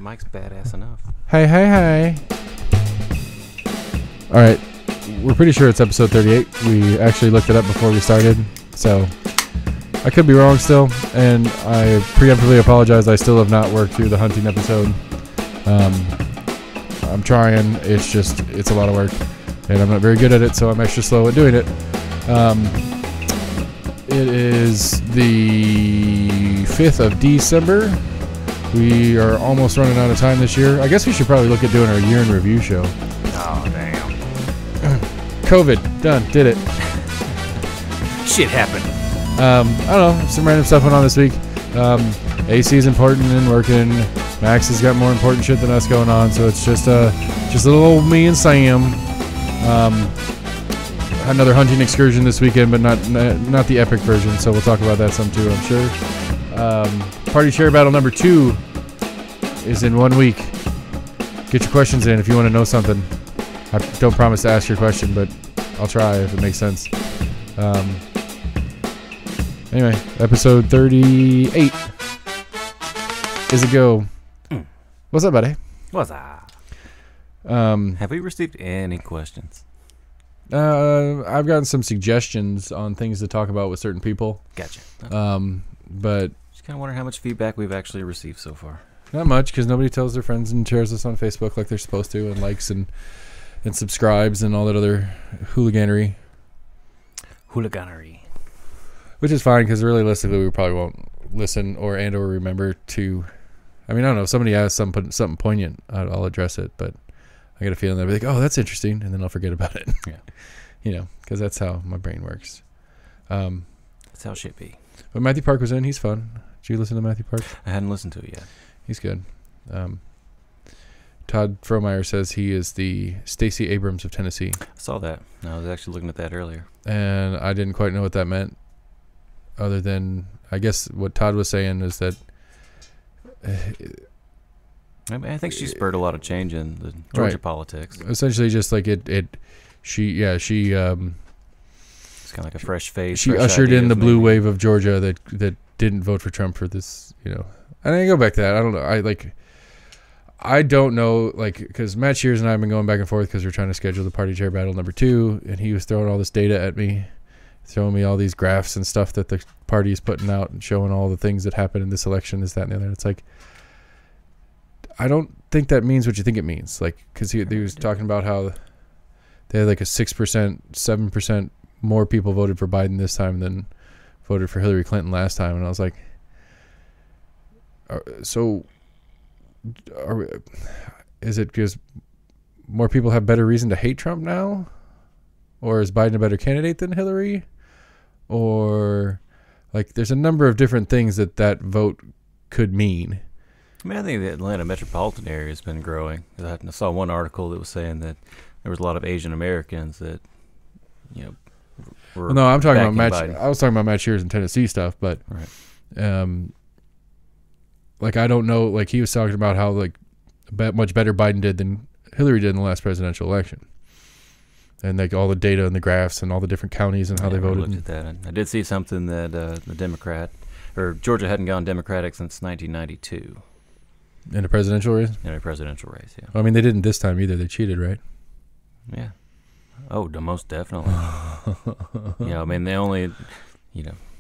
Mike's badass enough. Hey. All right. We're pretty sure it's episode 38. We actually looked it up before we started, so I could be wrong still, and I preemptively apologize. I still have not worked through the hunting episode. I'm trying. It's a lot of work, and I'm not very good at it, so I'm extra slow at doing it. It is the 5th of December. We are almost running out of time this year. I guess we should probably look at doing our year in review show. Oh, damn. COVID. Done. Did it. Shit happened. I don't know. Some random stuff went on this week. AC is important and working. Max has got more important shit than us going on, so it's just a little old me and Sam. Another hunting excursion this weekend, but not the epic version, so we'll talk about that some too, I'm sure. Party chair battle number 2 is in 1 week. Get your questions in if you want to know something. I don't promise to ask your question, but I'll try if it makes sense. Anyway, episode 38 is a go. What's up, buddy? What's up? Have we received any questions? I've gotten some suggestions on things to talk about with certain people. Gotcha. Okay. But Just kind of wondering how much feedback we've actually received so far. not much, because nobody tells their friends and shares us on Facebook like they're supposed to, and likes and subscribes and all that other hooliganery. Which is fine, because realistically we probably won't listen or remember to. I mean, I don't know. If somebody asks something poignant, I'll address it, but I get a feeling they'll be like, oh, that's interesting, and then I'll forget about it. Yeah. Because that's how my brain works. That's how it should be. But Matthew Park was in. He's fun. Did you listen to Matthew Park? I hadn't listened to it yet. He's good. Todd Frohmeyer says he is the Stacey Abrams of Tennessee. I saw that. I was actually looking at that earlier. And I didn't quite know what that meant, other than, I guess what Todd was saying is that I think she spurred a lot of change in the Georgia politics. Essentially, just like she it's kind of like a fresh face. She ushered in the blue wave of Georgia that didn't vote for Trump for this, And I go back to that. I don't know. I don't know, because Matt Shears and I have been going back and forth because we're trying to schedule the party chair battle number 2, and he was throwing all this data at me, throwing me all these graphs and stuff that the party is putting out and showing all the things that happened in this election, this, that, and the other. It's like, I don't think that means what you think it means. Because he was talking about how they had a 6%, 7% more people voted for Biden this time than voted for Hillary Clinton last time. And I was like, is it because more people have better reason to hate Trump now? Or is Biden a better candidate than Hillary? Or, there's a number of different things that vote could mean. I mean, I think the Atlanta metropolitan area has been growing. I saw one article that was saying that there was a lot of Asian Americans that, were no, I'm talking about Biden. I was talking about Matt Shears and Tennessee stuff, but, right. I don't know. He was talking about how much better Biden did than Hillary did in the last presidential election, and all the data and the graphs and all the different counties and how they voted. I looked at that. I did see something that the Georgia hadn't gone Democratic since 1992. In a presidential race? In a presidential race, yeah. I mean, they didn't this time either. They cheated, right? Yeah. Oh, most definitely. I mean, they only,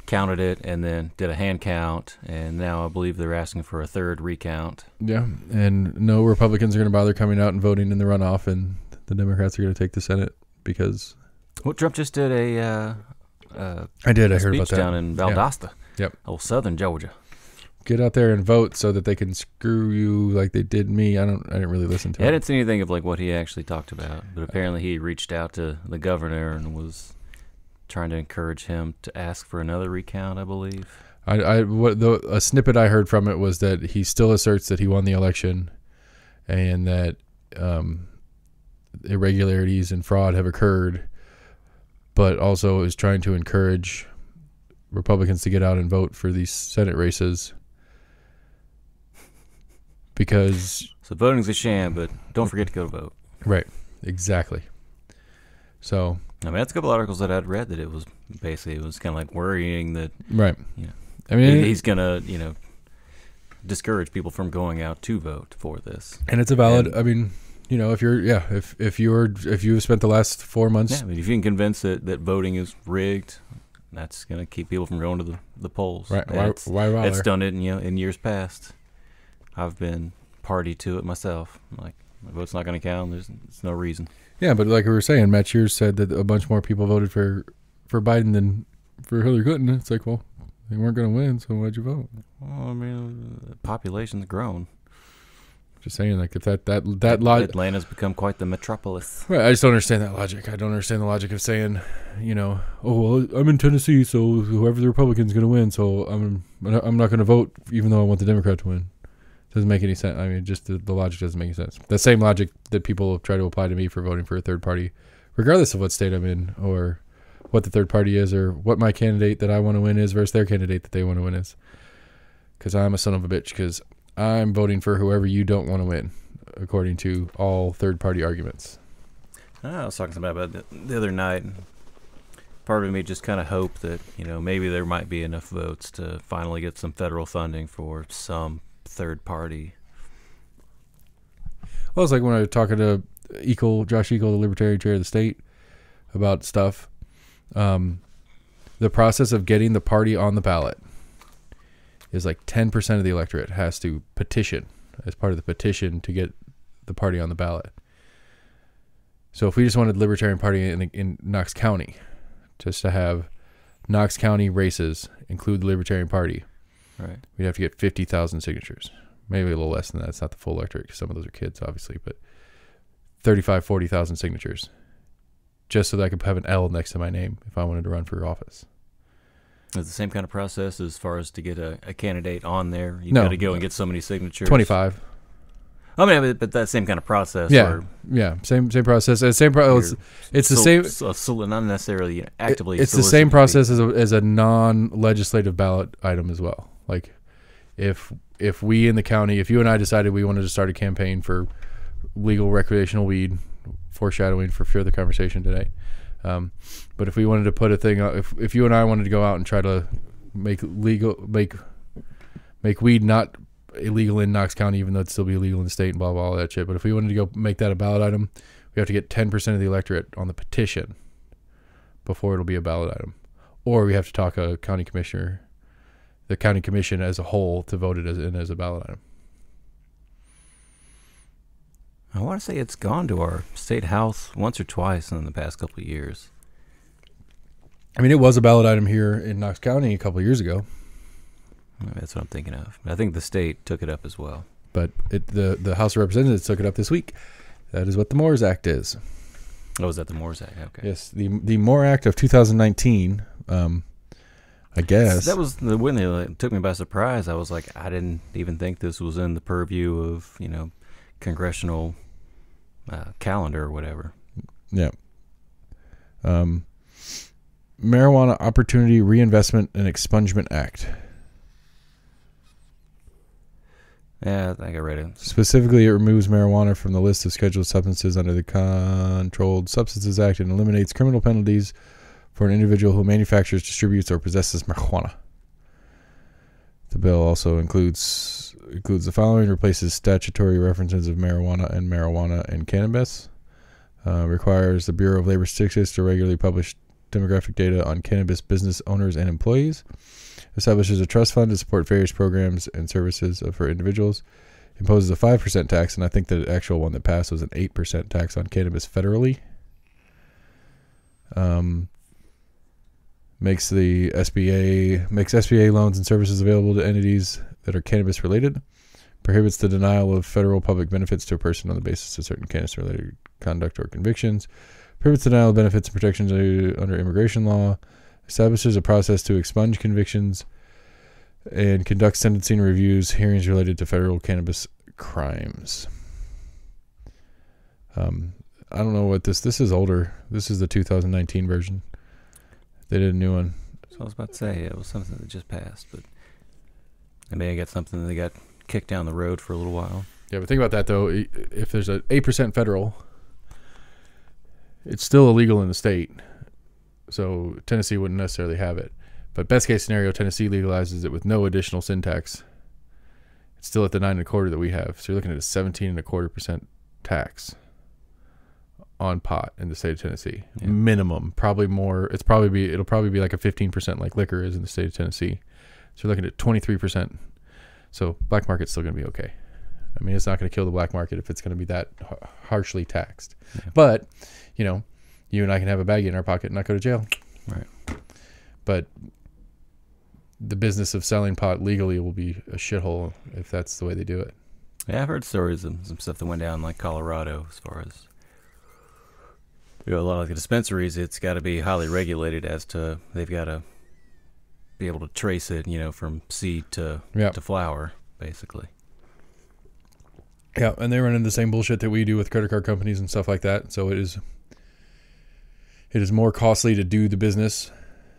counted it and then did a hand count, and now I believe they're asking for a third recount. Yeah, and no Republicans are going to bother coming out and voting in the runoff, and the Democrats are going to take the Senate because... Well, Trump just did a I heard about that. Down in Valdosta. Yeah. Yep. Old southern Georgia. Get out there and vote so that they can screw you like they did me. I didn't really listen to him. I didn't see anything of what he actually talked about, but apparently he reached out to the governor and was trying to encourage him to ask for another recount, I believe. A snippet I heard from it was that he still asserts that he won the election, and that irregularities and fraud have occurred, but also is trying to encourage Republicans to get out and vote for these Senate races. Because voting's a sham, but don't forget to go vote. Right, exactly. So I mean, that's a couple articles that I'd read that it was kind of worrying that, right. I mean, he's gonna, discourage people from going out to vote for this. And it's a valid. I mean, you know, if you've spent the last 4 months, Yeah, I mean, if you can convince that voting is rigged, that's going to keep people from going to the polls. right? And Why bother? it's done it in years past. I've been party to it myself. Like, my vote's not going to count. There's no reason. Yeah, but like we were saying, Matt Shears said that a bunch more people voted for Biden than for Hillary Clinton. It's like, well, they weren't going to win, so why'd you vote? Well, I mean, the population's grown. Just saying, like, if that logic, Atlanta's become quite the metropolis. right, I just don't understand that logic. I don't understand the logic of saying, you know, oh, well, I'm in Tennessee, so whoever the Republican's going to win, so I'm not going to vote even though I want the Democrat to win. Doesn't make any sense. I mean, just the logic doesn't make any sense. The same logic that people try to apply to me for voting for a third party, regardless of what state I'm in or what the third party is or what my candidate that I want to win is versus their candidate that they want to win is. Because I'm a son of a bitch, because I'm voting for whoever you don't want to win, according to all third party arguments. I was talking about that the other night. Part of me just kind of hoped that, you know, maybe there might be enough votes to finally get some federal funding for some third party. Well, it's like when I was talking to Josh Eagle, the Libertarian chair of the state, about stuff. The process of getting the party on the ballot is like 10% of the electorate has to petition as part of the petition to get the party on the ballot. So if we just wanted the Libertarian Party in Knox County, just to have Knox County races include the Libertarian Party, Right. we'd have to get 50,000 signatures. Maybe a little less than that. It's not the full electorate because some of those are kids, obviously, but 35,000, 40,000 signatures just so that I could have an L next to my name if I wanted to run for office. It's the same kind of process as far as to get a candidate on there. You've No. got to go and get so many signatures. 25. I mean, but that same kind of process. Yeah, yeah, same process. It's the same. So not necessarily actively. It's the same process as a non-legislative ballot item as well. Like, if we in the county, if you and I decided we wanted to start a campaign for legal recreational weed, foreshadowing for further conversation today. But if we wanted to put a thing, if you and I wanted to go out and try to make weed not illegal in Knox County, even though it'd still be illegal in the state and blah, blah, all that shit. But if we wanted to go make that a ballot item, we have to get 10% of the electorate on the petition before it'll be a ballot item. Or we have to talk a county commissioner, the county commission as a whole, to vote it as a ballot item. I want to say it's gone to our state house once or twice in the past couple of years. I mean, it was a ballot item here in Knox County a couple of years ago. That's what I'm thinking of. I think the state took it up as well. But the House of Representatives took it up this week. That is what the Moores Act is. Oh, is that the Moores Act? Okay. Yes, the Moore Act of 2019, I guess. That was the one that took me by surprise. I was like, I didn't even think this was in the purview of, congressional calendar or whatever. Yeah. Marijuana Opportunity Reinvestment and Expungement Act. Yeah, I think I read it. Specifically, it removes marijuana from the list of scheduled substances under the Controlled Substances Act and eliminates criminal penalties for an individual who manufactures, distributes, or possesses marijuana. The bill also includes the following: replaces statutory references of marijuana and cannabis. Requires the Bureau of Labor Statistics to regularly publish demographic data on cannabis business owners and employees. Establishes a trust fund to support various programs and services for individuals. Imposes a 5% tax, and I think the actual one that passed was an 8% tax on cannabis federally. Makes SBA loans and services available to entities that are cannabis related. Prohibits the denial of federal public benefits to a person on the basis of certain cannabis-related conduct or convictions. Prohibits the denial of benefits and protections under immigration law. Establishes a process to expunge convictions and conducts sentencing reviews, hearings related to federal cannabis crimes. I don't know what this is older. This is the 2019 version. They did a new one. So I was about to say it was something that just passed, but they may have got something that got kicked down the road for a little while. Yeah, but think about that though. If there's an 8% federal, it's still illegal in the state. So Tennessee wouldn't necessarily have it. But best case scenario, Tennessee legalizes it with no additional sin tax. still at the 9.25% that we have. So you're looking at a 17.25% tax on pot in the state of Tennessee. Yeah. Minimum, probably more. It'll probably be like a 15% like liquor is in the state of Tennessee. So you're looking at 23%. So black market's still going to be okay. I mean, it's not going to kill the black market if it's going to be that harshly taxed. Yeah. But, you know, you and I can have a baggie in our pocket and not go to jail. Right. But the business of selling pot legally will be a shithole if that's the way they do it. Yeah, I've heard stories of some stuff that went down like Colorado as far as, you know, a lot of the dispensaries, it's got to be highly regulated as to they've got to be able to trace it, you know, from seed to flower, basically. Yeah, and they run into the same bullshit that we do with credit card companies and stuff like that. So it is more costly to do the business.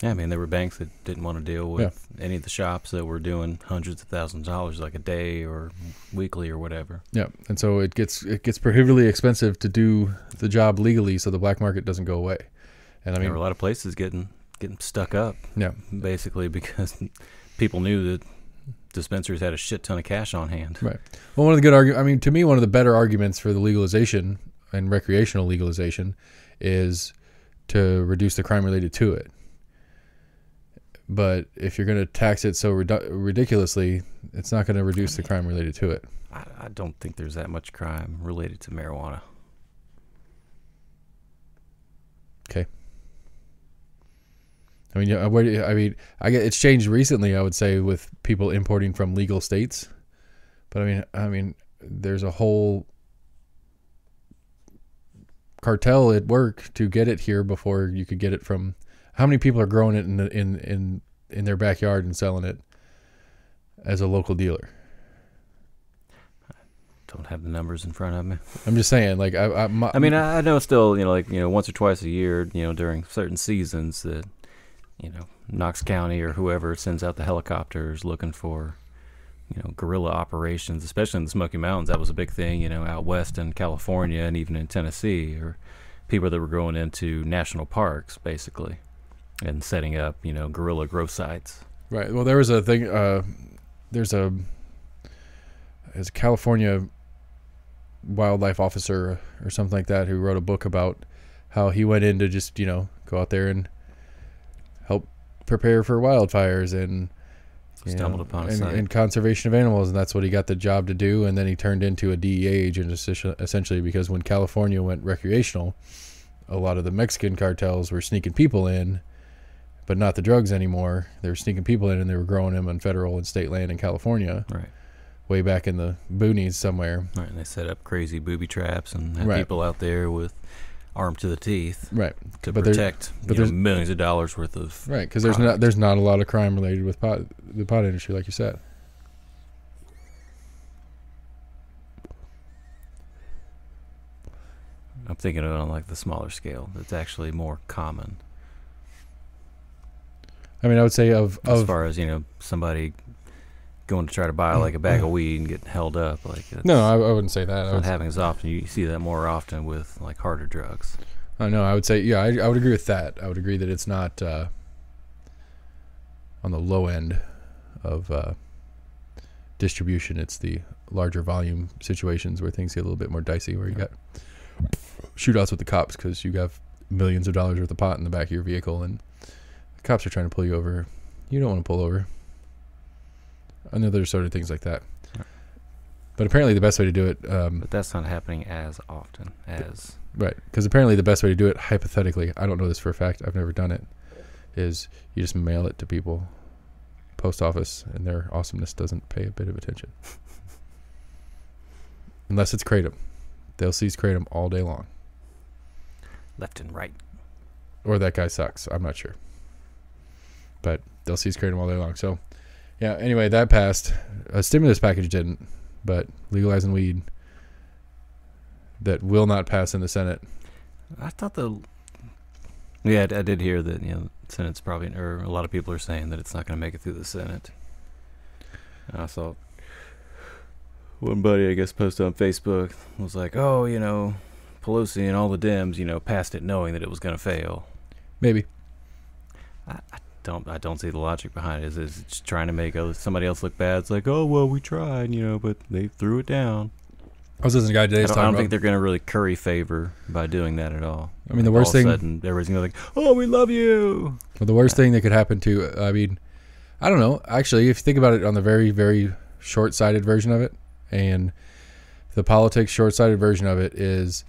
Yeah, I mean, there were banks that didn't want to deal with any of the shops that were doing hundreds of thousands of dollars like a day or weekly or whatever. Yeah, and so it gets prohibitively expensive to do the job legally so the black market doesn't go away. And I mean, there were a lot of places getting stuck up. Yeah, basically because people knew that dispensaries had a shit ton of cash on hand. Right. Well, one of the good to me, one of the better arguments for the legalization and recreational legalization is to reduce the crime related to it. But if you're going to tax it so ridiculously, it's not going to reduce the crime related to it. I don't think there's that much crime related to marijuana. Okay. I mean, I get it's changed recently, I would say, with people importing from legal states. But I mean, there's a whole cartel at work to get it here before you could get it from. How many people are growing it in their backyard and selling it as a local dealer? I don't have the numbers in front of me. I'm just saying, like, I know still, once or twice a year, during certain seasons that, Knox County or whoever sends out the helicopters looking for, guerrilla operations, especially in the Smoky Mountains. That was a big thing, out west in California and even in Tennessee, or people that were going into national parks, basically, and setting up, guerrilla grow sites. Right. Well, there was a thing. There's a California wildlife officer or something like that who wrote a book about how he went in to just, go out there and help prepare for wildfires and stumbled upon a site. And conservation of animals, and that's what he got the job to do. And then he turned into a DEA agent, essentially, because when California went recreational, a lot of the Mexican cartels were sneaking people in, but not the drugs anymore. They were sneaking people in, and they were growing them on federal and state land in California. Right. Way back in the boonies somewhere. Right, and they set up crazy booby traps and had people out there with armed to the teeth. Right. To protect millions of dollars worth of. Right, because there's not a lot of crime related with the pot industry, like you said. I'm thinking of it on like the smaller scale. It's actually more common. I mean, I would say as far as somebody going to try to buy like a bag of weed and getting held up, like no, I wouldn't say that. It's not happening as often. You see that more often with like harder drugs. No, I would say I would agree with that. I would agree that it's not on the low end of distribution. It's the larger volume situations where things get a little bit more dicey, where you got shootouts with the cops because you have millions of dollars worth of pot in the back of your vehicle and the cops are trying to pull you over. You don't want to pull over. I know there's sort of things like that. But apparently the best way to do it... but that's not happening as often as... Right, because apparently the best way to do it, hypothetically, I don't know this for a fact, I've never done it, is you just mail it to people, post office, and their awesomeness doesn't pay a bit of attention. Unless it's Kratom. They'll seize Kratom all day long. Left and right. Or that guy sucks, I'm not sure. But they'll seize Kratom all day long, so... Yeah, anyway, that passed. A stimulus package didn't, but legalizing weed, that will not pass in the Senate. I thought I did hear that, the Senate's probably, or a lot of people are saying that it's not going to make it through the Senate. And I saw one buddy, I guess, posted on Facebook, was like, oh, Pelosi and all the Dems, passed it knowing that it was going to fail. Maybe. don't see the logic behind it. It's just trying to make somebody else look bad. It's like, oh well, we tried, but they threw it down. I was listening to a guy today. I don't think they're going to really curry favor by doing that at all. I mean, the worst thing. All of a sudden, everybody's going to be like, oh, we love you. Well, the worst thing that could happen to. I mean, I don't know. Actually, if you think about it on the very, very short-sighted version of it, and the politics short-sighted version of it is,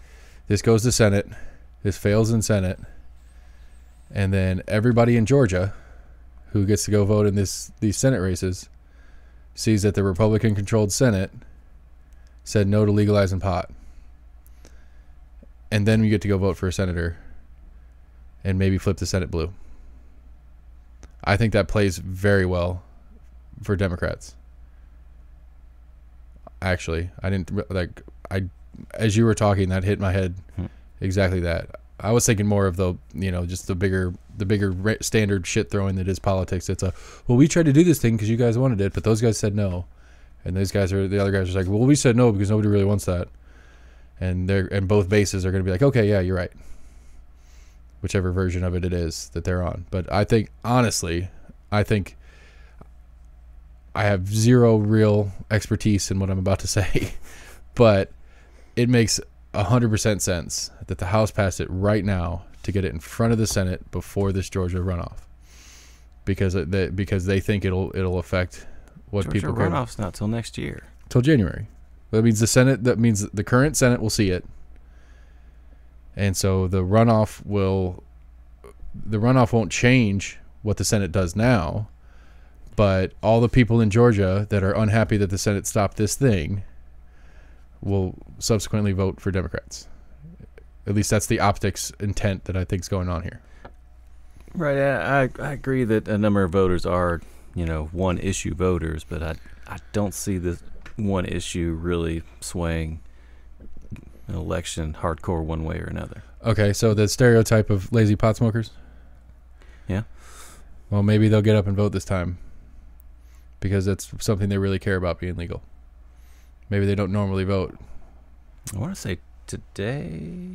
this goes to Senate, this fails in Senate, and then everybody in Georgia who gets to go vote in these Senate races sees that the Republican-controlled Senate said no to legalizing pot. And then you get to go vote for a senator and maybe flip the Senate blue. I think that plays very well for Democrats. Actually, as you were talking, that hit my head exactly that. I was thinking more of just the bigger standard shit throwing that is politics. It's well, we tried to do this thing because you guys wanted it, but those guys said no. And the other guys are like, well, we said no because nobody really wants that. And both bases are going to be like, okay, yeah, you're right. Whichever version of it is that they're on. But I think, honestly, I have zero real expertise in what I'm about to say. But it makes 100% sense that the House passed it right now to get it in front of the Senate before this Georgia runoff. Because they think it'll affect what Georgia people runoff's not till next year. Till January. That means the current Senate will see it. And so the runoff won't change what the Senate does now, but all the people in Georgia that are unhappy that the Senate stopped this thing will subsequently vote for Democrats. At least that's the optics intent that I think is going on here. Right. I agree that a number of voters are, one issue voters, but I don't see this one issue really swaying an election hardcore one way or another. Okay, so the stereotype of lazy pot smokers? Yeah. Well, maybe they'll get up and vote this time because that's something they really care about being legal. Maybe they don't normally vote. I want to say today,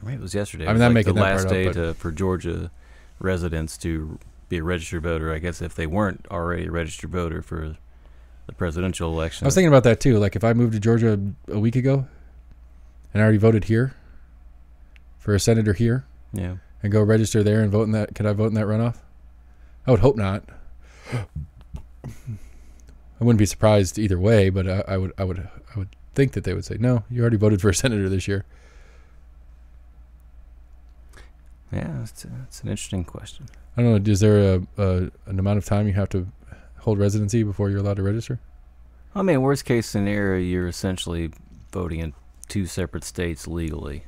or maybe it was yesterday. I mean, that making the that last part day up, for Georgia residents to be a registered voter. I guess if they weren't already a registered voter for the presidential election. I was thinking about that too. Like if I moved to Georgia a week ago and I already voted here for a senator here, yeah, and go register there and vote in that, could I vote in that runoff? I would hope not. I wouldn't be surprised either way, but I would think that they would say, no, you already voted for a senator this year. Yeah, it's an interesting question. I don't know. Is there an amount of time you have to hold residency before you're allowed to register? I mean, worst case scenario, you're essentially voting in two separate states legally.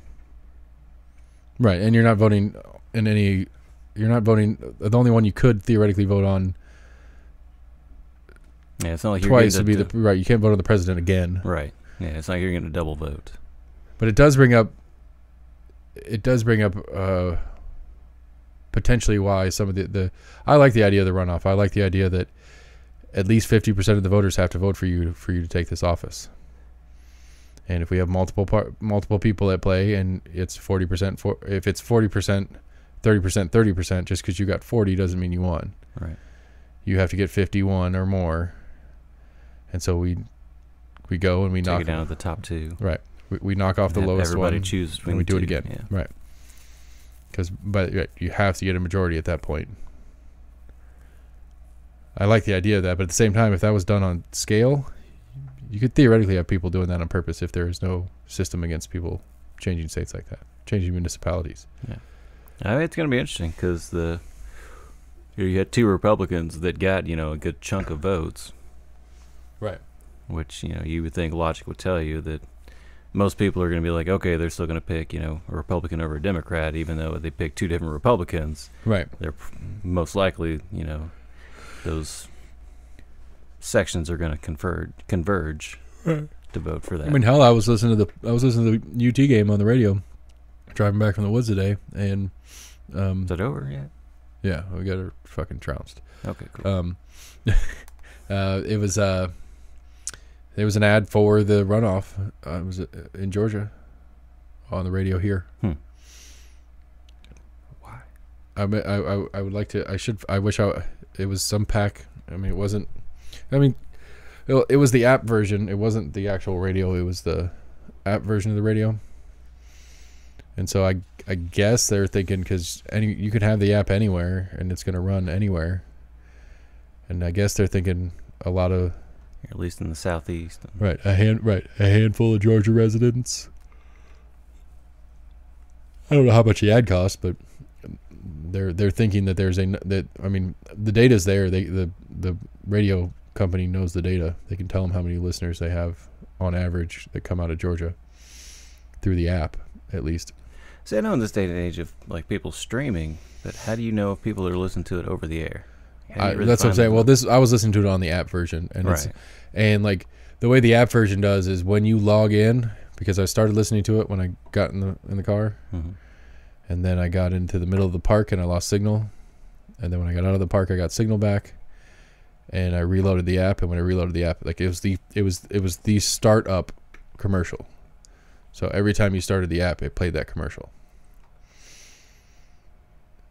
Right, and you're not voting in any. You're not voting. The only one you could theoretically vote on. Yeah, it's not like twice would be the right. You can't vote on the president again. Right. Yeah, it's not like you're going to double vote. But it does bring up. Potentially why some of the I like the idea of the runoff. I like the idea that at least 50% of the voters have to vote for you to take this office. And if we have multiple people at play, and it's 40%, if it's 40%, 30%, 30%, just because you got 40 doesn't mean you won. Right. You have to get 51 or more, and so we go and we knock it down at the top two. Right. We knock off the lowest everybody one. choose and we do it two. again. Yeah. Right. But you have to get a majority at that point. I like the idea of that, but at the same time, if that was done on scale, you could theoretically have people doing that on purpose if there is no system against people changing states like that, changing municipalities. Yeah, I mean, it's going to be interesting because you had two Republicans that got a good chunk of votes, right? Which you would think logic would tell you that most people are going to be like, okay, they're still going to pick a Republican over a Democrat, even though they pick two different Republicans. Right. They're most likely those sections are going to converge to vote for that. I mean, hell, I was listening to the UT game on the radio, driving back from the woods today, and is it over yet? Yeah, we got her fucking trounced. Okay, cool. There was an ad for the runoff. It was in Georgia on the radio here. Why? I would like to. I wish it was some pack. I mean, it wasn't. I mean, it was the app version. It wasn't the actual radio. It was the app version of the radio. And so I guess they're thinking because you could have the app anywhere and it's going to run anywhere. And I guess they're thinking a lot of, at least in the southeast, a handful of Georgia residents. I don't know how much the ad costs, but they're thinking that the data's there. The radio company knows the data. They can tell them how many listeners they have on average that come out of Georgia through the app, at least. See, I know in this day and age of like people streaming, but how do you know if people are listening to it over the air? Really that's what I'm saying. Well, I was listening to it on the app version, and like the way the app version does is when you log in, because I started listening to it when I got in the car, and then I got into the middle of the park and I lost signal, and then when I got out of the park I got signal back, and I reloaded the app, and when I reloaded the app, like it was the startup commercial. So every time you started the app, it played that commercial.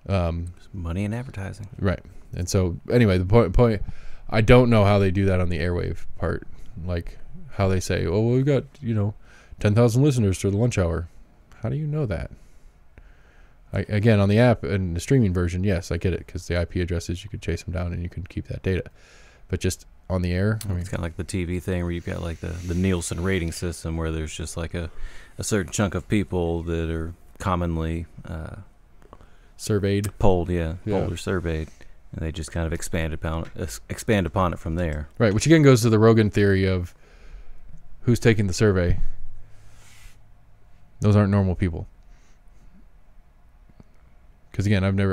Money in advertising, right? And so anyway, the point, I don't know how they do that on the airwave part, like how they say, "Oh, well, we've got 10,000 listeners for the lunch hour." How do you know that? Again, on the app and the streaming version, yes, I get it because the IP addresses you could chase them down and you can keep that data, but just on the air, it's kind of like the TV thing where you've got like the Nielsen rating system where there's just like a certain chunk of people that are commonly surveyed, polled or surveyed, and they just kind of expand upon it from there. Right, which again goes to the Rogan theory of who's taking the survey. Those aren't normal people. Because again, I've never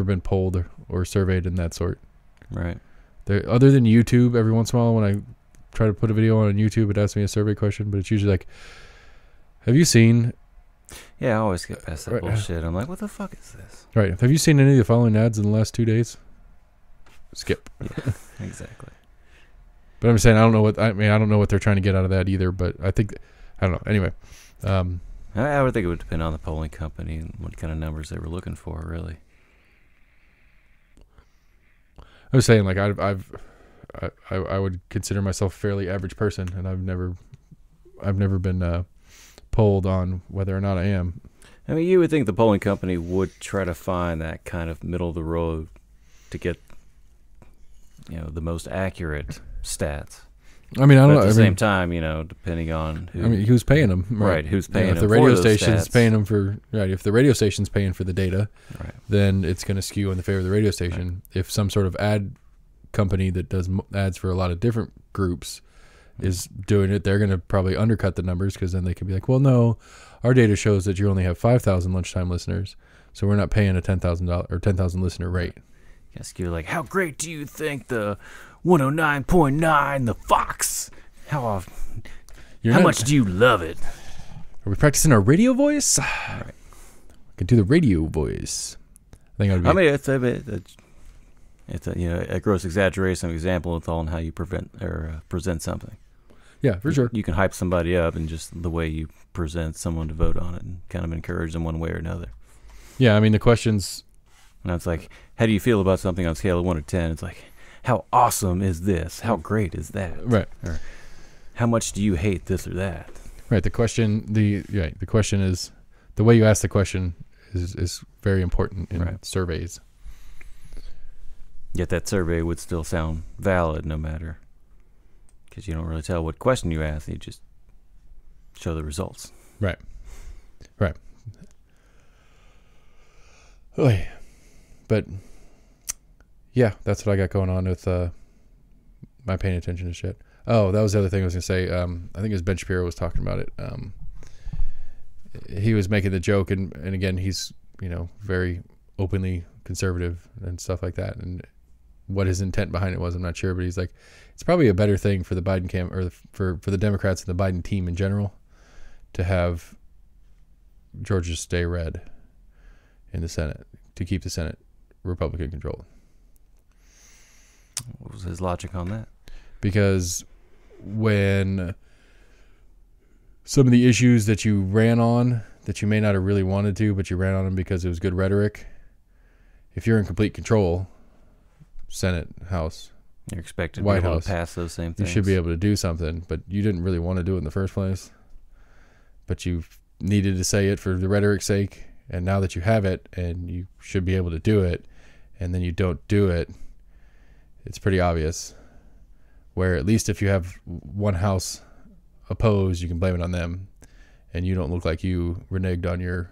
been polled or surveyed in that sort. Right. Other than YouTube, every once in a while when I try to put a video on YouTube, it asks me a survey question, but it's usually like, "Have you seen?" Yeah, I always get past that bullshit. I'm like, what the fuck is this? Right. Have you seen any of the following ads in the last 2 days? Skip. Yeah, exactly. But I'm saying I don't know what they're trying to get out of that either. But I think I don't know. Anyway, I would think it would depend on the polling company and what kind of numbers they were looking for, really. I was saying, like, I would consider myself a fairly average person, and I've never been polled on whether or not I am. I mean, you would think the polling company would try to find that kind of middle of the road to get, the most accurate stats. I mean, I don't know. At the same time, depending on who. I mean, who's paying them? Right, who's paying them? If the radio station's paying them if the radio station's paying for the data, then it's going to skew in the favor of the radio station. Right. If some sort of ad company that does ads for a lot of different groups is doing it, they're going to probably undercut the numbers because then they can be like, well, no, our data shows that you only have 5,000 lunchtime listeners, so we're not paying a $10,000 or 10,000 listener rate. Yes, you're like, how great do you think the 109.9, the Fox? How much do you love it? Are we practicing our radio voice? All right. I can do the radio voice. It's a gross exaggeration of example on how you present something. Yeah, for sure. You can hype somebody up and just the way you present someone to vote on it and kind of encourage them one way or another. Yeah, I mean, the questions... And it's like, how do you feel about something on a scale of 1 to 10? It's like, how awesome is this? How great is that? Right. Or how much do you hate this or that? Right. The question is, the way you ask the question is very important in surveys. Yet that survey would still sound valid no matter, because you don't really tell what question you ask. You just show the results. Right. Right. Oy. But yeah, that's what I got going on with my paying attention to shit. Oh, that was the other thing I was going to say. I think it was Ben Shapiro was talking about it. He was making the joke, and again, he's very openly conservative and stuff like that. And what his intent behind it was, I'm not sure, but he's like, it's probably a better thing for the Biden camp or for the Democrats and the Biden team in general to have Georgia stay red in the Senate, to keep the Senate Republican controlled. What was his logic on that? Because when some of the issues that you ran on that you may not have really wanted to, but you ran on them because it was good rhetoric. If you're in complete control, Senate, House, You're expected to White be able House, to pass those same you things. should be able to do something, but you didn't really want to do it in the first place. But you needed to say it for the rhetoric's sake, and now that you have it and you should be able to do it, and then you don't do it, it's pretty obvious. Where at least if you have one house opposed, you can blame it on them, and you don't look like you reneged on your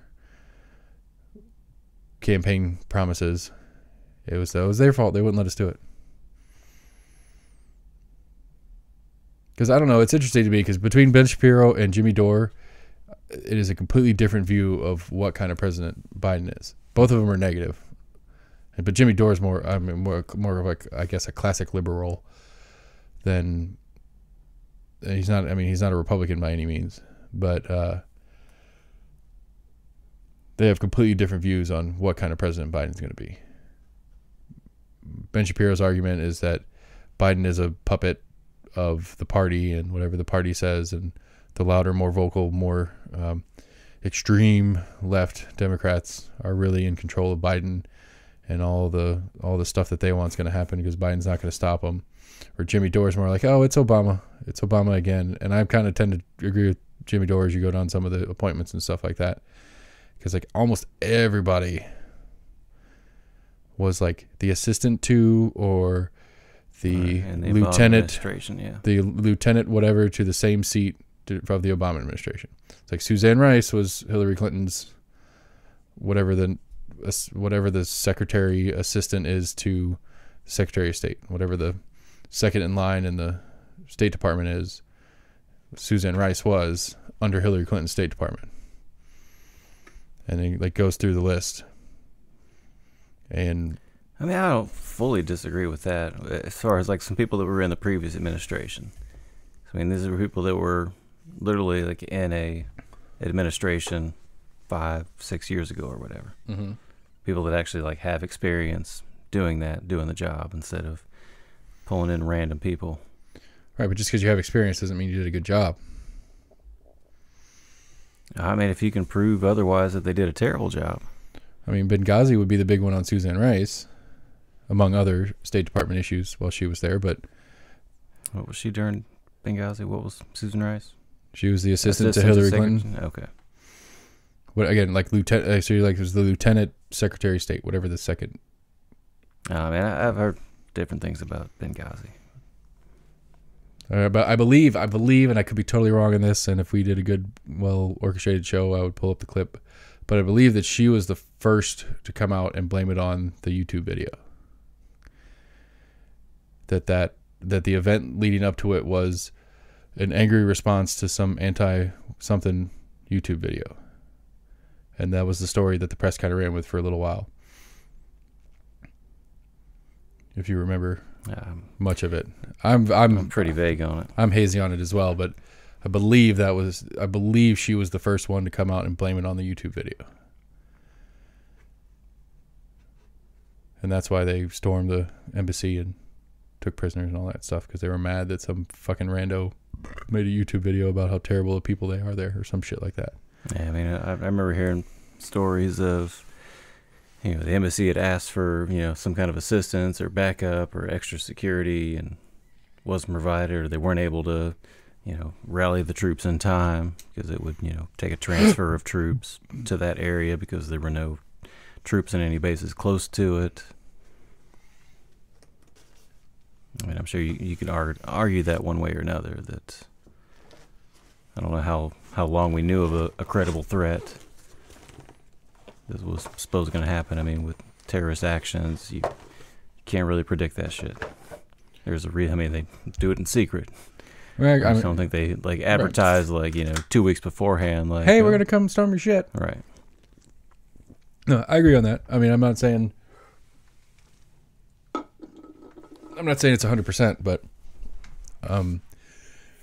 campaign promises. It was their fault. They wouldn't let us do it. Because I don't know, it's interesting to me because between Ben Shapiro and Jimmy Dore, it is a completely different view of what kind of president Biden is. Both of them are negative, but Jimmy Dore is more of like, I guess, a classic liberal than he's not. I mean, he's not a Republican by any means, but they have completely different views on what kind of president Biden's going to be. Ben Shapiro's argument is that Biden is a puppet of the party and whatever the party says, and the louder, more vocal, more extreme left Democrats are really in control of Biden, and all the stuff that they want is going to happen because Biden's not going to stop them. Or Jimmy Dore's more like, oh, it's Obama again. And I kind of tend to agree with Jimmy Dore as you go down some of the appointments and stuff like that, because like almost everybody was like the assistant to or the lieutenant, the lieutenant whatever to the same seat of the Obama administration. It's like Suzanne Rice was Hillary Clinton's whatever the secretary assistant is to Secretary of State, whatever the second in line in the State Department is. Suzanne Rice was under Hillary Clinton's State Department, and it like goes through the list. And I mean, I don't fully disagree with that as far as like some people that were in the previous administration. I mean, these are people that were literally like in a administration 5-6 years ago or whatever. Mm-hmm. People that actually like have experience doing the job instead of pulling in random people. Right, but just because you have experience doesn't mean you did a good job. I mean, if you can prove otherwise that they did a terrible job. I mean, Benghazi would be the big one on Suzanne Rice, among other State Department issues while she was there. But what was she during Benghazi? What was Susan Rice? She was the assistant to Hillary Clinton. Okay. What again? Like lieutenant? So like it was the lieutenant secretary of state, whatever the second. I mean, I've heard different things about Benghazi. But I believe, and I could be totally wrong on this. And if we did a good, well orchestrated show, I would pull up the clip. But I believe that she was the first to come out and blame it on the YouTube video. That the event leading up to it was an angry response to some anti-something YouTube video. And that was the story that the press kind of ran with for a little while. If you remember much of it. I'm pretty vague on it. I'm hazy on it as well, but I believe she was the first one to come out and blame it on the YouTube video. And that's why they stormed the embassy and took prisoners and all that stuff, because they were mad that some fucking rando made a YouTube video about how terrible of people they are there or some shit like that. Yeah, I mean, I remember hearing stories of, the embassy had asked for, some kind of assistance or backup or extra security and wasn't provided, or they weren't able to, rally the troops in time because it would, take a transfer of troops to that area because there were no troops in any bases close to it. I mean, I'm sure you can argue that one way or another, that I don't know how long we knew of a credible threat. This was supposed going to happen. I mean, with terrorist actions, you can't really predict that shit. There's they do it in secret. Right, I don't think they advertise 2 weeks beforehand. Like, hey, we're gonna come storm your shit. Right. No, I agree on that. I mean, I'm not saying it's 100%, but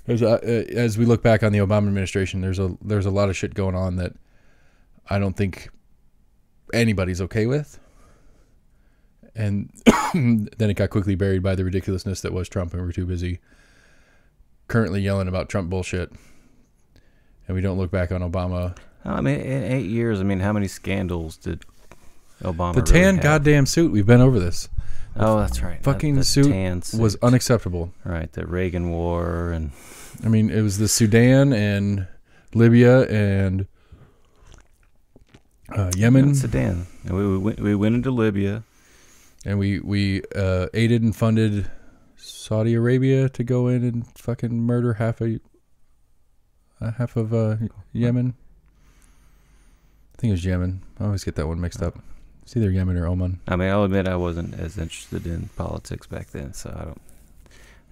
as we look back on the Obama administration, there's a lot of shit going on that I don't think anybody's okay with. And then it got quickly buried by the ridiculousness that was Trump, and we're too busy currently yelling about Trump bullshit. And we don't look back on Obama I mean, in 8 years, I mean, how many scandals did Obama? The tan really have? goddamn suit. We've been over this. Oh, that's right. Fucking the suit tan suit was unacceptable. Right, the Reagan War and. I mean, it was the Sudan and Libya and Yemen. Sudan. And we went into Libya. And we aided and funded Saudi Arabia to go in and fucking murder half of Yemen. I think it was Yemen. I always get that one mixed up. It's either Yemen or Oman. I mean, I'll admit I wasn't as interested in politics back then, so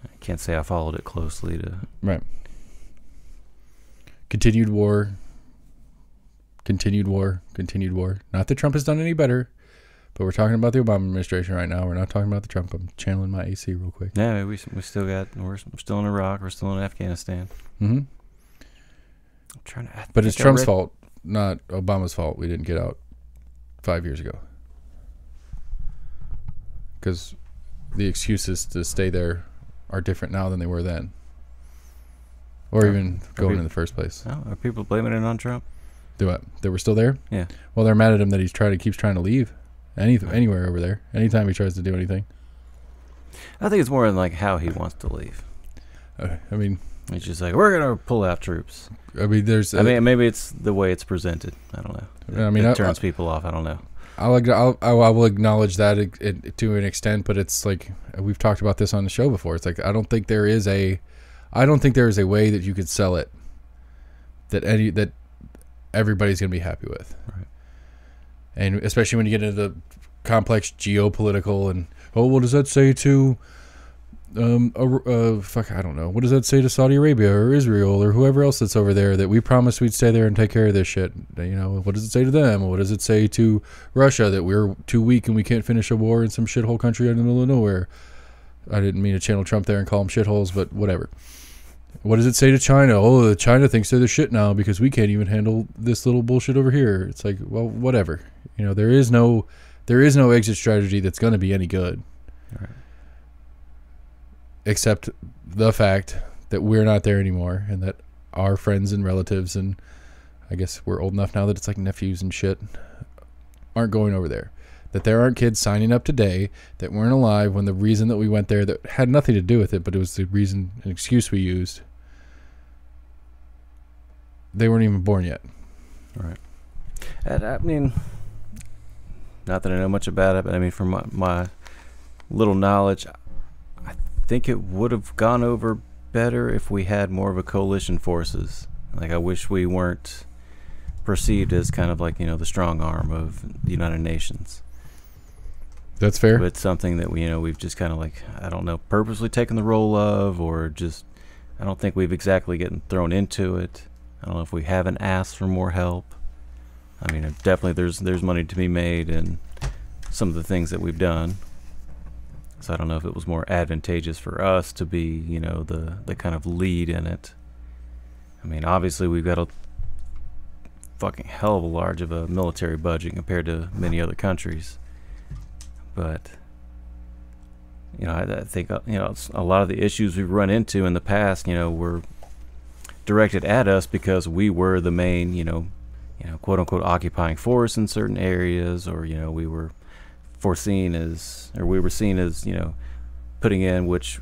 I can't say I followed it closely to. Right. Continued war. Not that Trump has done any better, but we're talking about the Obama administration right now. We're not talking about the Trump. I'm channeling my AC real quick. Yeah, we're still in Iraq. We're still in Afghanistan. Mm-hmm. I'm trying to. But it's Trump's fault, not Obama's fault. We didn't get out 5 years ago because the excuses to stay there are different now than they were then, or even going in the first place. Oh, are people blaming it on Trump? Do what? That we're still there? Yeah. Well, they're mad at him that keeps trying to leave anywhere over there. Anytime he tries to do anything. I think it's more than like how he wants to leave. I mean, it's just like we're gonna pull out troops. I mean, maybe it's the way it's presented. I don't know. It turns people off. I don't know. I will acknowledge that to an extent, but it's like we've talked about this on the show before. It's like I don't think there is a way that you could sell it that everybody's gonna be happy with. Right. And especially when you get into the complex geopolitical and what does that say to I don't know. What does that say to Saudi Arabia or Israel or whoever else that's over there that we promised we'd stay there and take care of this shit? You know, what does it say to them? What does it say to Russia that we're too weak and we can't finish a war in some shithole country in the middle of nowhere? I didn't mean to channel Trump there and call them shitholes, but whatever. What does it say to China? Oh, China thinks they're the shit now because we can't even handle this little bullshit over here. It's like, well, whatever. You know, there is no exit strategy that's going to be any good. All right. Except the fact that we're not there anymore and that our friends and relatives, and I guess we're old enough now that it's like nephews and shit, aren't going over there. That there aren't kids signing up today that weren't alive when the reason that we went there that had nothing to do with it, but it was the reason, an excuse we used. They weren't even born yet. All right. And I mean, not that I know much about it, but I mean, from my little knowledge, I think it would have gone over better if we had more of a coalition forces. Like, I wish we weren't perceived as kind of like, you know, the strong arm of the United Nations. That's fair. But it's something that we've just kind of like, I don't know, purposely taken the role of, or just, I don't think we've exactly gotten thrown into it. I don't know if we haven't asked for more help. I mean, definitely there's money to be made in some of the things that we've done. So I don't know if it was more advantageous for us to be, you know, the kind of lead in it. I mean, obviously we've got a fucking hell of a large of a military budget compared to many other countries. But, you know, I think, you know, a lot of the issues we've run into in the past, you know, were directed at us because we were the main, you know, quote unquote occupying force in certain areas, or, you know, we were seen as, you know, putting in, which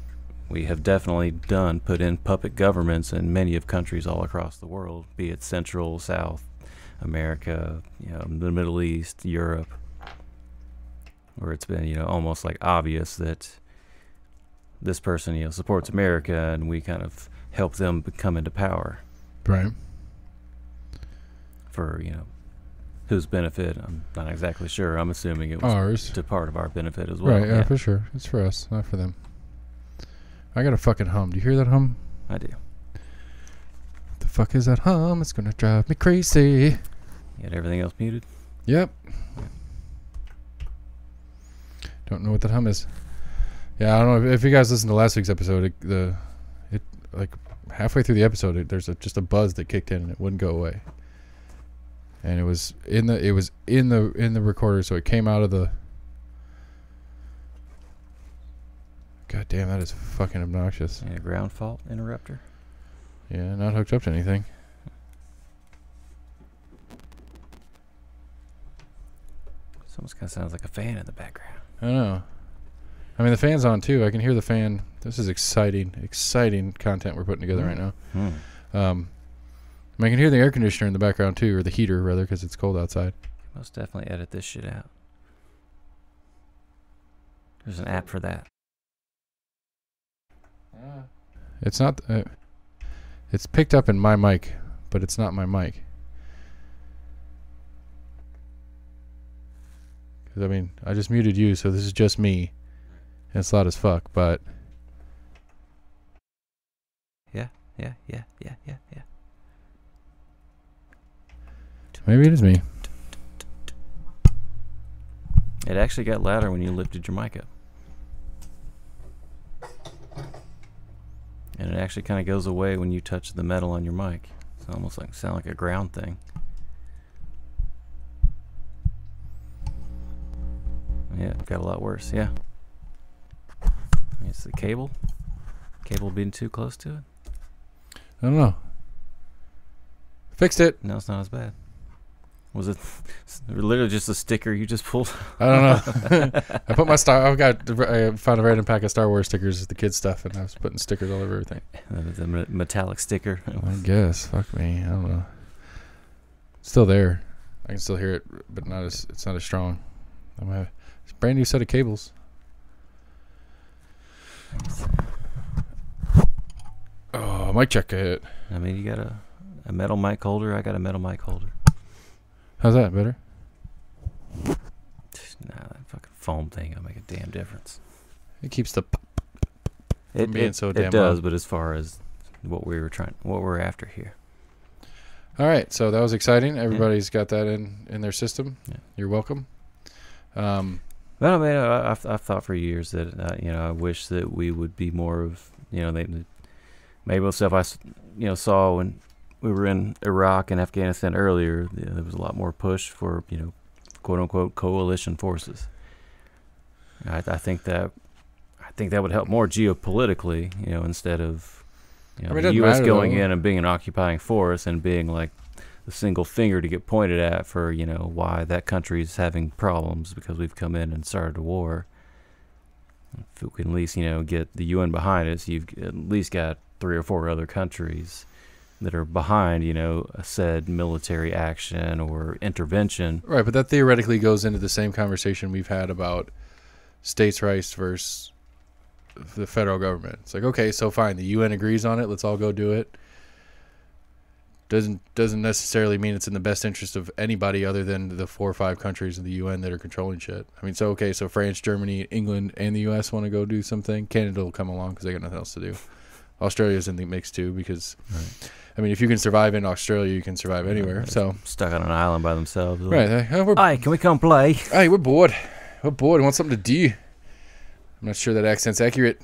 we have definitely done, put in puppet governments in many of countries all across the world, be it Central, South America, you know, the Middle East, Europe, where it's been, you know, almost like obvious that this person, you know, supports America, and we kind of help them come into power. Right. For, you know, whose benefit, I'm not exactly sure. I'm assuming it was ours, to part of our benefit as well. Right, yeah, for sure. It's for us, not for them. I got a fucking hum. Do you hear that hum? I do. What the fuck is that hum? It's gonna drive me crazy. You had everything else muted? Yep. Don't know what that hum is. Yeah, I don't know if you guys listened to last week's episode. It like halfway through the episode, there's just a buzz that kicked in and it wouldn't go away. And it was in the recorder, so it came out of the. God damn, that is fucking obnoxious. Yeah, ground fault interrupter. Yeah, not hooked up to anything. Almost kind of sounds like a fan in the background. I know. I mean, the fan's on too. I can hear the fan. This is exciting content we're putting together right now. I can hear the air conditioner in the background too, or the heater rather, because it's cold outside. Most definitely edit this shit out. There's an app for that. It's not. It's picked up in my mic, but it's not my mic. Because I mean, I just muted you, so this is just me. And it's loud as fuck, but. Yeah. Maybe it is me. It actually got louder when you lifted your mic up. And it actually kind of goes away when you touch the metal on your mic. It's almost like sound like a ground thing. Yeah, it got a lot worse. Yeah. It's the cable. Cable being too close to it. I don't know. Fixed it. No, it's not as bad. Was it literally just a sticker you just pulled? I don't know. I put my I found a random pack of Star Wars stickers, the kids stuff, and I was putting stickers all over everything. The metallic sticker. I guess. Fuck me. I don't know. It's still there. I can still hear it, but it's not as strong. It's a brand new set of cables. Oh, mic check it. I mean, you got a metal mic holder. I got a metal mic holder. How's that? Better? Nah, that fucking foam thing will make a damn difference. It keeps the It being so damn it does, loud. but as far as what we're after here. All right, so that was exciting. Everybody's got that in their system. Yeah. You're welcome. Well, I mean, I've thought for years that I wish that we would be more of maybe the stuff I saw when we were in Iraq and Afghanistan earlier. There was a lot more push for quote unquote coalition forces. I think that would help more geopolitically, instead of the U.S. going in and being an occupying force and being like the single finger to get pointed at for why that country is having problems because we've come in and started a war. If we can at least get the UN behind us, you've at least got 3 or 4 other countries that are behind a said military action or intervention. Right, but that theoretically goes into the same conversation we've had about states' rights versus the federal government. It's like, okay, so fine, the UN agrees on it, let's all go do it. Doesn't necessarily mean it's in the best interest of anybody other than the 4 or 5 countries of the UN that are controlling shit. I mean, so France, Germany, England, and the US want to go do something. Canada will come along because they got nothing else to do. Australia's in the mix too because, right. I mean, if you can survive in Australia, you can survive anywhere. So stuck on an island by themselves. Right. Hey, can we come play? Hey, we're bored. We're bored. We want something to do. I'm not sure that accent's accurate.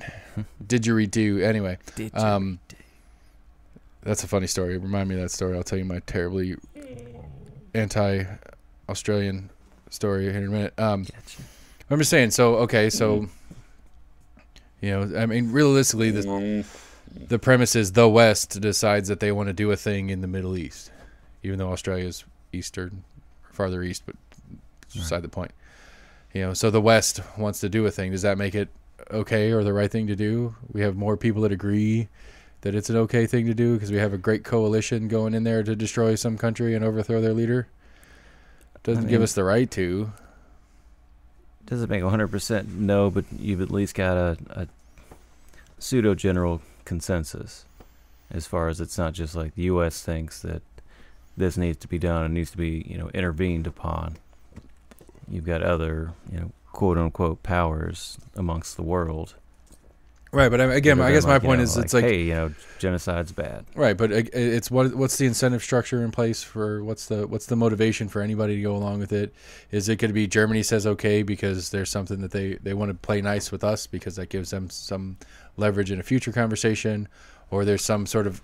Didgeridoo. Anyway. Didgeridoo. That's a funny story. Remind me of that story. I'll tell you my terribly anti-Australian story here in a minute. Gotcha. I'm just saying. So I mean, realistically, the premise is the West decides that they want to do a thing in the Middle East, even though Australia's eastern, or farther east, but beside the point. So the West wants to do a thing. Does that make it okay or the right thing to do? We have more people that agree that it's an okay thing to do because we have a great coalition going in there to destroy some country and overthrow their leader. Doesn't give us the right to. Doesn't make 100% no, but you've at least got a pseudo-general consensus as far as it's not just like the U.S. thinks that this needs to be done and needs to be, intervened upon. You've got other, quote-unquote powers amongst the world. Right, but again, I guess my point is it's like, hey, genocide's bad. Right, but it's what's the incentive structure in place for what's the motivation for anybody to go along with it? Is it going to be Germany says okay because there's something that they want to play nice with us because that gives them some leverage in a future conversation, or there's some sort of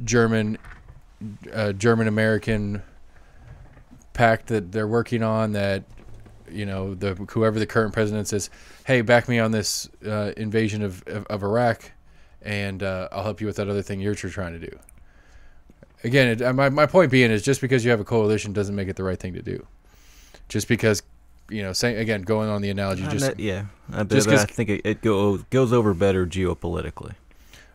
German American pact that they're working on that whoever the current president says, hey, back me on this invasion of Iraq, and I'll help you with that other thing you're trying to do. Again, my point being is just because you have a coalition doesn't make it the right thing to do. Just because saying again, going on the analogy, I just think it goes over better geopolitically.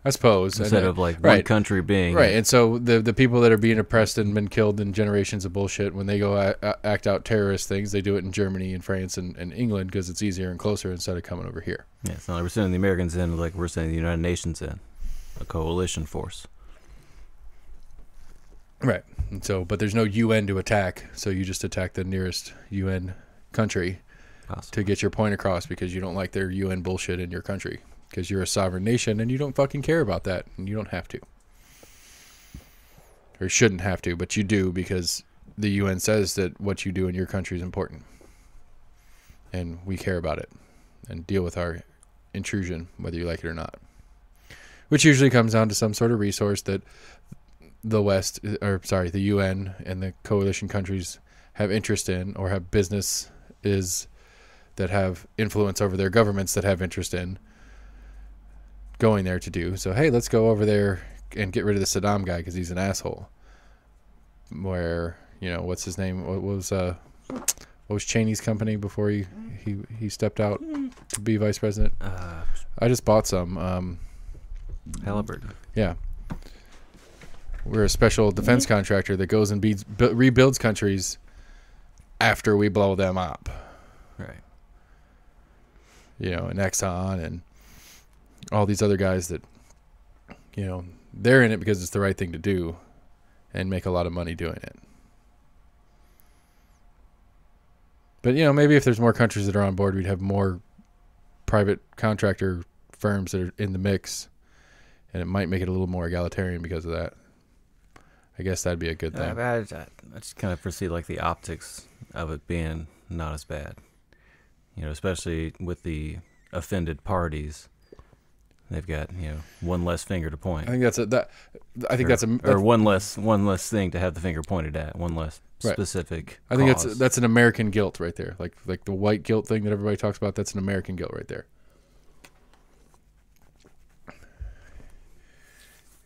I suppose, Instead of like one country being right. And so the people that are being oppressed and been killed in generations of bullshit, when they go act out terrorist things, they do it in Germany and France and England because it's easier and closer instead of coming over here. Yeah, it's not like we're sending the Americans in, like we're sending the United Nations in, a coalition force. Right. And so, but there's no UN to attack, so you just attack the nearest UN country to get your point across because you don't like their UN bullshit in your country. Because you're a sovereign nation and you don't fucking care about that. And you don't have to. Or shouldn't have to, but you do because the UN says that what you do in your country is important. And we care about it. And deal with our intrusion, whether you like it or not. Which usually comes down to some sort of resource that the UN and the coalition countries have interest in or have business that have influence over their governments that have interest in. Going there to do. So, hey, let's go over there and get rid of the Saddam guy because he's an asshole. Where, what's his name? What was Cheney's company before he stepped out to be vice president? I just bought some. Halliburton. Yeah. We're a special defense contractor that goes and rebuilds countries after we blow them up. Right. And Exxon and all these other guys that, they're in it because it's the right thing to do and make a lot of money doing it. But, maybe if there's more countries that are on board, we'd have more private contractor firms that are in the mix, and it might make it a little more egalitarian because of that. I guess that'd be a good thing. I just kind of foresee like the optics of it being not as bad, especially with the offended parties. They've got one less finger to point. I think that's one less thing to have the finger pointed at. One less specific. I think that's an American guilt right there. Like the white guilt thing that everybody talks about. That's an American guilt right there.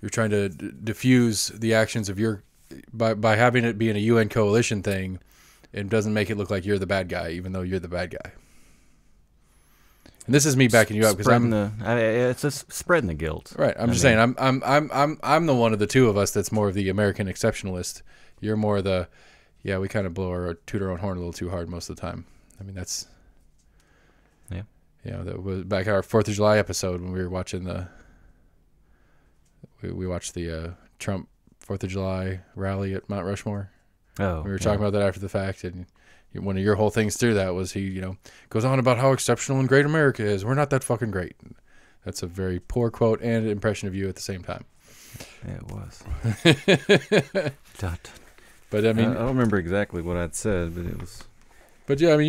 You're trying to diffuse the actions of by having it being a UN coalition thing. It doesn't make it look like you're the bad guy, even though you're the bad guy. And this is me backing you up because it's just spreading the guilt. Right. I'm just saying I'm the one of the two of us that's more of the American exceptionalist. You're more the we kind of toot our own horn a little too hard most of the time. I mean that's that was back at our 4th of July episode when we were watching we watched the Trump 4th of July rally at Mount Rushmore. Oh. We were talking about that after the fact, and one of your whole things through that was he, goes on about how exceptional and great America is. We're not that fucking great. That's a very poor quote and impression of you at the same time. Yeah, it was. But I mean, I don't remember exactly what I'd said, but it was. But yeah, I mean,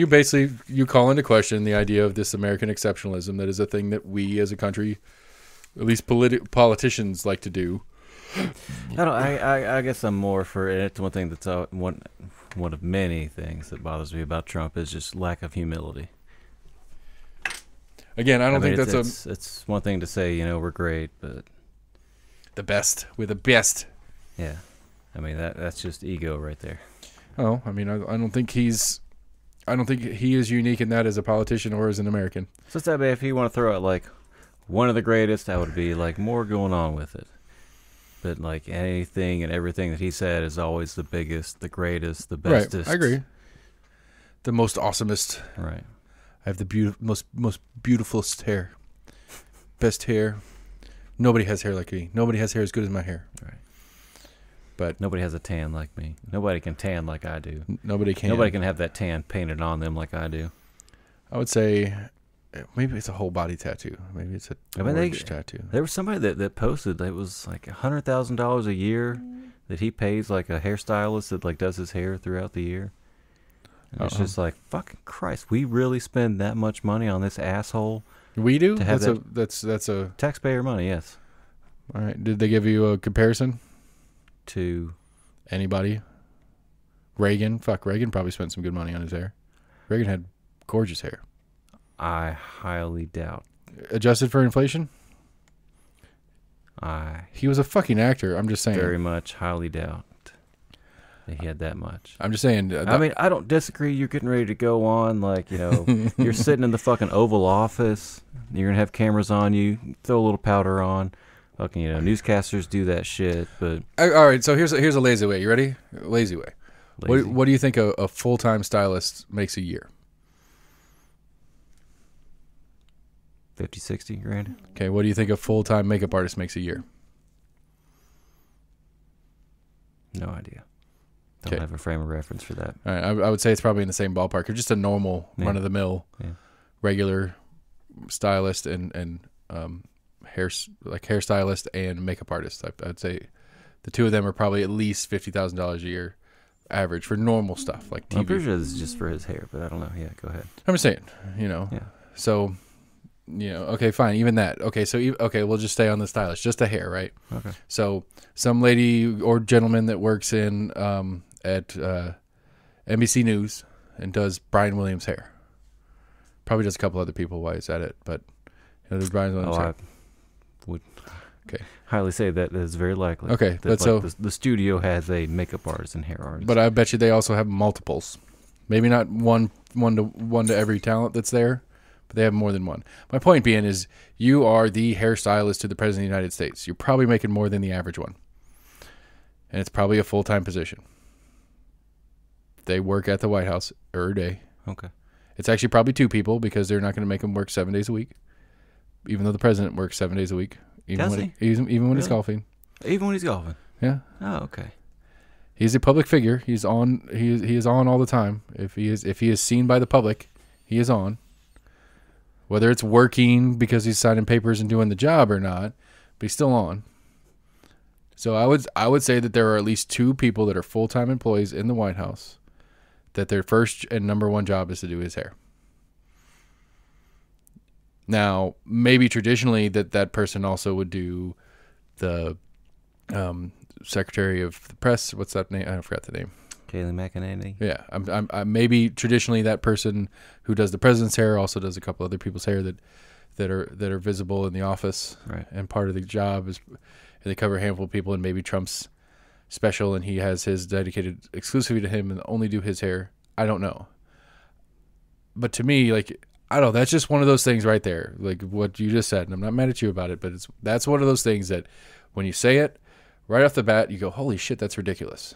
you call into question the idea of this American exceptionalism that is a thing that we as a country, at least politicians, like to do. I guess I'm more for it. It's one thing that's one of many things that bothers me about Trump is just lack of humility. Again, I don't think it's one thing to say, we're great, but we're the best. Yeah. I mean that's just ego right there. Oh, I mean I don't think he is unique in that as a politician or as an American. So it's that bad if you want to throw out like one of the greatest, that would be like more going on with it. But like anything and everything that he said is always the biggest, the greatest, the bestest. Right, I agree. The most awesomest. Right. I have the most beautifulest hair. Best hair. Nobody has hair like me. Nobody has hair as good as my hair. Right. But nobody has a tan like me. Nobody can tan like I do. Nobody can. Nobody can have that tan painted on them like I do. I would say maybe it's a whole body tattoo. Maybe it's a mortgage tattoo. There was somebody that posted that it was like $100,000 a year that he pays like a hairstylist that like does his hair throughout the year. And it's just like, fucking Christ, we really spend that much money on this asshole? We do? To have that's a taxpayer money, yes. All right. Did they give you a comparison? To anybody? Reagan? Fuck, Reagan probably spent some good money on his hair. Reagan had gorgeous hair. I highly doubt. Adjusted for inflation? He was a fucking actor. I'm just saying. Very much highly doubt he had that much. I'm just saying. I mean, I don't disagree. You're getting ready to go on, like, you're sitting in the fucking Oval Office. You're gonna have cameras on you. Throw a little powder on. Fucking, newscasters do that shit. But all right, so here's a lazy way. You ready? Lazy way. lazy. What do you think a full-time stylist makes a year? 50, 60 grand. Okay, what do you think a full-time makeup artist makes a year? No idea. Don't Okay. have a frame of reference for that. All right, I would say it's probably in the same ballpark, or just a normal run-of-the-mill, regular stylist and hairstylist and makeup artist. I'd say the two of them are probably at least $50,000 a year average for normal stuff like TV. I'm pretty sure this is just for his hair, but I don't know. Yeah, go ahead. I'm just saying, Yeah. So, okay, fine. Even that. Okay, so we'll just stay on the stylist, just the hair, right? Okay. So some lady or gentleman that works in at NBC News and does Brian Williams' hair. Probably does a couple other people while he's at it, but there's Brian Williams' hair. I would Okay. highly say that is very likely. Okay, that, but so the studio has a makeup artist and hair artist. but I bet you they also have multiples. Maybe not one to every talent that's there, but they have more than one. My point being is you are the hairstylist to the President of the United States. You're probably making more than the average one. And it's probably a full-time position. They work at the White House every day. Okay. It's actually probably two people because they're not going to make them work 7 days a week, even though the president works 7 days a week. Even Does when even when he's golfing. Even when he's golfing. Yeah. Oh, okay. He's a public figure. He's on. He is on all the time. If he is seen by the public, he is on. Whether it's working because he's signing papers and doing the job or not, but he's still on. So I would say that there are at least two people that are full-time employees in the White House that their first and number one job is to do his hair. Now, maybe traditionally that person also would do the Secretary of the Press. What's that name? I forgot the name. Kayleigh McEnany. Yeah, I'm maybe traditionally that person who does the president's hair also does a couple other people's hair that are visible in the office. Right. And part of the job is they cover a handful of people, and maybe Trump's special and he has his dedicated exclusively to him and only do his hair. I don't know. But to me, like, I don't know, that's just one of those things right there, like what you just said, and I'm not mad at you about it, but that's one of those things that when you say it right off the bat, you go, holy shit, that's ridiculous.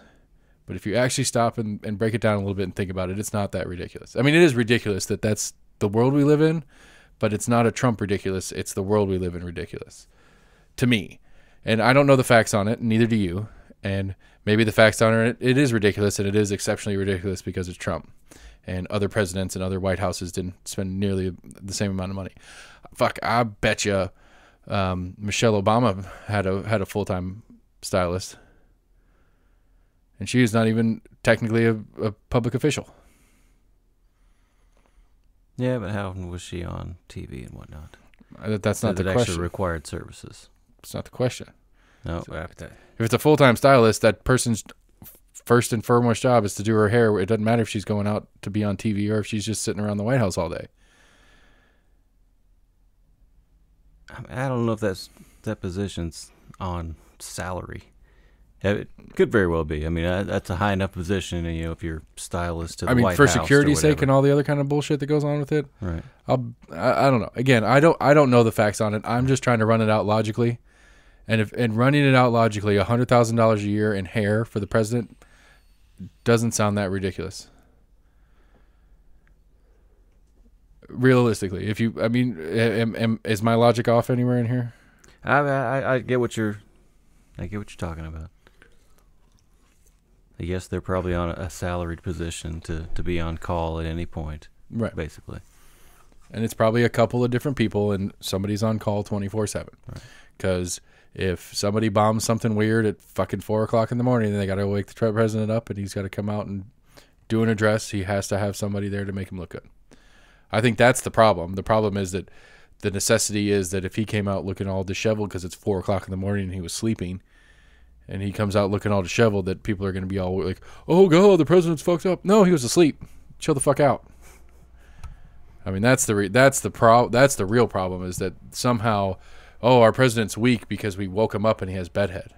But if you actually stop and break it down a little bit and think about it, it's not that ridiculous. I mean, it is ridiculous that that's the world we live in, but it's not a Trump ridiculous. It's the world we live in ridiculous to me. And I don't know the facts on it, neither do you. And maybe the facts on it is ridiculous, and it is exceptionally ridiculous because it's Trump. And other presidents and other White Houses didn't spend nearly the same amount of money. Fuck, I bet you Michelle Obama had a full-time stylist. And she is not even technically a public official. Yeah, but how often was she on TV and whatnot? That's not the question. Actually required services. It's not the question. No. If it's a full-time stylist, that person's first and foremost job is to do her hair. It doesn't matter if she's going out to be on TV or if she's just sitting around the White House all day. I don't know if that position's on salary. It could very well be. I mean, that's a high enough position, and if you're stylist to the White House, for security's sake and all the other kind of bullshit that goes on with it. Right. I don't know. Again, I don't know the facts on it. I'm just trying to run it out logically, and running it out logically, $100,000 a year in hair for the president doesn't sound that ridiculous. Realistically, is my logic off anywhere in here? I get what you're talking about. Yes, they're probably on a salaried position to be on call at any point, right? Basically, and it's probably a couple of different people, and somebody's on call 24/7. Because if somebody bombs something weird at fucking 4:00 in the morning, then they got to wake the president up, and he's got to come out and do an address. He has to have somebody there to make him look good. I think that's the problem. The problem is that the necessity is that if he came out looking all disheveled because it's 4:00 in the morning and he was sleeping, and he comes out looking all disheveled, that people are going to be all like, "Oh God, the president's fucked up." No, he was asleep. Chill the fuck out. I mean, that's the real problem is that somehow, oh, our president's weak because we woke him up and he has bedhead.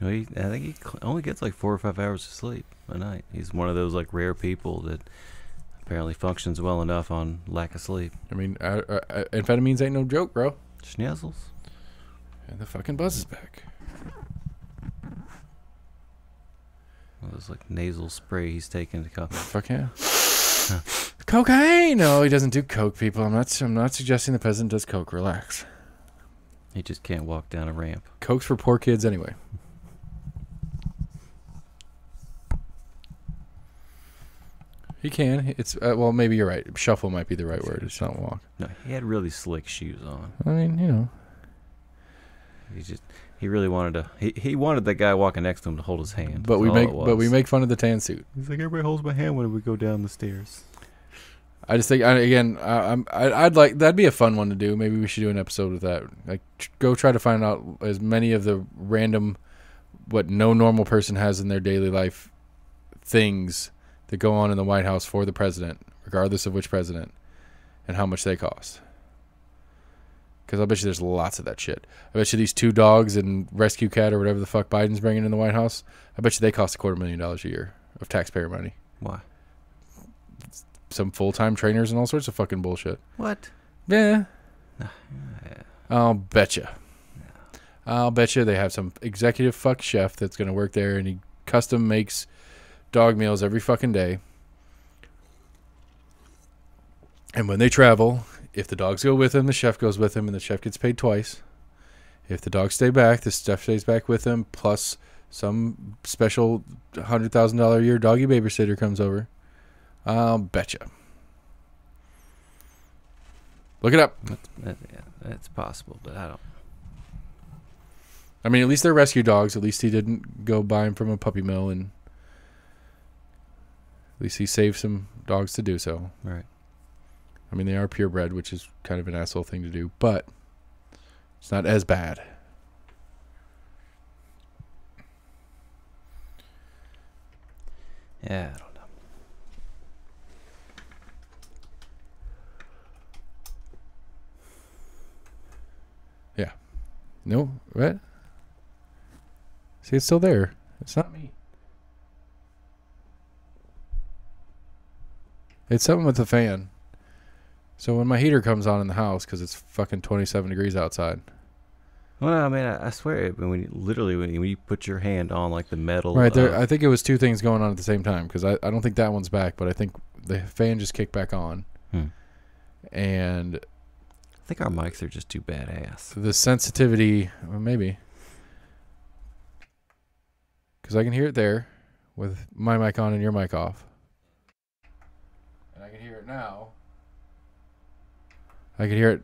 Well, I think he only gets like 4 or 5 hours of sleep a night. He's one of those like rare people that apparently functions well enough on lack of sleep. I mean, amphetamines ain't no joke, bro. Schnizzles. And the fucking buzz is back. Well, those like nasal spray he's taking to cough. Fuck yeah. Cocaine. No, he doesn't do coke, people. I'm not suggesting the president does coke. Relax. He just can't walk down a ramp. Coke's for poor kids anyway. He can. It's well, maybe you're right. Shuffle might be the right word. It's not walk. No, he had really slick shoes on. I mean, you know. He really wanted to. He wanted that guy walking next to him to hold his hand. But we make fun of the tan suit. He's like, everybody holds my hand when we go down the stairs. I just think I'd like that'd be a fun one to do. Maybe we should do an episode with that. Like, go try to find out as many of the random, what no normal person has in their daily life, things that go on in the White House for the president, regardless of which president, and how much they cost. Because I bet you there's lots of that shit. I bet you these 2 dogs and rescue cat or whatever the fuck Biden's bringing in the White House, I bet you they cost $250,000 a year of taxpayer money. Why? Some full-time trainers and all sorts of fucking bullshit. What? Yeah. I'll betcha. I'll betcha they have some executive fuck chef that's going to work there, and he custom makes dog meals every fucking day. And when they travel, if the dogs go with him, the chef goes with him, and the chef gets paid twice. If the dogs stay back, the chef stays back with him, plus some special $100,000 a year doggy babysitter comes over. I'll betcha. Look it up. That's possible, but I don't. I mean, at least they're rescue dogs. At least he didn't go buy them from a puppy mill, and at least he saved some dogs to do so. Right. I mean, they are purebred, which is kind of an asshole thing to do, but it's not as bad. Yeah, I don't know. Yeah. No, what? See, it's still there. It's not me. It's something with the fan. So when my heater comes on in the house, because it's fucking 27 degrees outside. Well, no, I mean, I swear, when you put your hand on like the metal, right there, I think it was 2 things going on at the same time, because I don't think that one's back, but I think the fan just kicked back on, and I think our mics are just too badass. The sensitivity, well, maybe, because I can hear it there with my mic on and your mic off, and I can hear it now. I can hear it.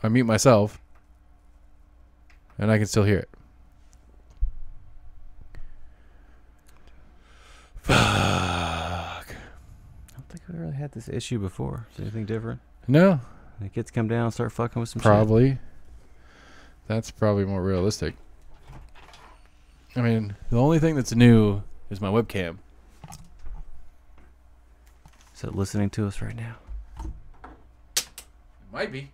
I mute myself, and I can still hear it. Fuck. I don't think we really had this issue before. Is there anything different? No. The kids come down and start fucking with some probably. shit? That's probably more realistic. I mean, the only thing that's new is my webcam. Is it listening to us right now? Might be.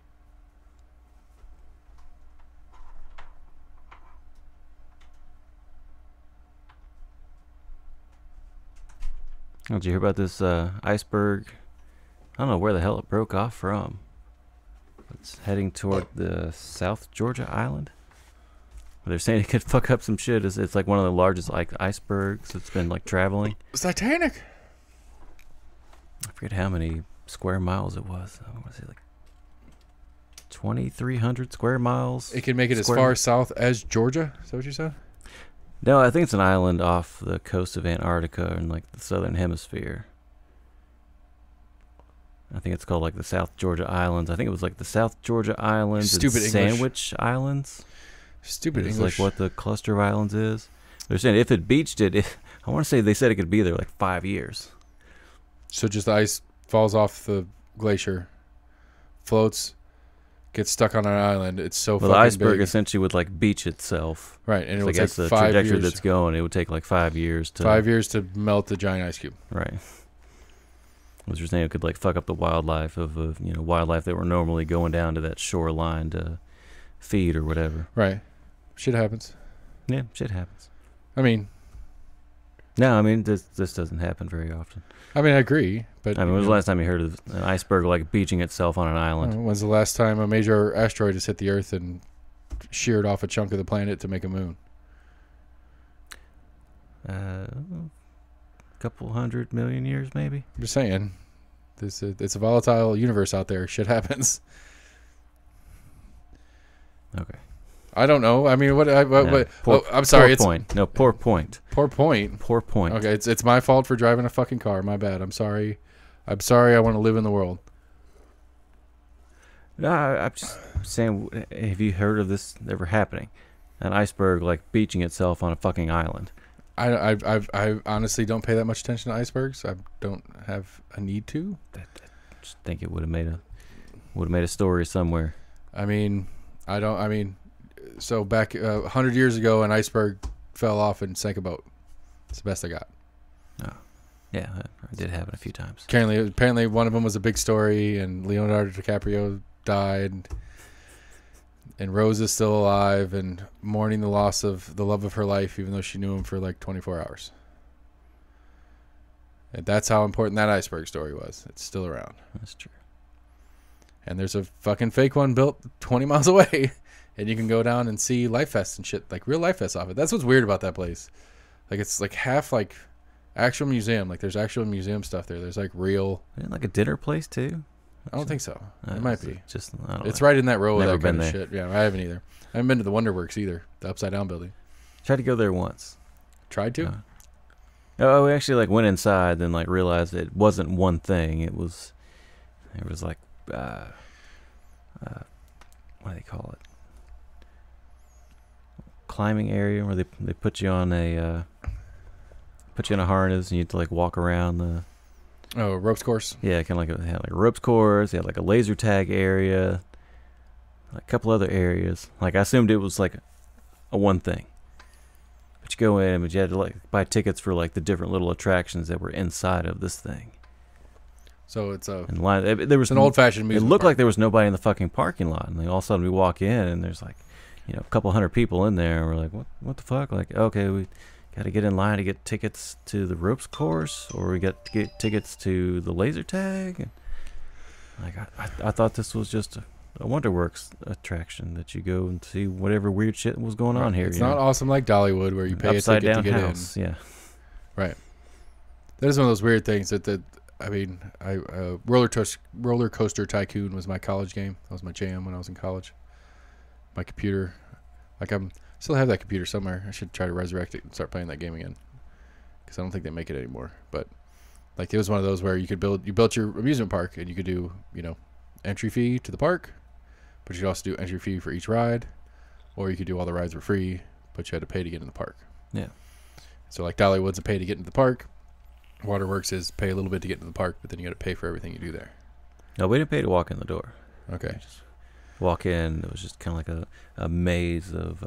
Oh, did you hear about this iceberg? I don't know where the hell it broke off from. It's heading toward the South Georgia island. They're saying it could fuck up some shit. It's like one of the largest like icebergs that's been like traveling. It's Titanic. I forget how many square miles it was. I want to say like 2,300 square miles. It can make it as far south as Georgia? Is that what you said? No, I think it's an island off the coast of Antarctica in like the southern hemisphere. I think it's called like the South Georgia Islands. I think it was like the South Georgia Islands and Sandwich Islands. Stupid English. English. Like what the cluster of islands is. They're saying if it beached it, I want to say they said it could be there like 5 years. So just the ice falls off the glacier, floats, gets stuck on an island. It's so fucking big. Well, the iceberg essentially would like beach itself. Right, and it so would I guess take the 5 trajectory years. that's going, it would take like 5 years to 5 years to melt the giant ice cube. Right. Was you're saying it could like fuck up the wildlife of wildlife that were normally going down to that shoreline to feed or whatever. Right. Shit happens. Yeah, shit happens. I mean, No, I mean this doesn't happen very often. I agree, but I mean, when was the last time you heard of an iceberg like beaching itself on an island? when's the last time a major asteroid has hit the Earth and sheared off a chunk of the planet to make a moon? A couple 100 million years, maybe. I'm just saying, it's a volatile universe out there. Shit happens. Okay. I don't know. I mean, what? No, I'm sorry. Poor point. No, poor point. Poor point. Poor point. Okay, it's my fault for driving a fucking car. My bad. I'm sorry. I'm sorry. I want to live in the world. No, I'm just saying. Have you heard of this ever happening? An iceberg like beaching itself on a fucking island. I honestly don't pay that much attention to icebergs. I don't have a need to. I just think it would have made a story somewhere. I mean, so back 100 years ago, an iceberg fell off and sank a boat. It's the best I got. Oh, yeah, that did happen a few times. Apparently, one of them was a big story, and Leonardo DiCaprio died, and Rose is still alive and mourning the loss of the love of her life, even though she knew him for like 24 hours. And that's how important that iceberg story was. It's still around. That's true. And there's a fucking fake one built 20 miles away. And you can go down and see Life Fest and shit, like real Life Fest off it. That's what's weird about that place. Like, it's like half like actual museum. Like, there's actual museum stuff there. There's like real. Isn't it like a dinner place too? I don't think so. It might be. Just I don't it's know. right in that row of Never that kind been of there. shit. Yeah, I haven't either. I haven't been to the Wonderworks either, the Upside Down building. Tried to go there once. Tried to? Oh, we actually like went inside, then like realized it wasn't one thing. It was like what do they call it? Climbing area where they put you on a harness and you had to like walk around the ropes course. Yeah, kind of like they had like a ropes course. They had like a laser tag area, like a couple other areas. Like I assumed it was like a one thing, but you go in, but you had to like buy tickets for like the different little attractions that were inside of this thing. So it's and line, there was an old-fashioned It amusement looked park. like there was nobody in the fucking parking lot, and then all of a sudden we walk in and there's like, a couple hundred people in there, and we're like, what the fuck? Like, okay, we got to get in line to get tickets to the ropes course, or we got to get tickets to the laser tag. And like, I thought this was just a Wonderworks attraction that you go and see whatever weird shit was going on here. It's not awesome like Dollywood where you pay Upside a ticket down to get house. in. Yeah. Right. That is one of those weird things Roller Coaster Tycoon was my college game. That was my jam when I was in college. My computer, like still have that computer somewhere. I should try to resurrect it and start playing that game again, because I don't think they make it anymore. But like, it was one of those where you built your amusement park, and you could do entry fee to the park, but you could also do entry fee for each ride, or you could do all the rides for free, but you had to pay to get in the park. Yeah. So like Dollywood's a pay to get into the park. Waterworks is pay a little bit to get into the park, but then you got to pay for everything you do there. No, we didn't pay to walk in the door. Okay. Walk in, it was just kind of like a maze of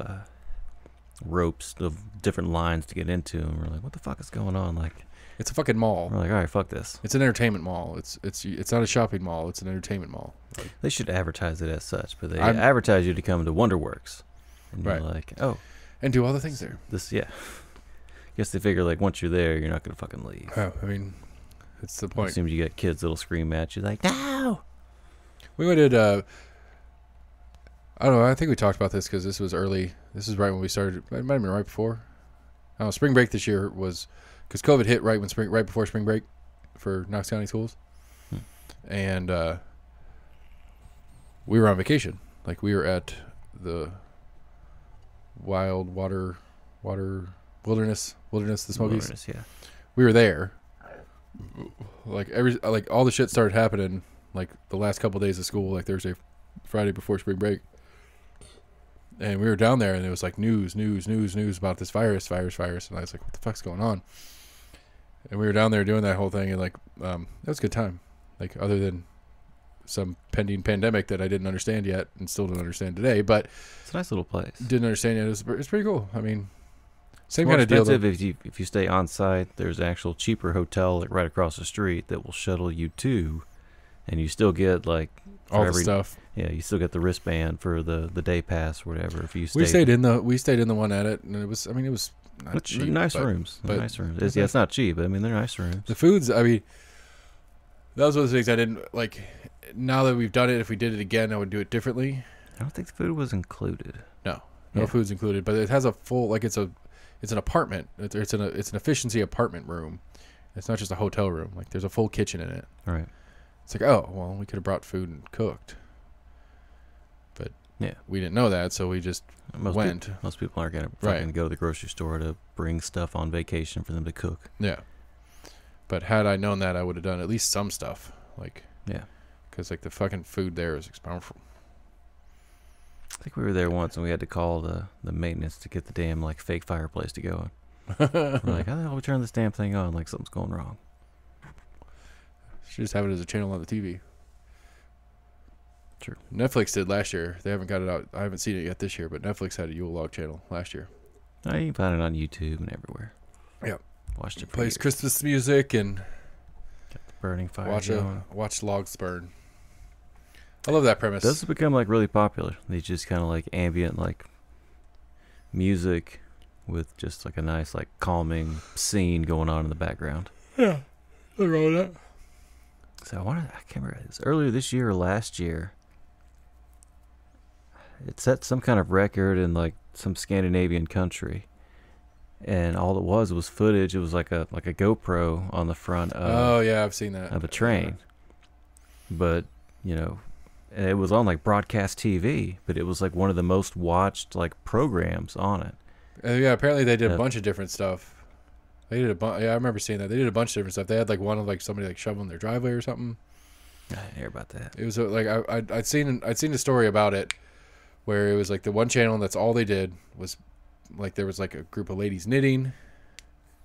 ropes of different lines to get into, and we're like, what the fuck is going on? Like, it's a fucking mall. We're like, all right, fuck this. It's an entertainment mall. It's not a shopping mall. It's an entertainment mall. Like, they should advertise it as such, but they advertise you to come to Wonderworks, and you're like, oh, and do all the things there. Yeah. Guess they figure like once you're there, you're not gonna fucking leave. Oh, I mean, it's the point. As soon as you get kids that'll scream at you like, no. We went at I don't know. I think we talked about this because this was early. This is right when we started. It might have been right before. I don't know, spring break this year was because COVID hit right before spring break for Knox County schools, and we were on vacation. Like, we were at the wilderness, the Smokies. Wilderness, yeah. We were there. Like all the shit started happening like the last couple of days of school, like Thursday, Friday before spring break. And we were down there, and it was like news about this virus. And I was like, what the fuck's going on? And we were down there doing that whole thing, and like, that was a good time. Like, other than some pending pandemic that I didn't understand yet and still don't understand today, but it's a nice little place. Didn't understand yet. It's pretty cool. I mean, same kind of deal. If you stay on site, there's an actual cheaper hotel like right across the street that will shuttle you to, and you still get like all the stuff. Yeah, you still get the wristband for the day pass or whatever. If you we stayed in the one at it, and it was not cheap. Nice rooms. They're nice rooms. It's not cheap, but I mean they're nice rooms. The food's, I mean, that was one of the things I didn't like. Now that we've done it, if we did it again, I would do it differently. I don't think the food was included. No food's included, but it has a full, like, it's an apartment. It's an efficiency apartment room. It's not just a hotel room. Like, there's a full kitchen in it. All right. It's like, oh, well, we could have brought food and cooked. But we didn't know that, so we just went. Most people aren't going to go to the grocery store to bring stuff on vacation for them to cook. Yeah. But had I known that, I would have done at least some stuff. Like, because, like, the fucking food there is expensive. I think we were there once and we had to call the maintenance to get the damn like fake fireplace to go on. We're like, how the hell we turn this damn thing on? Like something's going wrong. Should just have it as a channel on the TV. True. Netflix did last year. They haven't got it out. I haven't seen it yet this year, but Netflix had a Yule log channel last year. You can find it on YouTube and everywhere. Yep. Watched it. Plays Christmas music and got the burning fire. Watch logs burn. I love that premise. Those have become like really popular. They just kind of like ambient like music with just like a nice like calming scene going on in the background. Yeah, nothing wrong with that. So I can't remember this earlier this year or last year. It set some kind of record in like some Scandinavian country, and all it was footage. It was like a GoPro on the front of. Oh yeah, I've seen that. Of a train, but you know. And it was on like broadcast TV, but it was like one of the most watched like programs on it. Yeah, apparently they did a bunch of different stuff. They did a bunch. Yeah, I remember seeing that. They did a bunch of different stuff. They had like one of like somebody like shoveling their driveway or something. I didn't hear about that. It was like I'd seen a story about it where it was like the one channel and that's all they did was like there was like a group of ladies knitting,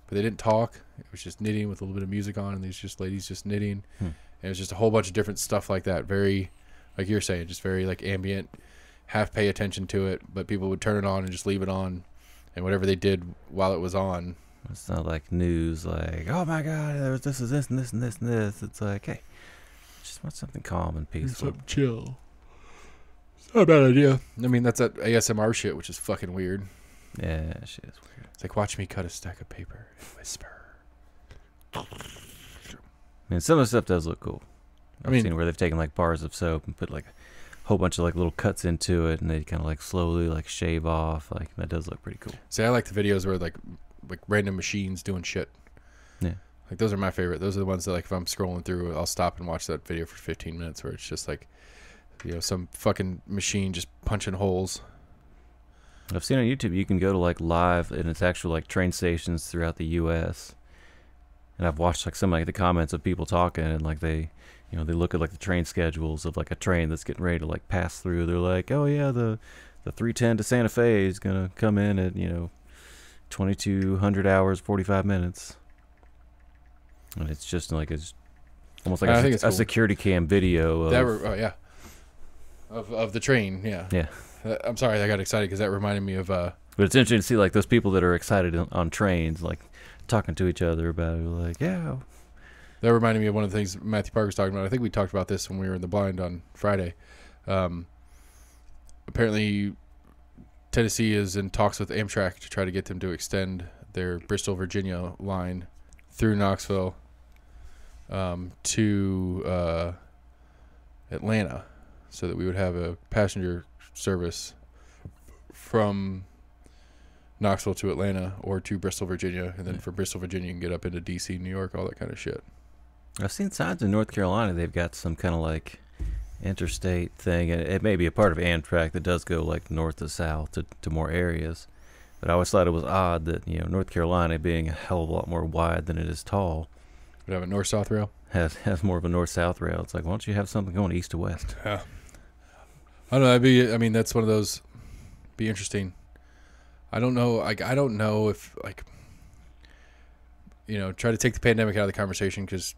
but they didn't talk. It was just knitting with a little bit of music on, and these just ladies just knitting. And it was just a whole bunch of different stuff like that. Very. Like you're saying, just very like ambient, half pay attention to it, but people would turn it on and just leave it on, and whatever they did while it was on. It's not like news, like, oh my God, this is this and this and this and this. It's like, hey, just want something calm and peaceful. Something chill. It's not a bad idea. I mean, that's that ASMR shit, which is fucking weird. Yeah, shit is weird. It's like, watch me cut a stack of paper and whisper. I mean, some of the stuff does look cool. I've seen where they've taken like bars of soap and put like a whole bunch of like little cuts into it, and they kind of like slowly like shave off. Like that does look pretty cool. See, I like the videos where like random machines doing shit. Yeah, like those are my favorite. Those are the ones that like if I'm scrolling through, I'll stop and watch that video for 15 minutes where it's just like, you know, some fucking machine just punching holes. I've seen on YouTube you can go to like live and it's actual like train stations throughout the U.S. And I've watched like some like the comments of people talking and like they look at like the train schedules of like a train that's getting ready to like pass through. They're like, oh yeah, the 310 to Santa Fe is gonna come in at 2200 hours 45 minutes, and it's just like it's almost like a security cam video of the train. Yeah. I'm sorry, I got excited because that reminded me of. But it's interesting to see like those people that are excited on trains, like talking to each other about it, like yeah. That reminded me of one of the things Matthew Parker was talking about. I think we talked about this when we were in the blind on Friday. Apparently, Tennessee is in talks with Amtrak to try to get them to extend their Bristol, Virginia line through Knoxville to Atlanta, so that we would have a passenger service from Knoxville to Atlanta or to Bristol, Virginia, and then from Bristol, Virginia, you can get up into D.C., New York, all that kind of shit. I've seen signs in North Carolina. They've got some kind of like interstate thing, and it may be a part of Amtrak that does go like north to south to more areas. But I always thought it was odd that North Carolina, being a hell of a lot more wide than it is tall, would have a north-south rail. Has more of a north-south rail. It's like, why don't you have something going east to west? Yeah. I don't know. That's one of those. Be interesting. I don't know. I don't know if try to take the pandemic out of the conversation because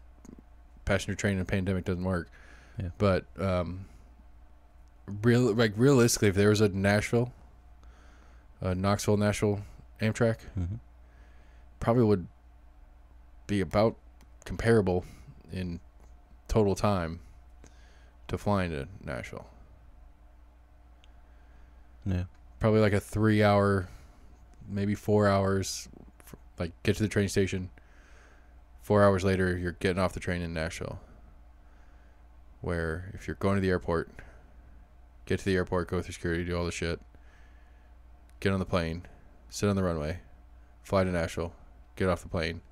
passenger train and pandemic doesn't work. Yeah. But realistically, if there was a Knoxville, Nashville Amtrak, probably would be about comparable in total time to flying to Nashville. Yeah. Probably like a 3 hour, maybe 4 hours. Like get to the train station. 4 hours later, you're getting off the train in Nashville. Where if you're going to the airport, get to the airport, go through security, do all the shit, get on the plane, sit on the runway, fly to Nashville, get off the plane,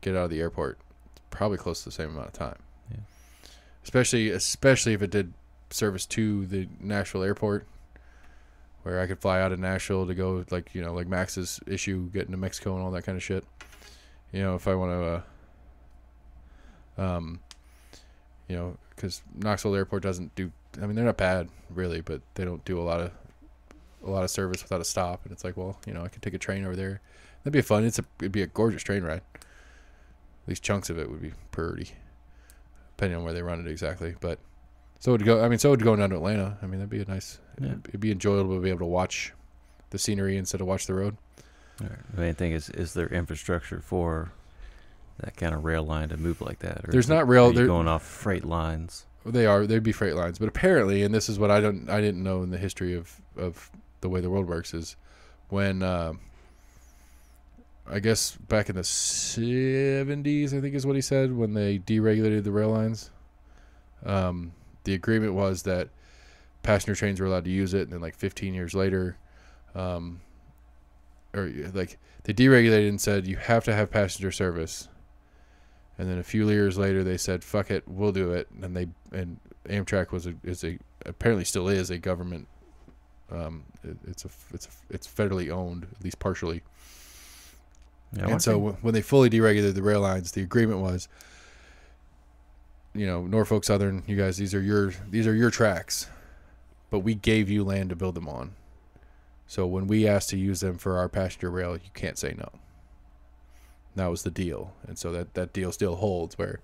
get out of the airport. It's probably close to the same amount of time. Yeah. Especially if it did service to the Nashville airport, where I could fly out of Nashville to go like Max's issue, getting to Mexico and all that kind of shit. If I want to, because Knoxville Airport doesn't do. I mean, they're not bad really, but they don't do a lot of service without a stop. And it's like, well, I could take a train over there. That'd be fun. It'd be a gorgeous train ride. At least chunks of it would be pretty, depending on where they run it exactly. But so it would go. I mean, so it would go down to Atlanta. I mean, that'd be a nice. Yeah. It'd be enjoyable to be able to watch the scenery instead of watch the road. Right. The main thing is there infrastructure for that kind of rail line to move like that? Or There's not rail. Are you going off freight lines? They'd be freight lines, but apparently, and this is what I didn't know in the history of the way the world works, is when I guess back in the 70s, I think is what he said, when they deregulated the rail lines, the agreement was that passenger trains were allowed to use it, and then like 15 years later, or like they deregulated and said you have to have passenger service. And then a few years later, they said, "Fuck it, we'll do it." And Amtrak is apparently still is a government. It's federally owned, at least partially. Yeah, and so when they fully deregulated the rail lines, the agreement was, Norfolk Southern, you guys, these are your tracks, but we gave you land to build them on. So when we asked to use them for our passenger rail, you can't say no. That was the deal. And so that deal still holds, where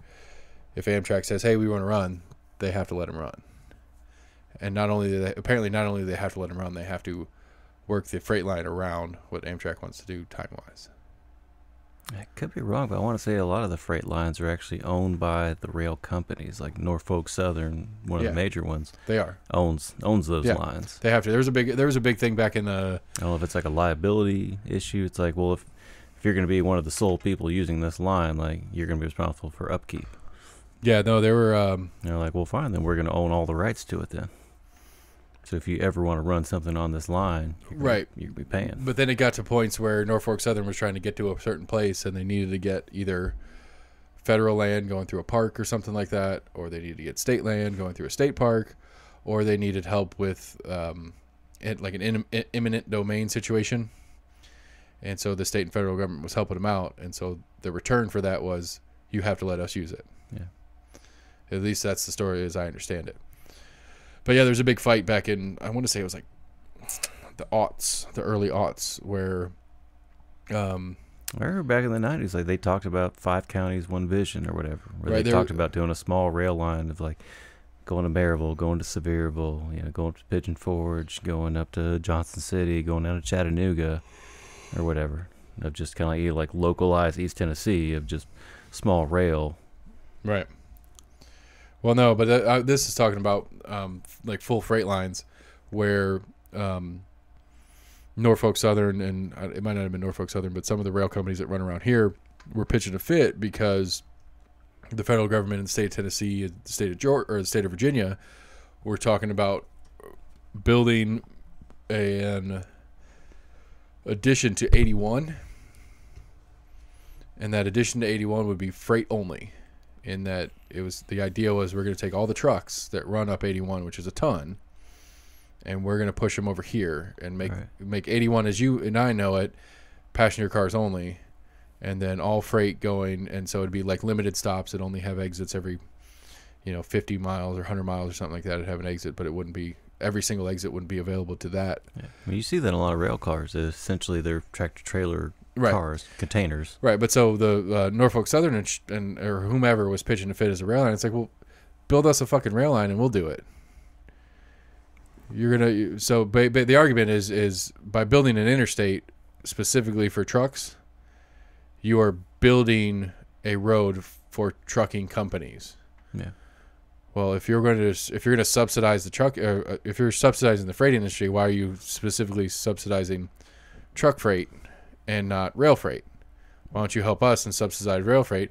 if Amtrak says, hey, we want to run, they have to let them run. And not only do they have to let them run, they have to work the freight line around what Amtrak wants to do time-wise. I could be wrong, but I want to say a lot of the freight lines are actually owned by the rail companies, like Norfolk Southern, one of the major ones. They are owns those lines. They have to. There was a big thing back in the. I don't know if it's like a liability issue. It's like, well, if you're going to be one of the sole people using this line, like you're going to be responsible for upkeep. Yeah, no, they were. They're like, well, fine, then we're going to own all the rights to it then. So if you ever want to run something on this line, you're going to be paying. But then it got to points where Norfolk Southern was trying to get to a certain place, and they needed to get either federal land going through a park or something like that, or they needed to get state land going through a state park, or they needed help with like an eminent domain situation. And so the state and federal government was helping them out, and so the return for that was, you have to let us use it. Yeah. At least that's the story as I understand it. But yeah, there's a big fight back in, I want to say it was like the early aughts, where I remember back in the 90s, like they talked about 5 counties, 1 vision or whatever. Where they talked about doing a small rail line of like going to Maryville, going to Sevierville, going to Pigeon Forge, going up to Johnson City, going down to Chattanooga or whatever. Of just kind of like localized East Tennessee of just small rail. Right. Well, no, but this is talking about like full freight lines, where Norfolk Southern, and it might not have been Norfolk Southern, but some of the rail companies that run around here were pitching a fit because the federal government in the state of Tennessee, the state of Georgia, or the state of Virginia, were talking about building an addition to 81, and that addition to 81 would be freight only. In that the idea was we're going to take all the trucks that run up 81, which is a ton, and we're going to push them over here and make 81, as you and I know it, passenger cars only, and then all freight going. And so it'd be like limited stops that only have exits every, 50 miles or 100 miles or something like that. It'd have an exit, but it wouldn't be, every single exit wouldn't be available to that. Yeah. I mean, you see that in a lot of rail cars. Essentially, they're tractor trailer cars, containers. Right, but so the Norfolk Southern and or whomever was pitching to fit as a rail line. It's like, well, build us a fucking rail line and we'll do it. But the argument is by building an interstate specifically for trucks, you are building a road for trucking companies. Yeah. Well, if you're going to subsidize the truck, if you're subsidizing the freight industry, why are you specifically subsidizing truck freight and not rail freight? Why don't you help us and subsidize rail freight?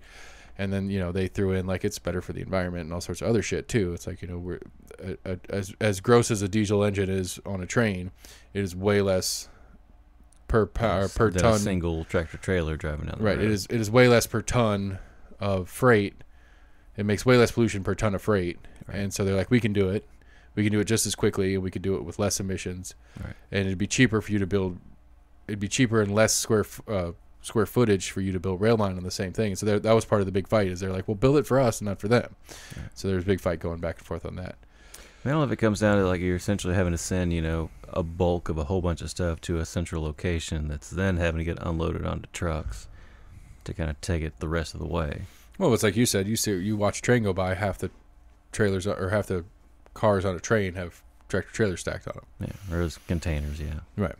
And then, you know, they threw in like it's better for the environment and all sorts of other shit too. It's like, you know, we're as gross as a diesel engine is on a train, it is way less per ton. A single tractor trailer driving down the road. Right. It is way less per ton of freight. It makes way less pollution per ton of freight. Right. And so they're like, we can do it. We can do it just as quickly, and we can do it with less emissions. Right. And it'd be cheaper for you to build. It'd be cheaper and less square footage for you to build rail line on the same thing. So that was part of the big fight. Is they're like, well, build it for us and not for them. Right. So there's a big fight going back and forth on that. Well, if it comes down to like you're essentially having to send, you know, a bulk of a whole bunch of stuff to a central location that's then having to get unloaded onto trucks to kind of take it the rest of the way. Well, it's like you said. You watch a train go by, half the trailers or half the cars on a train have tractor trailers stacked on them. Yeah, or as containers, yeah. Right.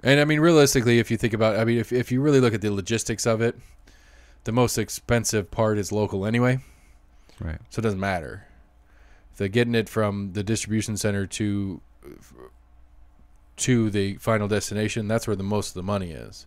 And I mean, realistically, if you think about it, I mean, if you really look at the logistics of it, the most expensive part is local anyway. Right. So it doesn't matter. If they're getting it from the distribution center to the final destination, that's where the most of the money is.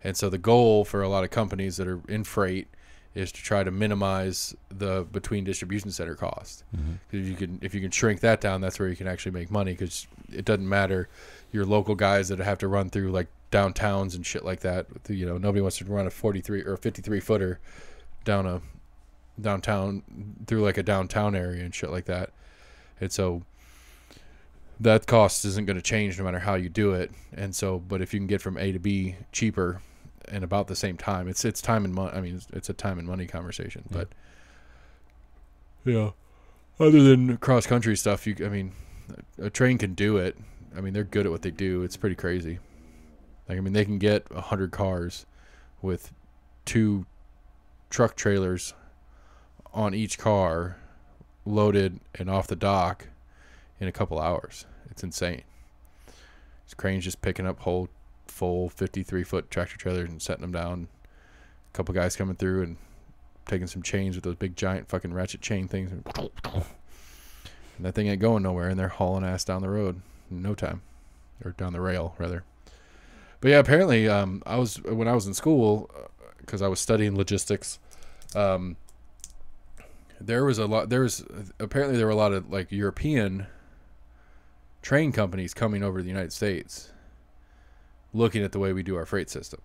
And so the goal for a lot of companies that are in freight is to try to minimize the between distribution center cost. Mm-hmm. If you can shrink that down, that's where you can actually make money, because it doesn't matter your local guys that have to run through like downtowns and shit like that. You know, nobody wants to run a 43 or 53 footer downtown through like a downtown area and shit like that. And so that cost isn't going to change no matter how you do it. And so, but if you can get from A to B cheaper and about the same time, it's time and money. I mean, it's a time and money conversation. Yeah. But yeah, other than cross country stuff, I mean, a train can do it. I mean, they're good at what they do. It's pretty crazy. Like, I mean, they can get 100 cars with 2 truck trailers on each car loaded and off the dock in a couple hours. It's insane. This crane's just picking up whole full 53-foot tractor trailers and setting them down. A couple guys coming through and taking some chains with those big giant fucking ratchet chain things, and that thing ain't going nowhere, and they're hauling ass down the road in no time, or down the rail rather. But yeah, apparently when I was in school, because I was studying logistics, apparently there were a lot of like European train companies coming over to the United States looking at the way we do our freight system,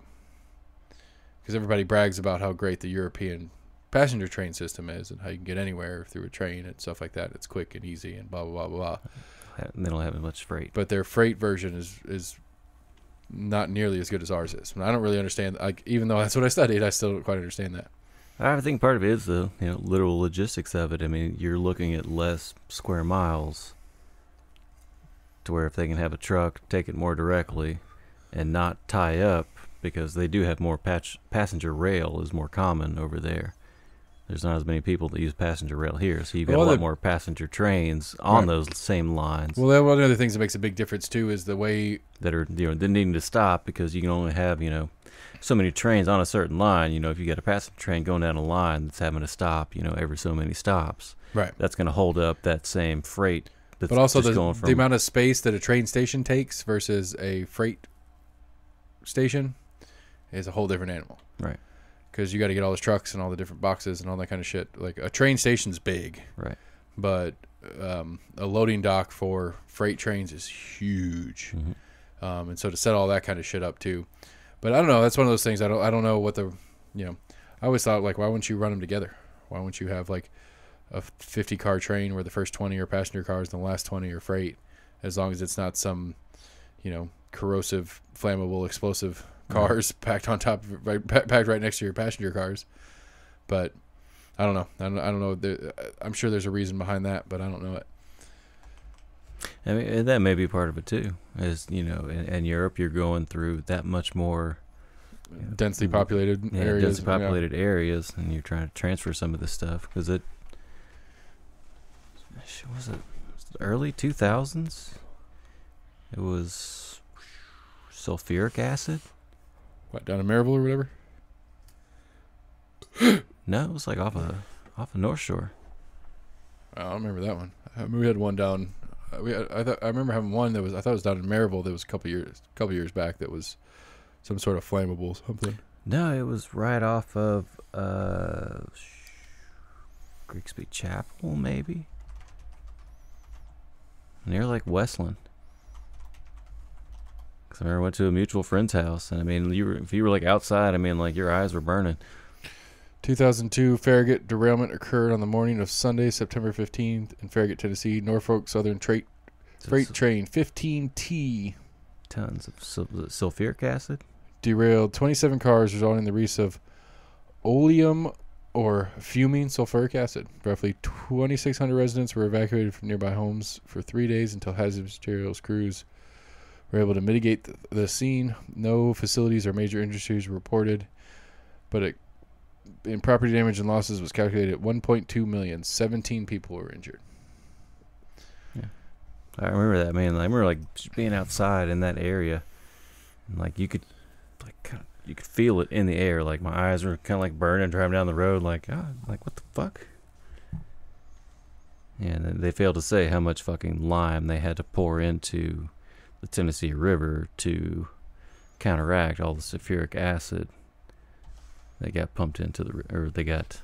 because everybody brags about how great the European passenger train system is and how you can get anywhere through a train and stuff like that. It's quick and easy and blah blah blah blah. They don't have as much freight, but their freight version is not nearly as good as ours is. I don't really understand. Like, even though that's what I studied, I still don't quite understand that. I think part of it is the literal logistics of it. I mean, you're looking at less square miles, to where if they can have a truck take it more directly and not tie up, because they do have more passenger rail is more common over there. There's not as many people that use passenger rail here, so you've got a lot more passenger trains on those same lines. Well, one of the things that makes a big difference too is the way that are they're needing to stop, because you can only have so many trains on a certain line. If you got a passenger train going down a line that's having to stop every so many stops, right? That's going to hold up that same freight. That's but also the amount of space that a train station takes versus a freight station is a whole different animal, right? Because you got to get all those trucks and all the different boxes and all that kind of shit. Like, a train station's big, right? But a loading dock for freight trains is huge, and so to set all that kind of shit up too. But I don't know. That's one of those things. I don't know what the I always thought, like, why wouldn't you run them together? Why wouldn't you have like a 50-car train where the first 20 are passenger cars and the last 20 are freight, as long as it's not some corrosive, flammable, explosive cars packed on top of packed right next to your passenger cars. But I don't know. I don't know. I'm sure there's a reason behind that, but I don't know it. I mean, that may be part of it too. As in Europe, you're going through that much more densely populated areas. Densely populated areas, and you're trying to transfer some of this stuff, because it was it early 2000s. It was sulfuric acid. What, down in Maryville or whatever? No, it was like off of North Shore. I don't remember that one. I mean, we had one down. I remember having one that was. I thought it was down in Maryville. That was a couple years back. That was some sort of flammable something. No, it was right off of Grigsby Chapel, maybe near like Westland. Cause I remember I went to a mutual friend's house, and I mean, if you were like outside, I mean, like your eyes were burning. 2002 Farragut derailment occurred on the morning of Sunday, September 15th in Farragut, Tennessee. Norfolk Southern freight train 15T Tons of sulfuric acid. derailed 27 cars, resulting in the release of oleum or fuming sulfuric acid. Roughly 2,600 residents were evacuated from nearby homes for 3 days until hazardous materials crews were able to mitigate the scene. No facilities or major industries were reported, but in property damage and losses was calculated at $1.2 million. 17 people were injured. Yeah, I remember that, man. I remember like just being outside in that area, and like you could, like, you could feel it in the air. Like my eyes were kind of like burning driving down the road. Like, like what the fuck? And they failed to say how much fucking lime they had to pour into the Tennessee River to counteract all the sulfuric acid that got pumped into or they got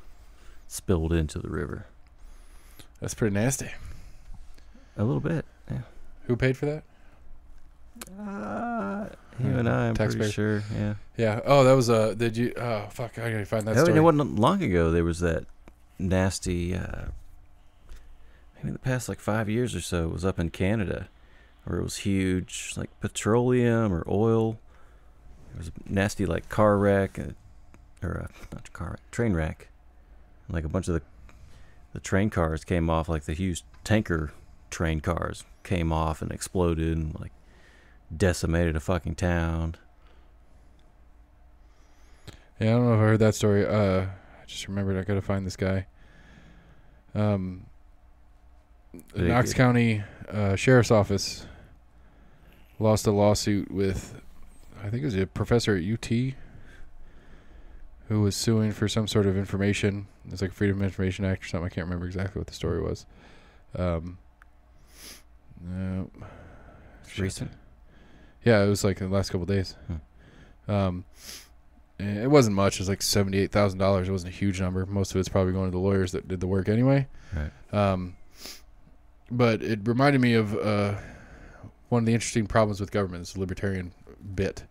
spilled into the river. That's pretty nasty. A little bit, yeah. Who paid for that? You and I'm pretty Taxpayers. sure, yeah. Yeah. Oh, that was did you? Oh, fuck! I gotta find that story. And it wasn't long ago. There was that nasty. Maybe the past like 5 years or so, it was up in Canada, where it was huge, like petroleum or oil. There was a nasty like car wreck, not car wreck, train wreck. Like a bunch of the train cars came off, like the huge tanker train cars came off and exploded and like decimated a fucking town. Yeah, I don't know if I heard that story. I just remembered I gotta find this guy. Knox County Sheriff's Office lost a lawsuit with, I think it was a professor at UT, who was suing for some sort of information. It's like a Freedom of Information Act or something. I can't remember exactly what the story was. No. Recent? Yeah, it was like in the last couple of days. And it wasn't much. It was like $78,000. It wasn't a huge number. Most of it's probably going to the lawyers that did the work anyway. Right. But it reminded me of one of the interesting problems with government is the libertarian bit.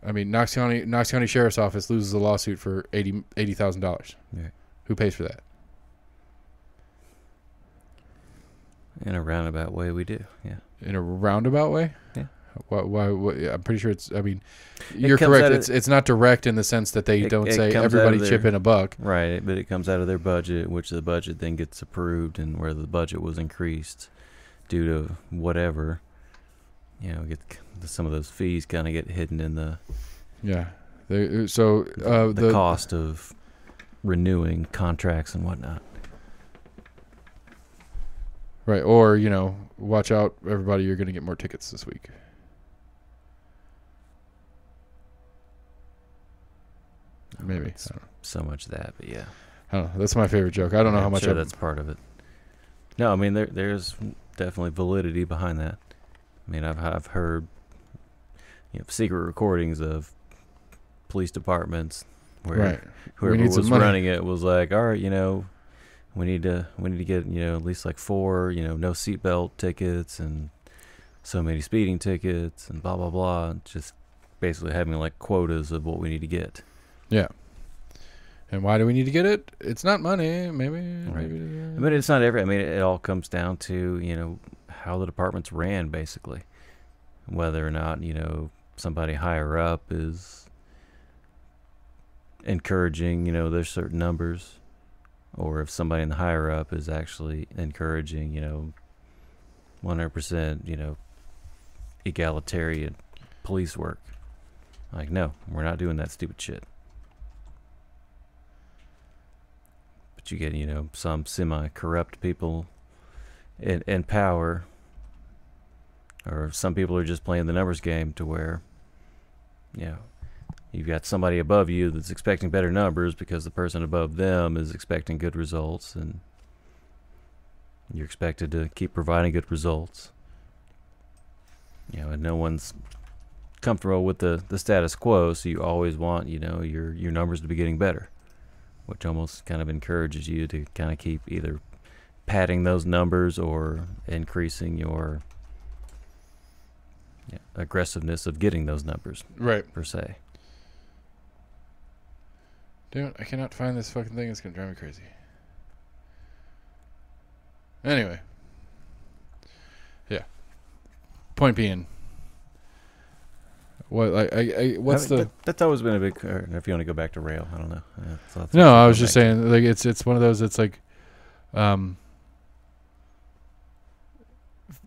I mean, Knox County Sheriff's Office loses a lawsuit for $80,000. Yeah. Who pays for that? In a roundabout way, we do. Yeah. In a roundabout way? Yeah. Why I'm pretty sure it's. I mean, It you're comes correct. out of- It's not direct in the sense that they don't it say comes out of everybody their- chip in a buck. Right, but it comes out of their budget, which the budget then gets approved, and where the budget was increased due to whatever, some of those fees kind of get hidden in the Yeah. The cost of renewing contracts and whatnot. Right, or watch out, everybody! You're going to get more tickets this week. Maybe It's so much that, but yeah. I don't know. That's my favorite joke. I don't know how I'm much sure that's part of it. No, I mean there's definitely validity behind that. I mean I've heard secret recordings of police departments where right. whoever need some was money. running it was like, all right, we need to get at least like 4 no seatbelt tickets and so many speeding tickets and blah blah blah, and just basically having like quotas of what we need to get. Yeah. And why do we need to get it? It's not money, maybe. Right. Maybe. But it's not it all comes down to how the department's ran, basically, whether or not somebody higher up is encouraging there's certain numbers, or if somebody in the higher up is actually encouraging 100% egalitarian police work. Like, no, we're not doing that stupid shit. But you get some semi-corrupt people in power, or some people are just playing the numbers game to where you've got somebody above you that's expecting better numbers because the person above them is expecting good results, and you're expected to keep providing good results. And no one's comfortable with the status quo, so you always want, your numbers to be getting better, which almost kind of encourages you to kind of keep either padding those numbers or increasing your aggressiveness of getting those numbers, right, per se. Dude, I cannot find this fucking thing. It's gonna drive me crazy. Anyway, yeah. Point being, that's always been a big. If you want to go back to rail, I don't know. No, I was just saying, like it's one of those. It's like,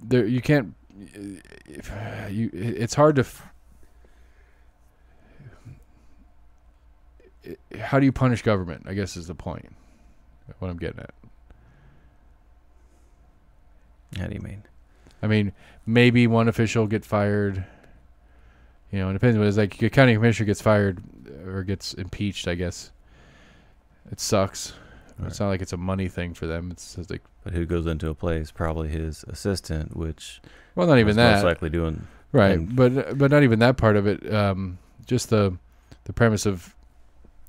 there you can't. It's hard to. How do you punish government? I guess is the point. What I'm getting at. How do you mean? I mean, maybe one official get fired. It depends. But it's like a county commissioner gets fired or gets impeached. I guess it sucks. Right. It's not like it's a money thing for them. It's just like. But who goes into a place? Probably his assistant, which. Well, not even that. Most likely doing. Right, but not even that part of it. Just the premise of,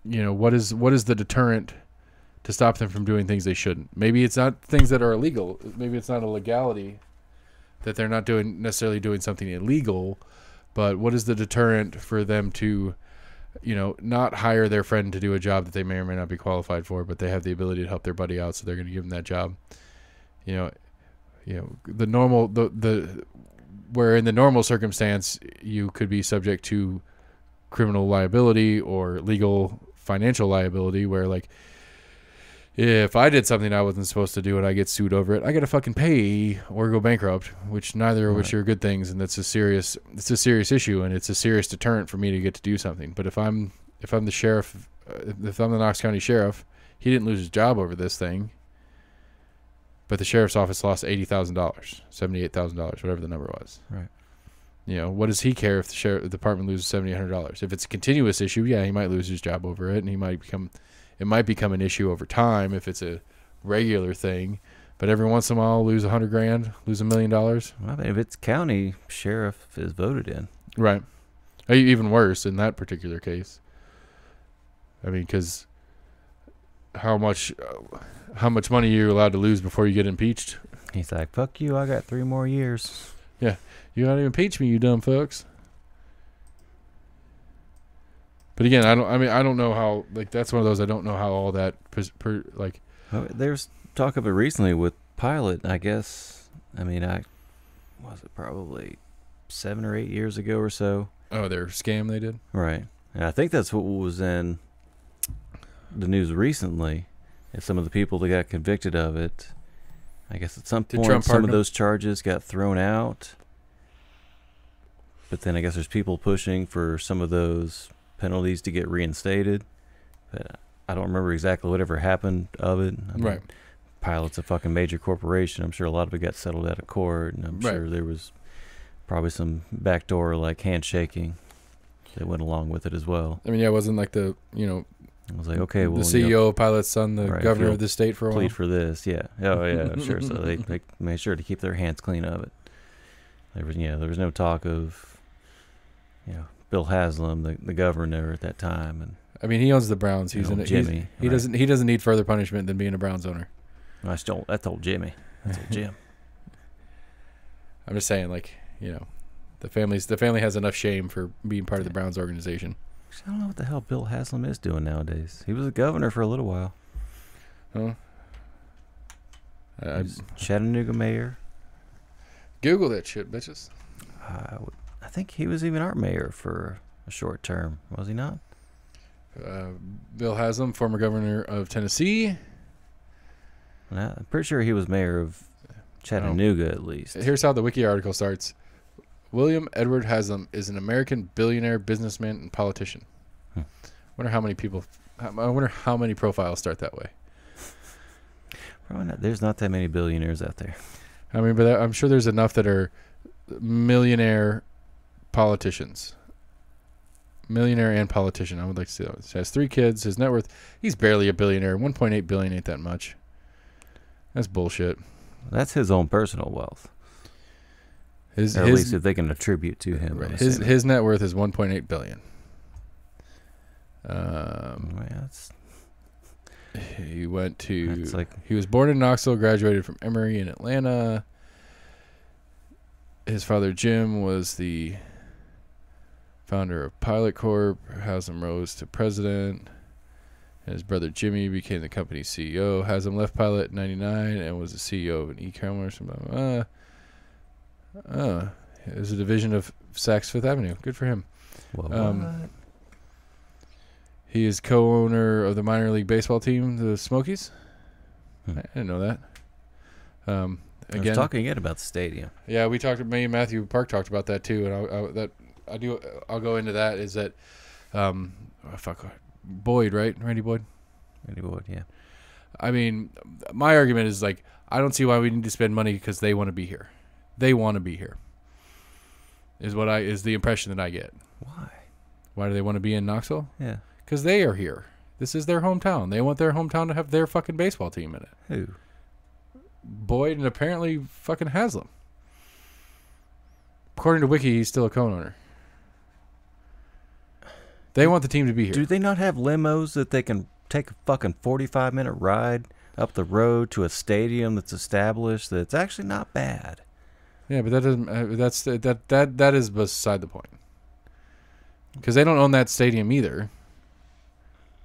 what is the deterrent to stop them from doing things they shouldn't? Maybe it's not things that are illegal. Maybe it's not a legality that they're not necessarily doing something illegal. But what is the deterrent for them to, not hire their friend to do a job that they may or may not be qualified for, but they have the ability to help their buddy out, so they're going to give them that job. The normal where in the normal circumstance you could be subject to criminal liability or legal financial liability, where like if I did something I wasn't supposed to do and I get sued over it, I got to fucking pay or go bankrupt, which neither of which are good things, and it's a serious issue, and it's a serious deterrent for me to get to do something. But if I'm the sheriff, if I'm the Knox County sheriff, he didn't lose his job over this thing, but the sheriff's office lost $80,000, $78,000, whatever the number was. Right. What does he care if the department loses $7,800? If it's a continuous issue, yeah, he might lose his job over it, and it might become an issue over time if it's a regular thing. But every once in a while, lose $100,000, lose $1 million. Well, I mean, if it's county sheriff is voted in, right? Even worse in that particular case. I mean, because how much money are you allowed to lose before you get impeached? He's like, "Fuck you! I got 3 more years." Yeah, you gotta impeach me, you dumb fucks. But again, I don't know how. Like, that's one of those. I don't know how all that like. There's talk of it recently with Pilot. I guess. I mean, was it probably 7 or 8 years ago or so. Oh, their scam they did. Right, and I think that's what was in the news recently. And some of the people that got convicted of it, I guess at some point some of those charges got thrown out. But then I guess there's people pushing for some of those penalties to get reinstated. But I don't remember exactly whatever happened of it. I mean, right. Pilot's a fucking major corporation. I'm sure a lot of it got settled out of court, and I'm sure there was probably some backdoor like handshaking that went along with it as well. I mean, yeah, it wasn't like I was like, okay, well, the CEO of Pilot's son, the governor of the state for a while. Plead for this, yeah. Oh, yeah, I'm sure. So they made sure to keep their hands clean of it. There was no talk of, Bill Haslam, the governor at that time, and I mean, he owns the Browns. He's in it. Jimmy. He doesn't need further punishment than being a Browns owner. That's old Jimmy. That's old Jim. I'm just saying, like, the family has enough shame for being part of the Browns organization. I don't know what the hell Bill Haslam is doing nowadays. He was a governor for a little while. Huh? Chattanooga mayor. Google that shit, bitches. I think he was even our mayor for a short term. Was he not? Bill Haslam, former governor of Tennessee. I'm pretty sure he was mayor of Chattanooga at least. Here's how the wiki article starts. William Edward Haslam is an American billionaire, businessman, and politician. I wonder how many profiles start that way. Probably not. There's not that many billionaires out there. I mean, but I'm sure there's enough that are millionaire politicians. Millionaire and politician. I would like to see that. He has 3 kids. His net worth, he's barely a billionaire. 1.8 billion ain't that much. That's bullshit. That's his own personal wealth. Or at least if they can attribute to him. Right, his net worth is 1.8 billion. He went to. He was born in Knoxville, graduated from Emory in Atlanta. His father Jim was the founder of Pilot Corp. Haslam rose to president. And his brother Jimmy became the company's CEO. Haslam left Pilot in '99 and was the CEO of an e-commerce. It was a division of Saks Fifth Avenue. Good for him. He is co-owner of the minor league baseball team, the Smokies. I didn't know that. Again, I was talking again about the stadium. Yeah, we talked. Me and Matthew Park talked about that too, and I'll go into that. Is that, Boyd, right? Randy Boyd. Randy Boyd, yeah. I mean, my argument is like I don't see why we need to spend money because they want to be here. They want to be here. Is the impression that I get. Why? Why do they want to be in Knoxville? Yeah. Because they are here. This is their hometown. They want their hometown to have their fucking baseball team in it. Who? Boyd and apparently fucking Haslam. According to Wiki, he's still a co-owner. They want the team to be here. Do they not have limos that they can take a fucking 45-minute ride up the road to a stadium that's established that's actually not bad? Yeah, but that doesn't. That is beside the point. Because they don't own that stadium either.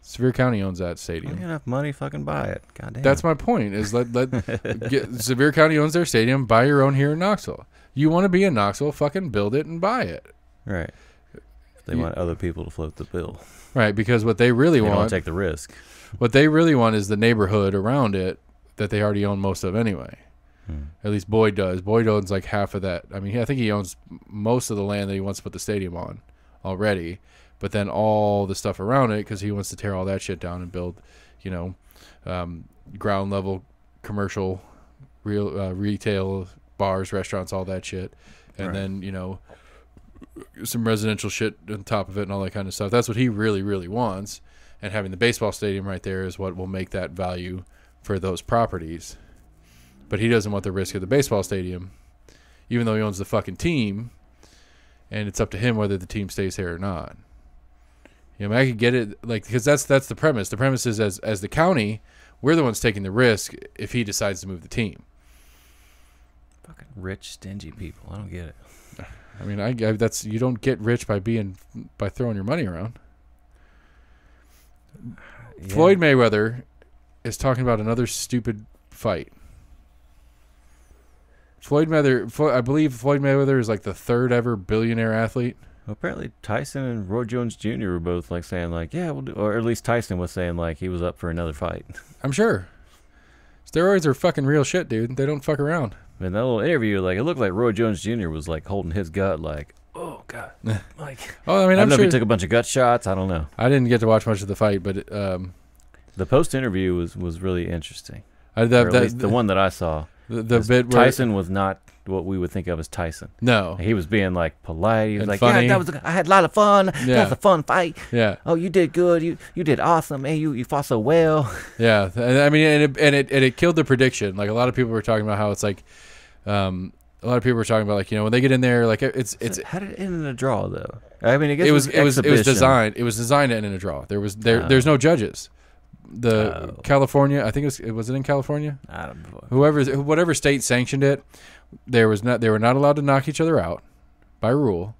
Sevier County owns that stadium. You got enough money, fucking buy it. Goddamn. That's my point. Is Sevier County owns their stadium. Buy your own here in Knoxville. You want to be in Knoxville? Fucking build it and buy it. Right. They want other people to float the bill. Right, because what they really want. Don't take the risk. What they really want is the neighborhood around it that they already own most of anyway. At least Boyd does. Boyd owns like half of that. I mean, I think he owns most of the land that he wants to put the stadium on already. But then all the stuff around it, because he wants to tear all that shit down and build, ground level commercial, retail, bars, restaurants, all that shit. And then, some residential shit on top of it and all that kind of stuff. That's what he really, really wants. And having the baseball stadium right there is what will make that value for those properties. But he doesn't want the risk of the baseball stadium, even though he owns the fucking team. And it's up to him whether the team stays here or not. I could get it, because that's the premise. The premise is as the county, we're the ones taking the risk if he decides to move the team. Fucking rich, stingy people. I don't get it. I mean, that's you don't get rich by throwing your money around. Yeah. Floyd Mayweather is talking about another stupid fight. I believe Floyd Mayweather is like the 3rd ever billionaire athlete. Well, apparently Tyson and Roy Jones Jr. were both saying yeah, we'll do, or at least Tyson was saying he was up for another fight. I'm sure. Steroids are fucking real shit, dude. They don't fuck around. In that little interview, it looked like Roy Jones Jr. was holding his gut, oh god, I'm I don't know if he took a bunch of gut shots. I don't know. I didn't get to watch much of the fight, but the post interview was really interesting. At least the one that I saw. The bit where Tyson was not what we would think of as Tyson. No, he was being polite. He was like, funny. "Yeah, I had a lot of fun. Yeah. That was a fun fight. Yeah. Oh, you did good. You did awesome. Hey, you fought so well." Yeah, I mean, and it killed the prediction. A lot of people were talking about how it's a lot of people were talking about when they get in there, it's. How did it end in a draw though? I mean, I guess it was designed. It was designed to end in a draw. There's no judges. California, I think was it in California? I don't know. Whatever state sanctioned it, they were not allowed to knock each other out by rule.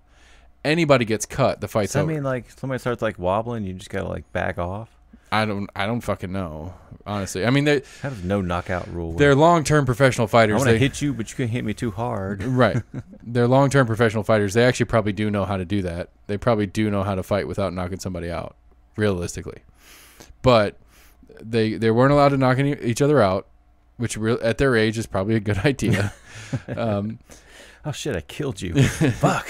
Anybody gets cut, the fight's over. I mean, somebody starts wobbling, you just gotta back off. I don't fucking know, honestly. I mean, how does no knockout rule work? They're long-term professional fighters. I want to hit you, but you can't hit me too hard. Right. They're long-term professional fighters. They actually probably do know how to do that. They probably do know how to fight without knocking somebody out, realistically. But they weren't allowed to knock each other out, which at their age is probably a good idea. Oh shit! I killed you. Fuck.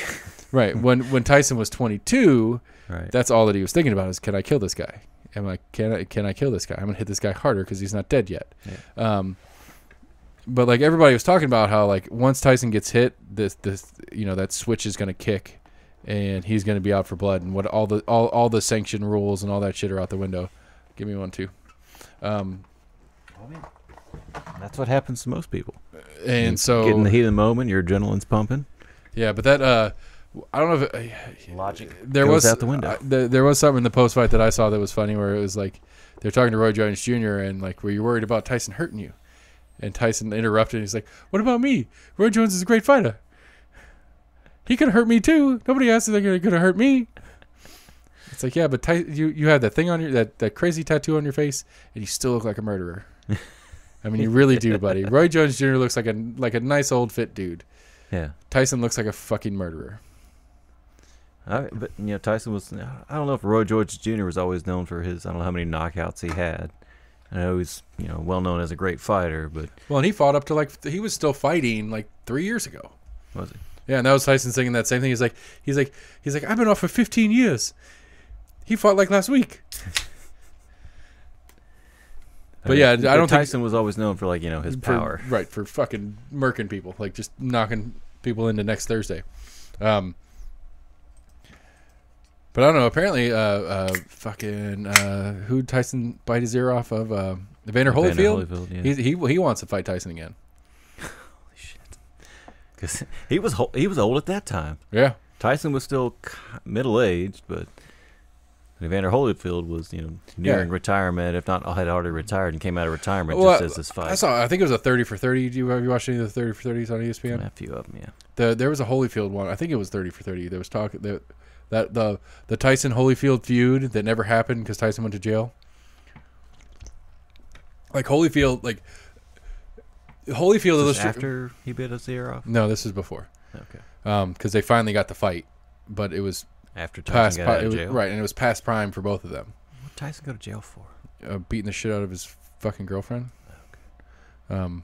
Right. When Tyson was 22, right. That's all that he was thinking about is, can I kill this guy? Can I kill this guy? I'm gonna hit this guy harder because he's not dead yet. Yeah. But everybody was talking about how once Tyson gets hit, this that switch is gonna kick, and he's going to be out for blood. And what all the sanction rules and all that shit are out the window. Give me one too. That's what happens to most people. And so get in the heat of the moment, your adrenaline's pumping. Yeah, but that I don't know if Logic there goes was out the window. There was something in the post fight that I saw that was funny, where it was like they're talking to Roy Jones Jr. and like, were you worried about Tyson hurting you? And Tyson interrupted. And he's like, "What about me? Roy Jones is a great fighter. He could hurt me too. Nobody asked if they're gonna hurt me." It's like, yeah, but you have that thing on your that crazy tattoo on your face, and you still look like a murderer. I mean, you really do, buddy. Roy Jones Jr. looks like a nice old fit dude. Yeah. Tyson looks like a fucking murderer. But Tyson was. I don't know if Roy George Jr. was always known for his. I don't know how many knockouts he had. I know he's well known as a great fighter, but and he fought up to he was still fighting like 3 years ago. Was he? Yeah, and that was Tyson saying that same thing. He's like I've been off for 15 years. He fought like last week. But yeah, I don't Tyson was always known for his power. For fucking murking people, like just knocking people into next Thursday. But I don't know. Apparently, who'd Tyson bite his ear off of? Evander Holyfield. Yeah. He wants to fight Tyson again. Holy shit! Because he was old at that time. Yeah. Tyson was still middle aged, but Evander Holyfield was nearing retirement, if not had already retired and came out of retirement just as this fight. I think it was a 30 for 30. Have you watched any of the 30 for 30s on ESPN? A few of them, yeah. There was a Holyfield one. I think it was 30 for 30. There was talk that the Tyson Holyfield feud that never happened because Tyson went to jail. Like Holyfield, after he bit his ear off. No, this is before. Okay. Because they finally got the fight, but it was after Tyson got out of jail. Right, and it was past prime for both of them. What did Tyson go to jail for? Beating the shit out of his fucking girlfriend. Okay.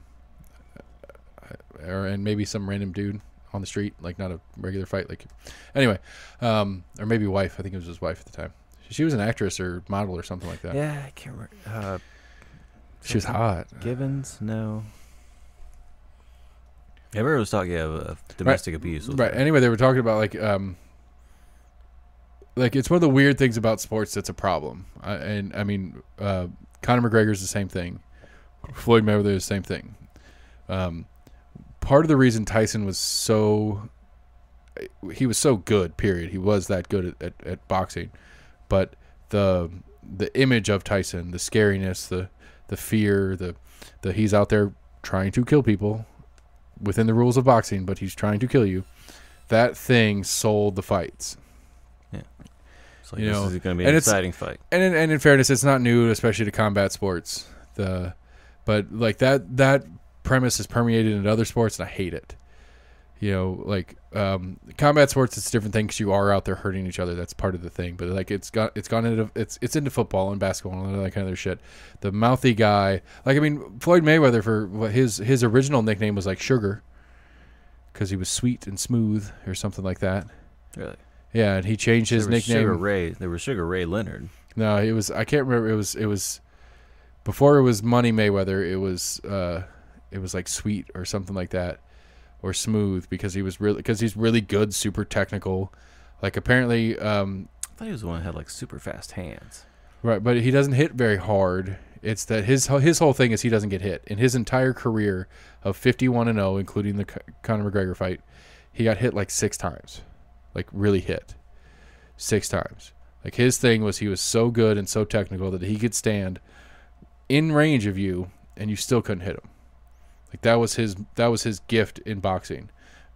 And maybe some random dude on the street, like not a regular fight. Anyway, or maybe wife. I think it was his wife at the time. She was an actress or model or something like that. Yeah, I can't remember. She was hot. Givens? No. Yeah, I remember was talking of domestic abuse. Right. Anyway, they were talking about it's one of the weird things about sports that's a problem. Conor McGregor's the same thing. Floyd Mayweather is the same thing. Part of the reason Tyson was so good, period. He was that good at boxing. But the image of Tyson, the scariness, the fear, the he's out there trying to kill people within the rules of boxing, but he's trying to kill you. That thing sold the fights. Yeah. So this is going to be an exciting fight. And in fairness, it's not new, especially to combat sports. But that premise is permeated into other sports, and I hate it. Combat sports, it's a different thing because you are out there hurting each other. That's part of the thing. But it's into football and basketball and all that kind of shit. The mouthy guy, Floyd Mayweather, for what his original nickname was Sugar, because he was sweet and smooth or something like that. Really? Yeah, and he changed his nickname. There was Sugar Ray Leonard. No, it was. I can't remember. It was before it was Money Mayweather. It was like Sweet or something like that, or Smooth, because he's really good, super technical. Apparently, I thought he was the one that had super fast hands. Right, but he doesn't hit very hard. It's that his whole thing is he doesn't get hit. In his entire career of 51-0, including the Conor McGregor fight, he got hit 6 times. Really hit 6 times. His thing was he was so good and so technical that he could stand in range of you and you still couldn't hit him. That was his gift in boxing.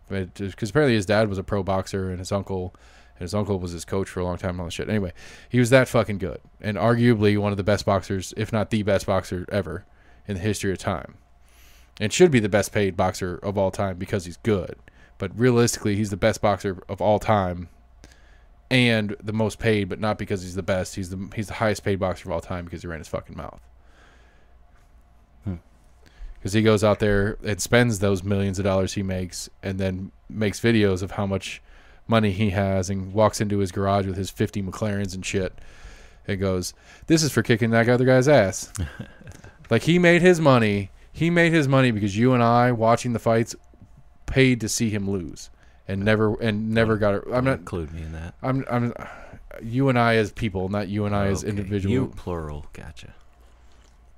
But because apparently his dad was a pro boxer and his uncle was his coach for a long time and all that shit. Anyway, he was that fucking good and arguably one of the best boxers, if not the best boxer ever in the history of time. And should be the best paid boxer of all time because he's good. But realistically, he's the best boxer of all time, and the most paid, but not because he's the best. He's the highest paid boxer of all time because he ran his fucking mouth. Because he goes out there and spends those millions of dollars he makes, and then makes videos of how much money he has, and walks into his garage with his 50 McLarens and shit, and goes, "This is for kicking that other guy's ass." He made his money. He made his money because you and I, watching the fights, paid to see him lose, and never got it. I'm not include me in that. I'm you and I as people, not you and I as Okay. individual. You plural. Gotcha.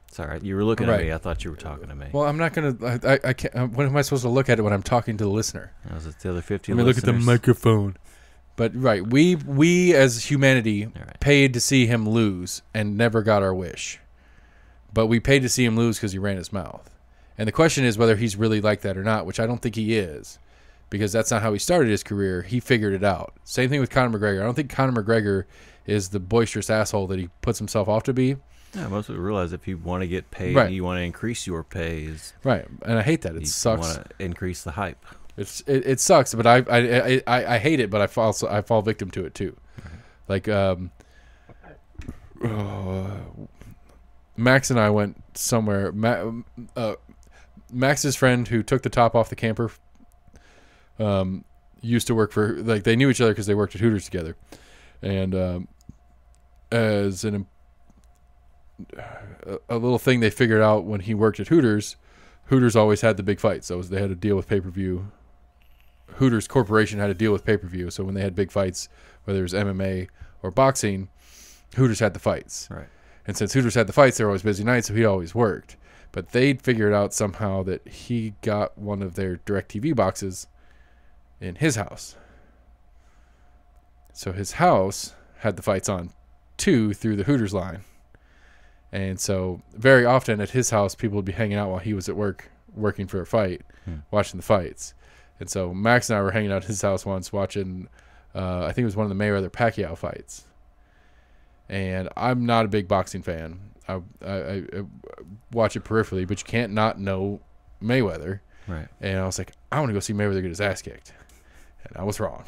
It's all right. You were looking at me. I thought you were talking to me. Well, I'm not gonna. I can't. When am I supposed to look at it when I'm talking to the listener? Was it the other 50 Let me look at the microphone. But we as humanity paid to see him lose and never got our wish. But we paid to see him lose because he ran his mouth. And the question is whether he's really like that or not, which I don't think he is, because that's not how he started his career. He figured it out. Same thing with Conor McGregor. I don't think Conor McGregor is the boisterous asshole that he puts himself off to be. Yeah, most people realize if you want to get paid, you want to increase your pay. Right, and I hate that. It sucks. You want to increase the hype. It sucks, but I hate it, but I fall victim to it too. Right. Like Max and I went somewhere. Max's friend who took the top off the camper used to work for, like, they knew each other because they worked at Hooters together, and as a little thing they figured out when he worked at Hooters always had the big fights. So they had to deal with pay-per-view. Hooters Corporation had to deal with pay-per-view. So when they had big fights, whether it was MMA or boxing, Hooters had the fights. Right. And since Hooters had the fights, they were always busy nights, so he always worked. But they'd figured out somehow that he got one of their DirecTV boxes in his house. So his house had the fights on too through the Hooters line. And so very often at his house, people would be hanging out while he was at work, working for a fight, watching the fights. And so Max and I were hanging out at his house once watching, I think it was one of the Mayweather-Pacquiao fights. And I'm not a big boxing fan. I watch it peripherally, but you can't not know Mayweather. Right. And I was like, I want to go see Mayweather get his ass kicked. And I was wrong.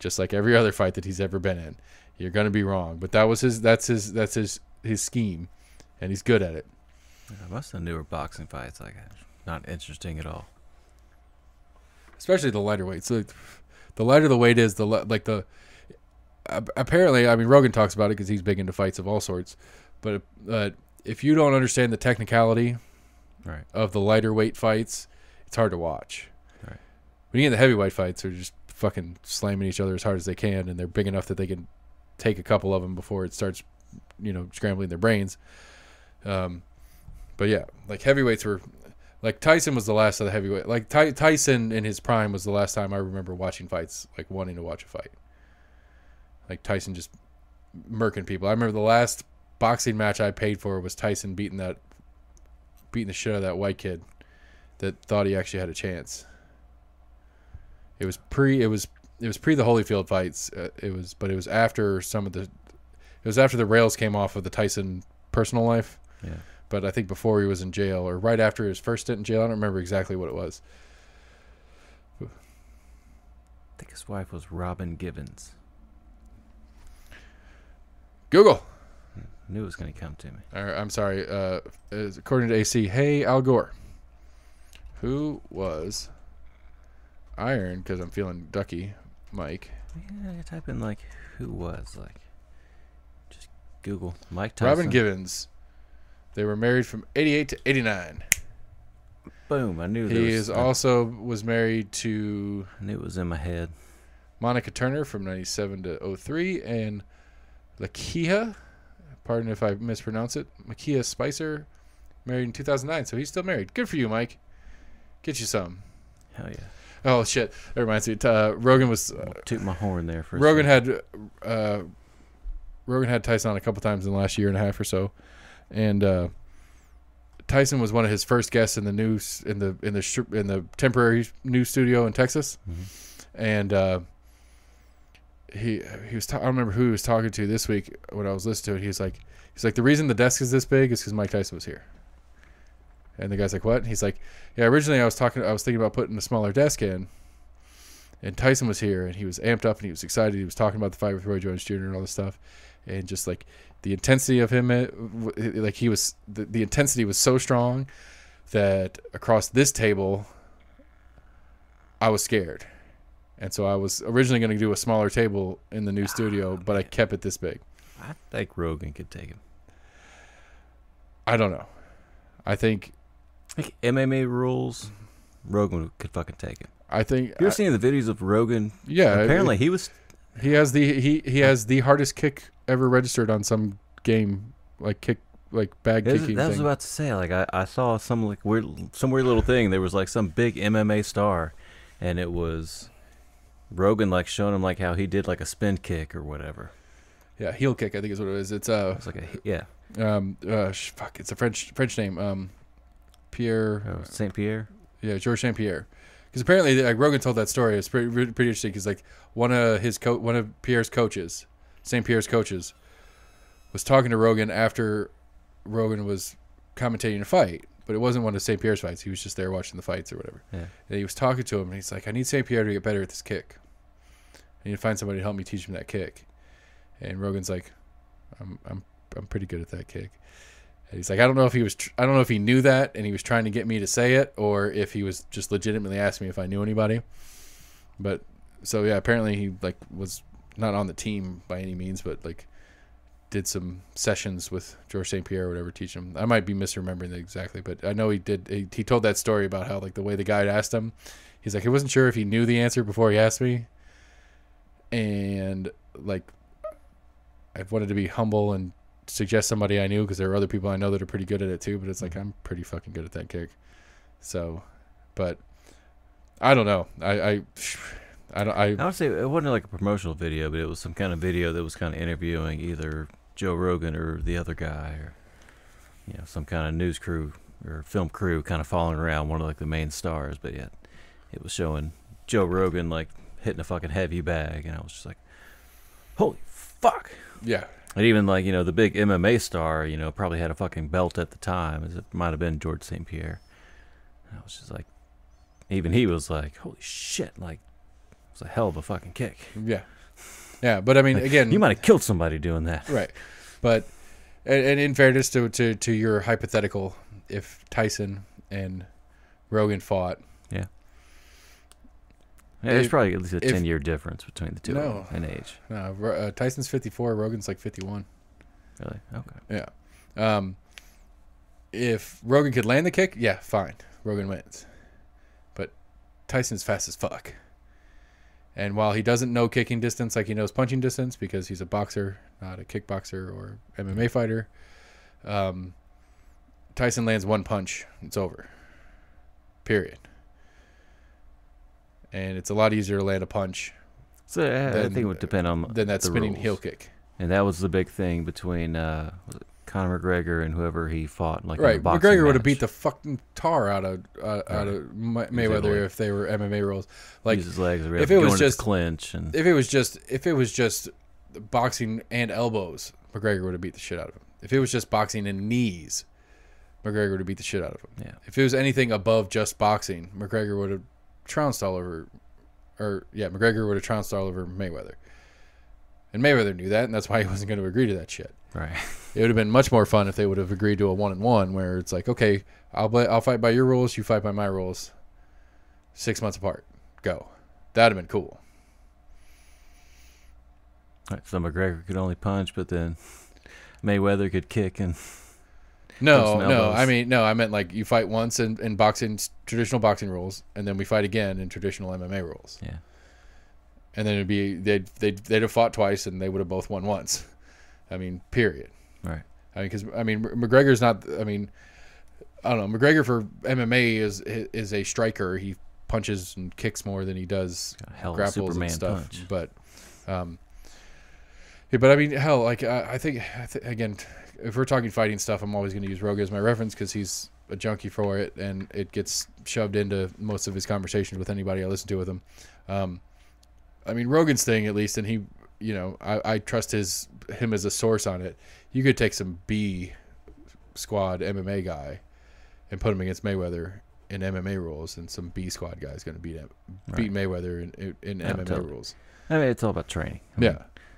Just like every other fight that he's ever been in. You're going to be wrong. But that's his scheme, and he's good at it. Most of the newer boxing fights, like, not interesting at all. Especially the lighter weight. So the lighter the weight is, apparently, I mean, Rogan talks about it because he's big into fights of all sorts. But if you don't understand the technicality of the lighter weight fights, it's hard to watch. Right. When you get the heavyweight fights, they're just fucking slamming each other as hard as they can, and they're big enough that they can take a couple of them before it starts, scrambling their brains. But yeah, like heavyweights were, like Tyson was the last of the heavyweight. Like Tyson in his prime was the last time I remember watching fights, like wanting to watch a fight. Like Tyson just murking people. I remember the last boxing match I paid for was Tyson beating the shit out of that white kid that thought he actually had a chance. It was pre the Holyfield fights. It was after the rails came off of the Tyson personal life. Yeah. But I think before he was in jail, or right after his first stint in jail. I don't remember exactly what it was. I think his wife was Robin Givens. Google. Knew it was going to come to me. I'm sorry. According to AC, hey, Al Gore. Who was Iron, because I'm feeling ducky, Mike. Yeah, I type in, like, who was, like, just Google Mike Tyson. Robin Givens. They were married from 88 to 89. Boom, I knew He also was married to... I knew it was in my head. Monica Turner from 97 to 03, and Lakeia, pardon if I mispronounce it, Lakeia Spicer, married in 2009, so he's still married. Good for you, Mike. Get you some. Hell yeah. Oh, shit. That reminds me. Rogan was... toot my horn there for a Rogan second. Rogan had Tyson on a couple times in the last year and a half or so, and Tyson was one of his first guests in the news in the temporary news studio in Texas, and he was I don't remember who he was talking to this week when I was listening to it. He's like the reason the desk is this big is because Mike Tyson was here. And the guy's like, what? And he's like, yeah, originally I was thinking about putting a smaller desk in, and Tyson was here, and he was amped up, and he was excited. He was talking about the fight with Roy Jones Jr. and all this stuff, and just like the intensity of him, like he was, the intensity was so strong that across this table, I was scared. And so I was originally going to do a smaller table in the new studio, but I kept it this big. I think Rogan could take him. I don't know. I think like MMA rules, Rogan could fucking take it. I think. You ever seen the videos of Rogan? Yeah. Apparently, he was. He has the hardest kick ever registered on some game, like bag kicking. That was thing. about to say. Like I saw some weird little thing. There was like some big MMA star, and it was Rogan like showing him like how he did like a spin kick or whatever. Yeah, heel kick. I think is what it is. It's like fuck. It's a French name. Pierre. Saint Pierre. Yeah, Georges Saint Pierre. Because apparently, like Rogan told that story. It's pretty interesting. Because like one of Pierre's coaches, Saint Pierre's coaches, was talking to Rogan after Rogan was commentating a fight, but it wasn't one of Saint Pierre's fights. He was just there watching the fights or whatever. Yeah. And he was talking to him, and he's like, "I need Saint Pierre to get better at this kick. I need to find somebody to help me teach him that kick." And Rogan's like, "I'm pretty good at that kick." And he's like, I don't know if he knew that and he was trying to get me to say it, or if he was just legitimately asking me if I knew anybody. But so yeah, apparently he like was not on the team by any means, but like did some sessions with Georges St. Pierre or whatever, teach him. I might be misremembering it exactly, but I know he did. He told that story about how like the way the guy asked him, he's like, he wasn't sure if he knew the answer before he asked me, and like I wanted to be humble and suggest somebody I knew because there are other people I know that are pretty good at it too, but it's like I'm pretty fucking good at that kick. So, but I don't know. I would say it wasn't like a promotional video, but it was some kind of video that was kind of interviewing either Joe Rogan or the other guy, or some kind of news crew or film crew kind of following around one of like the main stars. But yet it was showing Joe Rogan like hitting a fucking heavy bag, and I was just like, holy fuck. Yeah. And even like, the big MMA star, probably had a fucking belt at the time. It might have been Georges St. Pierre. And I was just like, even he was like, holy shit, like, it was a hell of a fucking kick. Yeah. Yeah, but I mean, like, again. You might have killed somebody doing that. Right. But, and in fairness to your hypothetical, if Tyson and Rogan fought. Yeah. Yeah, there's probably at least a 10-year difference between the two of them in age. No, Tyson's 54, Rogan's like 51. Really? Okay. Yeah. If Rogan could land the kick, yeah, fine. Rogan wins. But Tyson's fast as fuck. And while he doesn't know kicking distance like he knows punching distance because he's a boxer, not a kickboxer or MMA fighter, Tyson lands one punch, it's over. Period. And it's a lot easier to land a punch. So I think it would depend on than that spinning rules. heel kick. And that was the big thing between was it Conor McGregor and whoever he fought. Like right, in a boxing McGregor would have match. beat the fucking tar out of Mayweather if they were MMA rules. Like use his legs, if it was just clinch, and if it was just boxing and elbows, McGregor would have beat the shit out of him. If it was just boxing and knees, McGregor would have beat the shit out of him. Yeah. If it was anything above just boxing, McGregor would have trounced all over, McGregor would have trounced all over Mayweather. And Mayweather knew that, and that's why he wasn't going to agree to that shit. Right. It would have been much more fun if they would have agreed to a 1-on-1 where it's like, okay, I'll fight by your rules, you fight by my rules. 6 months apart. Go. That'd have been cool. Right, so McGregor could only punch, but then Mayweather could kick and No. I meant like you fight once in boxing, traditional boxing rules, and then we fight again in traditional MMA rules. Yeah. And then it'd be they'd have fought twice, and they would have both won once. I mean, period. Right. Because McGregor's not. I mean, I don't know. McGregor for MMA is a striker. He punches and kicks more than he does grapples and stuff. Punch. But, but I mean, hell, like I think again, if we're talking fighting stuff, I'm always going to use Rogan as my reference because he's a junkie for it, and it gets shoved into most of his conversations with anybody I listen to with him. I mean, Rogan's thing at least, and he, I trust him as a source on it. You could take some B squad MMA guy and put him against Mayweather in MMA rules, and some B squad guy is going to beat Mayweather in MMA rules. I mean, it's all about training.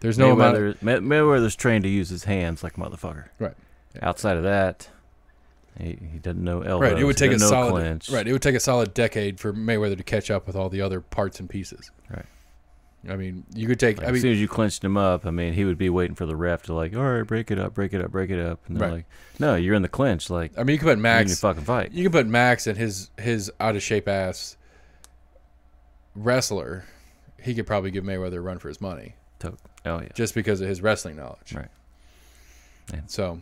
There's no Mayweather's trained to use his hands like a motherfucker. Right. Yeah. Outside of that, he doesn't know elbows. Right. It would take a solid clinch. Right. It would take a solid decade for Mayweather to catch up with all the other parts and pieces. Right. I mean, you could take. Like, I mean, as soon as you clinched him up, I mean, he would be waiting for the ref to like, all right, break it up, break it up, break it up, and they're Right. like, no, you're in the clinch. Like, I mean, you could put you need Max. to fucking fight. You can put Max and his out of shape ass wrestler. He could probably give Mayweather a run for his money. Oh yeah. Just because of his wrestling knowledge. Right. Yeah. So,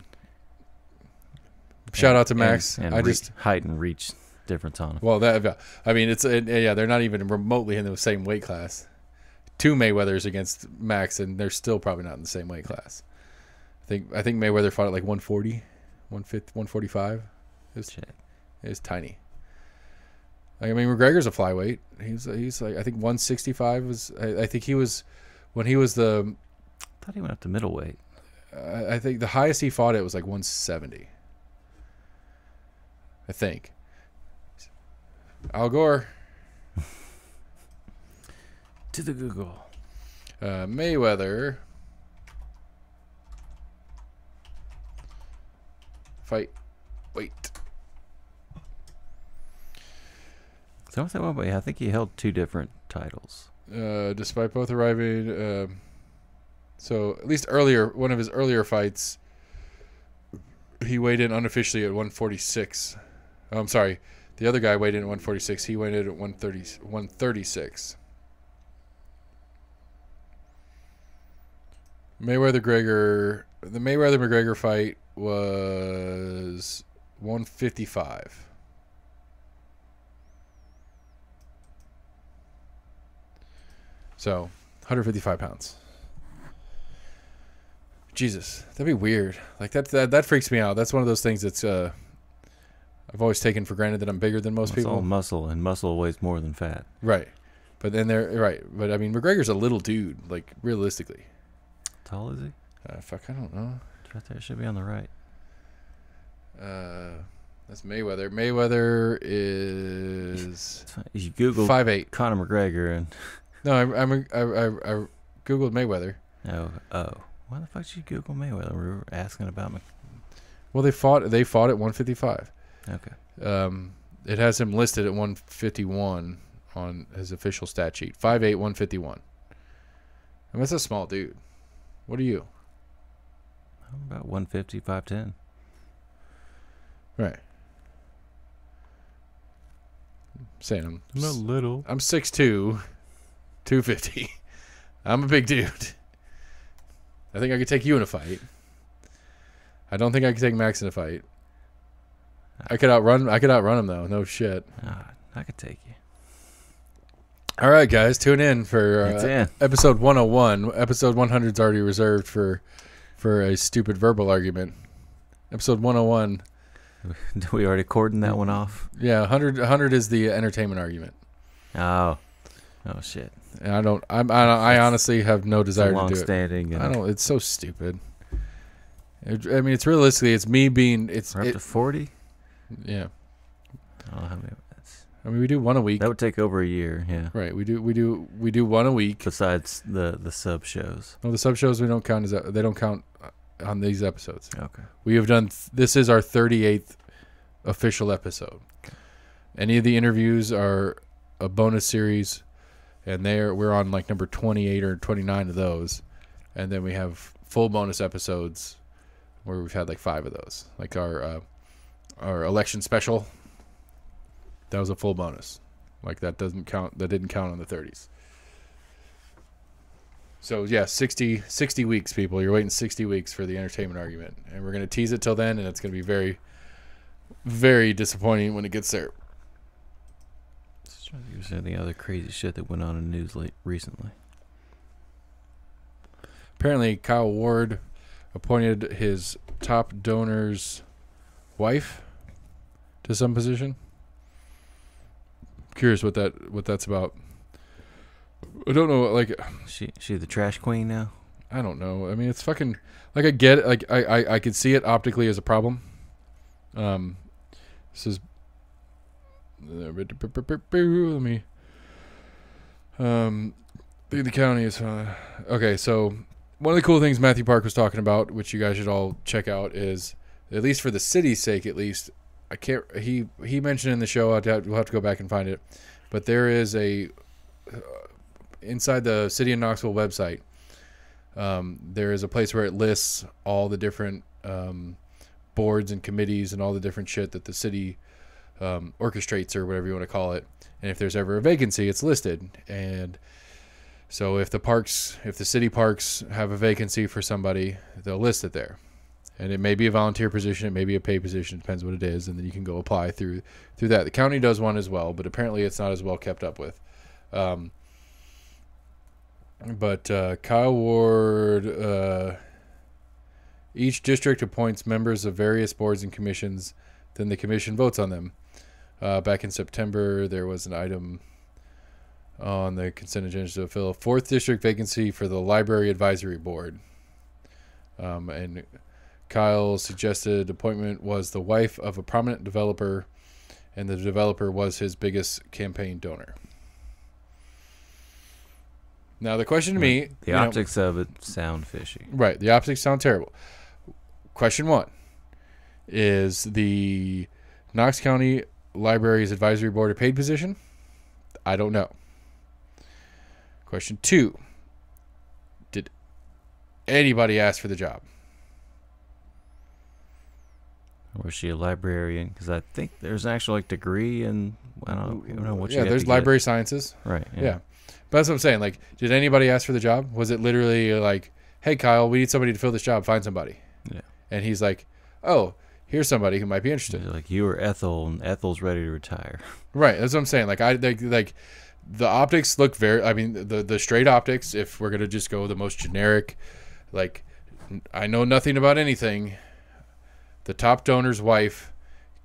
shout out to Max. And I just height and reach difference on him. well that I mean yeah, they're not even remotely in the same weight class. 2 Mayweathers against Max, and they're still probably not in the same weight class. I think Mayweather fought at like 140, 150, 145. It's tiny. Like, I mean, McGregor's a flyweight. He's like, I think 165 was. I think he was when he was the. I thought he went up to middleweight. I think the highest he fought at was like 170. I think. Al Gore. To the Google. Mayweather. Fight. Wait. So what's that one? I think he held 2 different titles. Despite both arriving. So at least one of his earlier fights, he weighed in unofficially at 146. Oh, I'm sorry. The other guy weighed in at 146. He weighed in at 136. The Mayweather-McGregor fight was 155. So, 155 pounds. Jesus, that'd be weird. Like that freaks me out. That's one of those things that's I've always taken for granted that I'm bigger than most It's people. all muscle, and muscle weighs more than fat. Right. But then they're right. But I mean, McGregor's a little dude, like realistically. How tall is he? Fuck, I don't know. It's right there. It should be on the right. That's Mayweather. Mayweather is You Google 5'8". Conor McGregor and No, I googled Mayweather. oh, why the fuck did you Google Mayweather? We were asking about Well, they fought at 155. Okay. It has him listed at 151 on his official stat sheet. 5'8", 151. I mean, that's a small dude. What are you? I'm about 150, 5'10". Right. Saying I'm not little. I'm 6'2", 250. I'm a big dude. I think I could take you in a fight. I don't think I could take Max in a fight. I could outrun him though. No shit. I could take you. All right, guys, tune in for It's in. episode 101. Episode 100 is already reserved for a stupid verbal argument. Episode 101. Did we already cordon that one off? Yeah, 100 is the entertainment argument. Oh shit. And I honestly have no desire to do it. Long-standing. I don't. It's so stupid. I mean, it's realistically, it's me being. We're up to 40. Yeah. I don't know how many. That's, I mean, we do one a week. that would take over a year. Yeah. Right. We do one a week. Besides the sub shows. No, the sub shows we don't count they don't count on these episodes. Okay. We have done. This is our 38th official episode. Okay. Any of the interviews are a bonus series, and we're on like number 28 or 29 of those, and then we have full bonus episodes where we've had like 5 of those, like our election special. That was a full bonus. Like that doesn't count. That didn't count on the 30s. So yeah, 60 weeks, people. You're waiting 60 weeks for the entertainment argument, and we're gonna tease it till then, and it's gonna be very, very disappointing when it gets there. Just trying to think if there's any other crazy shit that went on in the news recently. Apparently, Kyle Ward appointed his top donor's wife to some position. Curious what that's about. I don't know. Like, She the trash queen now. I don't know. I mean, it's fucking like I get it. Like I could see it optically as a problem. This is let me. The county is okay. So one of the cool things Matthew Park was talking about, which you guys should all check out, is at least for the city's sake, at least I can't. He mentioned in the show. We'll have to go back and find it, but there is a inside the City of Knoxville website, there is a place where it lists all the different boards and committees and all the different shit that the city orchestrates, or whatever you want to call it. And if there's ever a vacancy, it's listed. And so if the city parks have a vacancy for somebody, they'll list it there. And it may be a volunteer position, it may be a paid position, it depends what it is, and then you can go apply through that. The county does one as well, but apparently it's not as well kept up with. But Kyle Ward, each district appoints members of various boards and commissions, then the commission votes on them. Back in September, there was an item on the consent agenda to fill a 4th district vacancy for the Library Advisory Board. And Kyle's suggested appointment was the wife of a prominent developer, and the developer was his biggest campaign donor. Now, the question to me... The optics of it sound fishy. Right. The optics sound terrible. Question 1. Is the Knox County Libraries Advisory Board a paid position? I don't know. Question 2. Did anybody ask for the job? Was she a librarian? Because I think there's an actual degree in, I don't know what you Yeah, have there's to library get. sciences. Right. Yeah. But that's what I'm saying. Like, did anybody ask for the job? Was it literally like, hey, Kyle, we need somebody to fill this job. Find somebody. Yeah. And he's like, oh, here's somebody who might be interested. Like, you or Ethel, and Ethel's ready to retire. Right. That's what I'm saying. Like, the optics look very, I mean, the straight optics, if we're going to just go the most generic, like, I know nothing about anything. The top donor's wife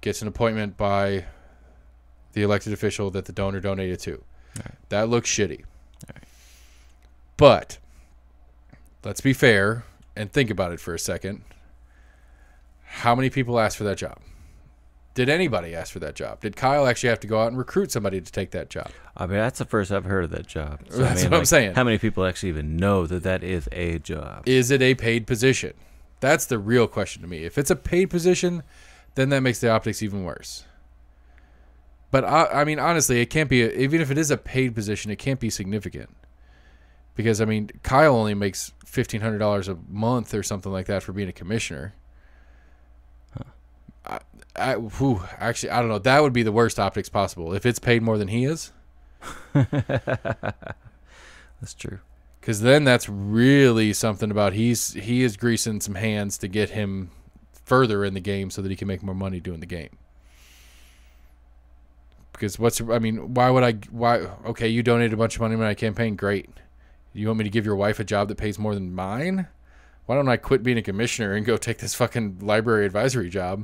gets an appointment by the elected official that the donor donated to. Right. That looks shitty. Right. But let's be fair and think about it for a second. How many people asked for that job? Did anybody ask for that job? Did Kyle actually have to go out and recruit somebody to take that job? I mean, that's the first I've heard of that job. So, That's what I'm saying. How many people actually even know that is a job? Is it a paid position? That's the real question to me. If it's a paid position, then that makes the optics even worse. But I mean, honestly, it can't be, even if it is a paid position, it can't be significant. Because, I mean, Kyle only makes $1,500 a month or something like that for being a commissioner. Huh. Actually, I don't know. That would be the worst optics possible. If it's paid more than he is. That's true. Because then that's really something about he is greasing some hands to get him further in the game so that he can make more money doing the game. Because okay, you donated a bunch of money to my campaign, great. You want me to give your wife a job that pays more than mine? Why don't I quit being a commissioner and go take this fucking library advisory job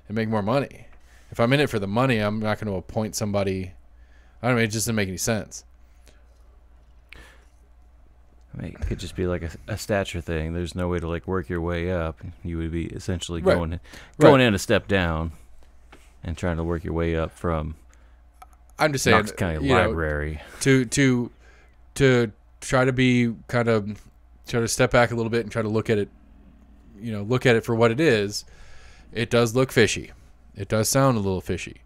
and make more money? If I'm in it for the money, I'm not going to appoint somebody. I don't know, it just doesn't make any sense. I mean, it could just be like a stature thing. There's no way to work your way up. You would be essentially going in a step down and trying to work your way up from I'm just saying, Knox County Library. To try to be try to step back a little bit and try to look at it for what it is. It does look fishy. It does sound a little fishy.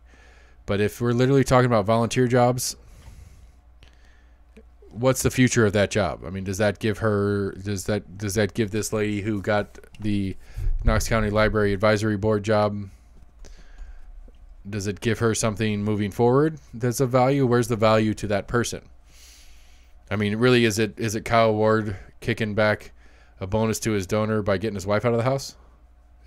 But if we're literally talking about volunteer jobs, what's the future of that job? I mean, does that give this lady who got the Knox County Library Advisory Board job, does it give her something moving forward that's of value? Where's the value to that person? I mean, really, is it Kyle Ward kicking back a bonus to his donor by getting his wife out of the house?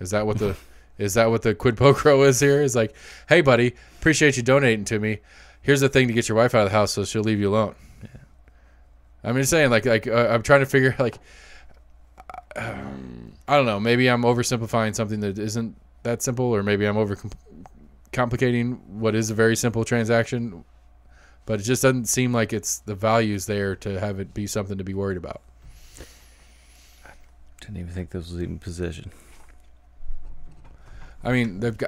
Is that what the quid pro quo is here? Is like, hey, buddy, appreciate you donating to me. Here's the thing to get your wife out of the house so she'll leave you alone. Yeah. I'm just saying, I'm trying to figure, I don't know. Maybe I'm oversimplifying something that isn't that simple, or maybe I'm complicating what is a very simple transaction, but it just doesn't seem like it's the values there to have it be something to be worried about. I didn't even think this was even position. I mean, that's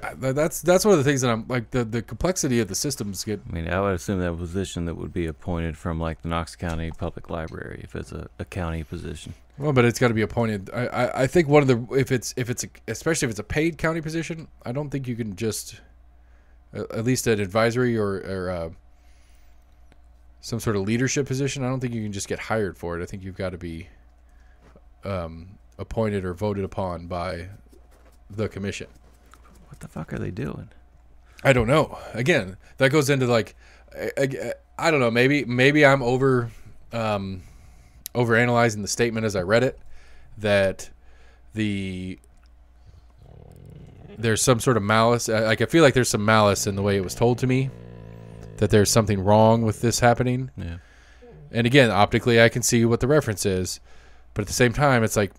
one of the things that I'm like, the complexity of the systems get. I mean, I would assume that position that would be appointed from the Knox County Public Library if it's a county position. Well, but it's got to be appointed. I think one of the especially if it's a paid county position, I don't think you can just at least an advisory or some sort of leadership position, I don't think you can just get hired for it. I think you've got to be appointed or voted upon by the commission. What the fuck are they doing? I don't know. Again, that goes into like, I don't know. Maybe I'm overanalyzing the statement as I read it, that there's some sort of malice. Like I feel like there's some malice in the way it was told to me, that there's something wrong with this happening. Yeah. And again, optically, I can see what the reference is, but at the same time, it's like,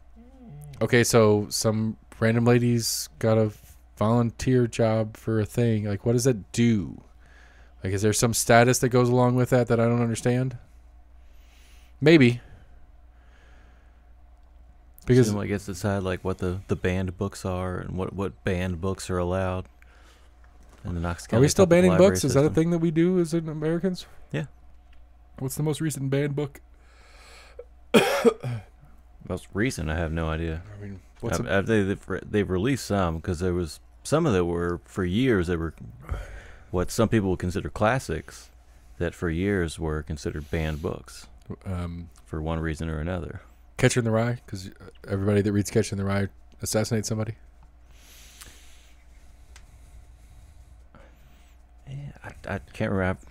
okay, so some random lady's got a volunteer job for a thing. Like, what does that do? Like, is there some status that goes along with that I don't understand? Maybe. Because someone gets to decide like what the banned books are and what banned books are allowed. In the Knox County are we still Public banning Library books? Is that a system. thing that we do as Americans? Yeah. What's the most recent banned book? Most recent, I have no idea. I mean, they've released some, because there was some of that were for years. They were what some people would consider classics, that for years were considered banned books for one reason or another. Catcher in the Rye, because everybody that reads Catcher in the Rye assassinates somebody. Yeah, I can't remember.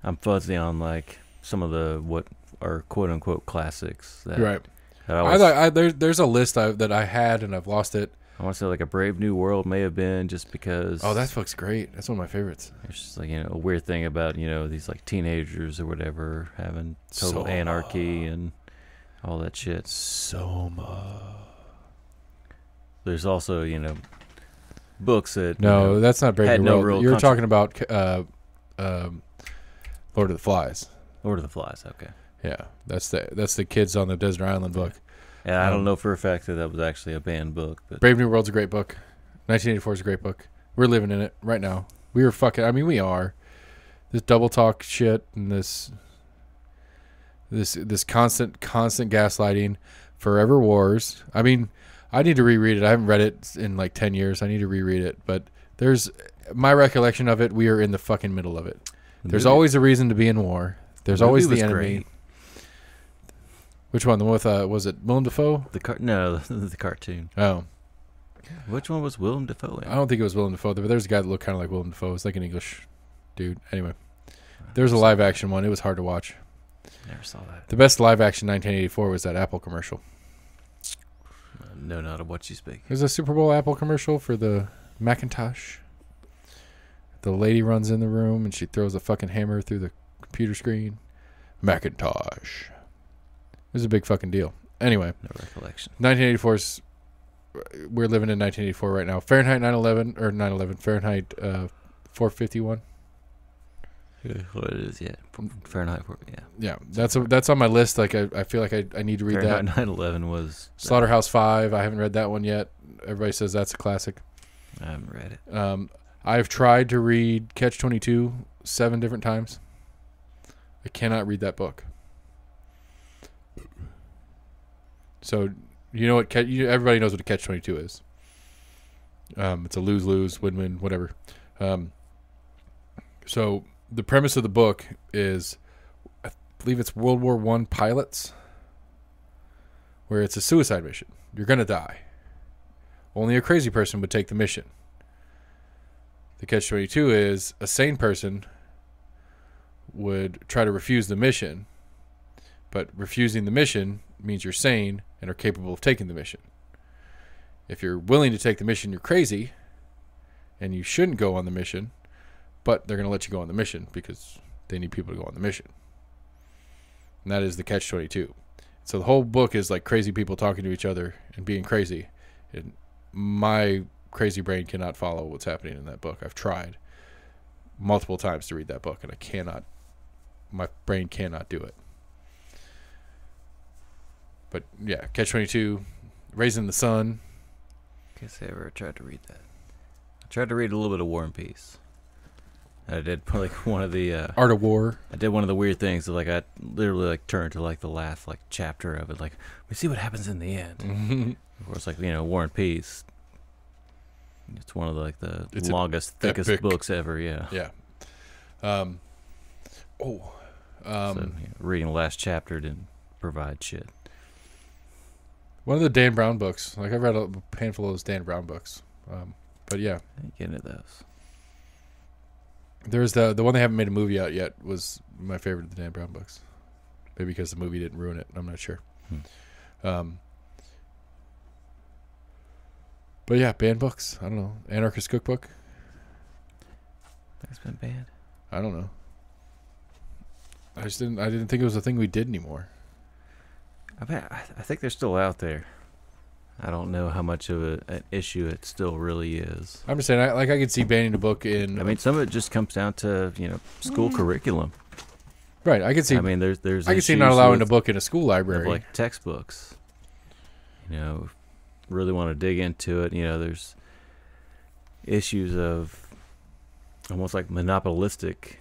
I'm fuzzy on like some of the what are quote unquote classics. That, Right. that There's a list that I had and I've lost it. I want to say like A Brave New World may have been, just because. Oh, that book's great. That's one of my favorites. It's just like, a weird thing about, these like teenagers or whatever having total Soma. anarchy and all that shit. Soma. There's also, books that No, that's not Brave had New no World. real You're contra- talking about Lord of the Flies. Lord of the Flies. Okay. Yeah, that's the kids on the desert island book. And I don't know for a fact that was actually a banned book, but Brave New World's a great book. 1984 is a great book. We're living in it right now. We are. This double talk shit and this constant gaslighting, forever wars. I mean, I need to reread it. I haven't read it in like 10 years. I need to reread it. But there's my recollection of it. We are in the fucking middle of it. There's always a reason to be in war. There's always the enemy. Great. Which one? The one with was it Willem Dafoe? The cartoon. Oh, Which one was Willem Dafoe in? I don't think it was Willem Dafoe, but there's a guy that looked kind of like Willem Dafoe. It's like an English dude. Anyway, there's a live action one. It was hard to watch. Never saw that. The best live action 1984 was that Apple commercial. No, not of what you speak. There's a Super Bowl Apple commercial for the Macintosh. The lady runs in the room and she throws a fucking hammer through the computer screen. Macintosh. It was a big fucking deal. Anyway, No recollection. 1984's. We're living in 1984 right now. Fahrenheit 9/11. Fahrenheit 451. What it is, yeah. Fahrenheit, yeah. Yeah, that's on my list. Like I feel like I need to read that. Fahrenheit 9/11 was... Slaughterhouse 5. I haven't read that one yet. Everybody says that's a classic. I haven't read it. I've tried to read Catch-22 7 different times. I cannot read that book. So, you know what? Everybody knows what a Catch-22 is. It's a lose-lose, win-win, whatever. So the premise of the book is, I believe it's World War I pilots, where it's a suicide mission. You're going to die. Only a crazy person would take the mission. The Catch-22 is a sane person would try to refuse the mission, but refusing the mission means you're sane and are capable of taking the mission. If you're willing to take the mission, you're crazy, and you shouldn't go on the mission, but they're going to let you go on the mission because they need people to go on the mission. And that is the Catch-22. So the whole book is like crazy people talking to each other and being crazy. And my crazy brain cannot follow what's happening in that book. I've tried multiple times to read that book, and I cannot. My brain cannot do it. But yeah, Catch-22, Raising the Sun. Guess I ever tried to read that. I tried to read a little bit of War and Peace. I did like one of the Art of War. I did one of the weird things that like I literally like turned to like the last like chapter of it, like we see what happens in the end. Mm-hmm. Of course, like War and Peace. It's one of the longest, thickest epic books ever. Yeah. Yeah. So reading the last chapter didn't provide shit. One of the Dan Brown books. Like I've read a handful of those Dan Brown books. But yeah, I didn't get into those. There's the one they haven't made a movie out yet was my favorite of the Dan Brown books. Maybe because the movie didn't ruin it. I'm not sure. But yeah, banned books. I don't know. Anarchist Cookbook. That's been banned. I don't know. I didn't think it was a thing we did anymore. I think they're still out there. I don't know how much of an issue it still really is. I'm just saying, I could see banning a book in. I mean, some of it just comes down to school curriculum. Right, I could see. I mean, there's. I could see not allowing a book in a school library, like textbooks. Really want to dig into it. There's issues of almost like monopolistic,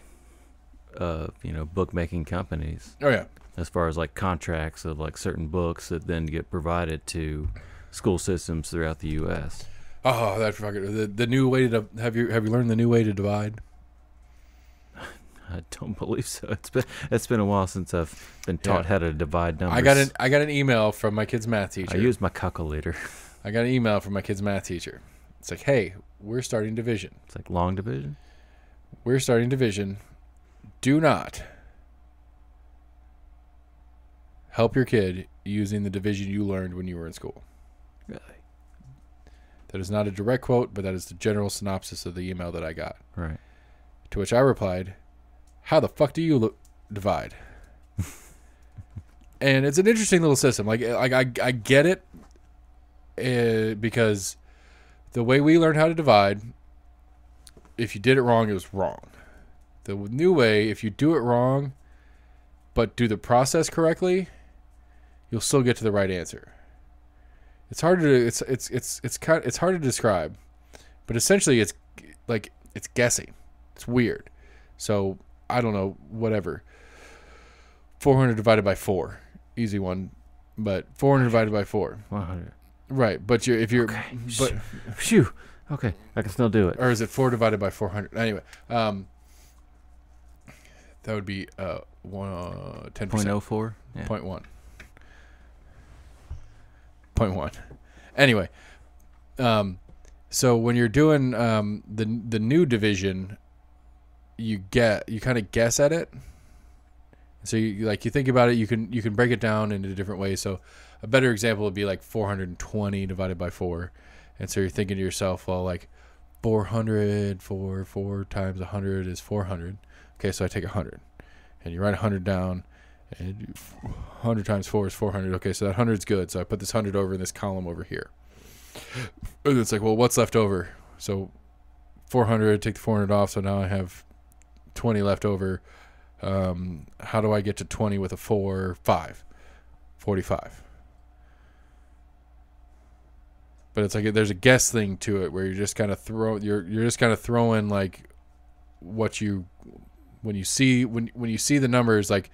bookmaking companies. Oh yeah. As far as like contracts of like certain books that then get provided to school systems throughout the U.S. Oh, that fucking the new way to have you learned the new way to divide? I don't believe so. It's been a while since I've been taught how to divide numbers. I got an email from my kid's math teacher. I use my calculator. I got an email from my kid's math teacher. It's like, hey, we're starting division. It's like long division. We're starting division. Do not help your kid using the division you learned when you were in school. Really? That is not a direct quote, but that is the general synopsis of the email that I got. Right. To which I replied, how the fuck do you divide? And it's an interesting little system. Like I get it because the way we learned how to divide, if you did it wrong, it was wrong. The new way, if you do it wrong, but do the process correctly, you'll still get to the right answer. It's hard to describe, but essentially it's guessing. It's weird. So I don't know, whatever. 400 divided by 4, easy one, but 400 divided by 4. 100. Right, but Phew. Okay, I can still do it. Or is it 4 divided by 400? Anyway, that would be 10%. 0.04? Yeah. 0.1. 0.1. Anyway, so when you're doing the new division, you kind of guess at it. So you think about it, you can break it down into different ways. So a better example would be like 420 divided by 4. And so you're thinking to yourself, well, like 400 for 4 times 100 is 400. Okay, so I take 100. And you write 100 down, and 100 times 4 is 400. Okay, so that 100 is good. So I put this 100 over in this column over here. And it's like, well, what's left over? So 400, take the 400 off, so now I have 20 left over. How do I get to 20 with a 4? 5. 45. But it's like there's a guess thing to it where you're just kind of throwing like what you when you see the numbers, like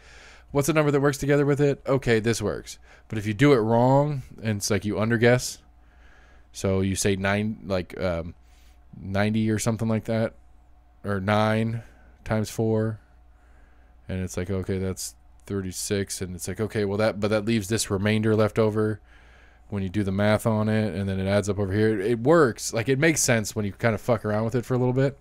what's the number that works together with it? Okay, this works. But if you do it wrong and it's like you underguess, so you say 90 or something like that, or 9 times 4, and it's like, okay, that's 36, and it's like, okay, well that leaves this remainder left over when you do the math on it, and then it adds up over here. It works. Like, it makes sense when you kind of fuck around with it for a little bit.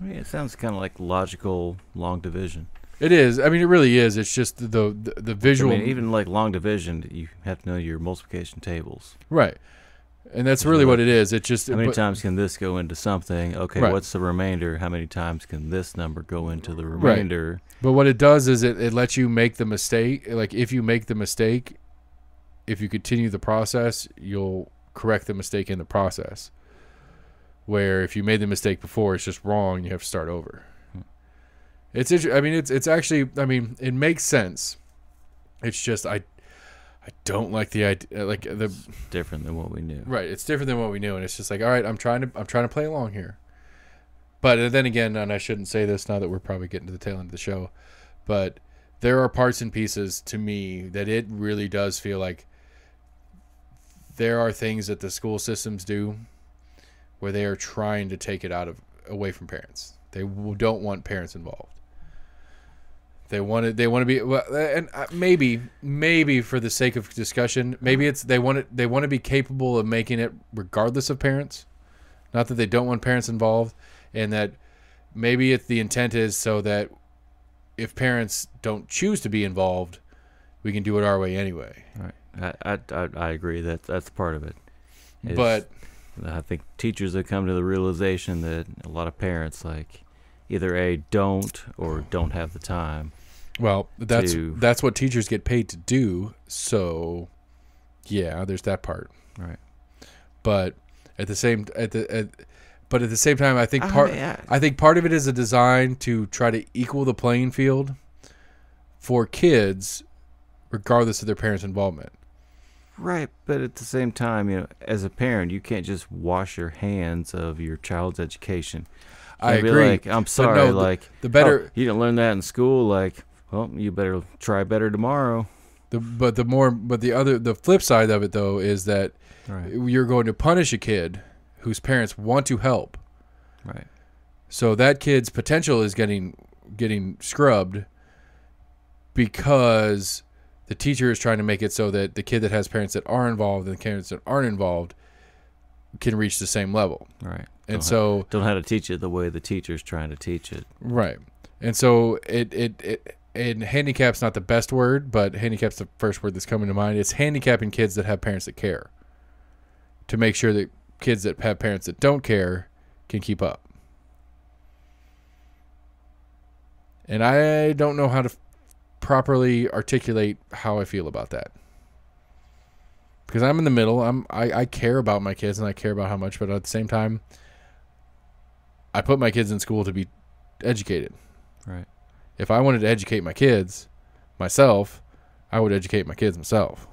I mean, it sounds kind of like logical long division. It is. I mean, it really is. It's just the visual. I mean, even like long division, you have to know your multiplication tables. Right. And that's really what it is. It's just how many times can this go into something? Okay, right. What's the remainder? How many times can this number go into the remainder? Right. But what it does is it lets you make the mistake. Like, if you make the mistake, if you continue the process, you'll correct the mistake in the process. Where if you made the mistake before, it's just wrong, you have to start over. It's actually, it makes sense. It's just I don't like the idea, like it's different than what we knew. Right, it's different than what we knew, and it's just like, all right, I'm trying to play along here. But then again, and I shouldn't say this now that we're probably getting to the tail end of the show, but there are parts and pieces to me that it really does feel like there are things that the school systems do where they are trying to take it away from parents. They don't want parents involved. They want to be, well, and maybe for the sake of discussion, maybe it's they want to be capable of making it regardless of parents. Not that they don't want parents involved, and that maybe the intent is so that if parents don't choose to be involved, we can do it our way anyway. Right. I agree that that's part of it. But I think teachers have come to the realization that a lot of parents either don't or don't have the time. Well, that's what teachers get paid to do. So, yeah, there's that part. Right. But at the same time, I think part of it is a design to try to equal the playing field for kids, regardless of their parents' involvement. Right, but at the same time, as a parent, you can't just wash your hands of your child's education. I agree. I'm sorry. No, the better you didn't learn that in school. Well, you better try better tomorrow. The flip side of it though is that right. You're going to punish a kid whose parents want to help. Right. So that kid's potential is getting scrubbed because the teacher is trying to make it so that the kid that has parents that are involved and the parents that aren't involved can reach the same level. Right. And don't know how to teach it the way the teacher's trying to teach it. Right. And so and handicap's not the best word, but handicap's the first word that's coming to mind. It's handicapping kids that have parents that care, to make sure that kids that have parents that don't care can keep up. And I don't know how to properly articulate how I feel about that, because I'm in the middle. I care about my kids and I care about how much, but at the same time, I put my kids in school to be educated. Right. If I wanted to educate my kids myself, I would educate my kids myself.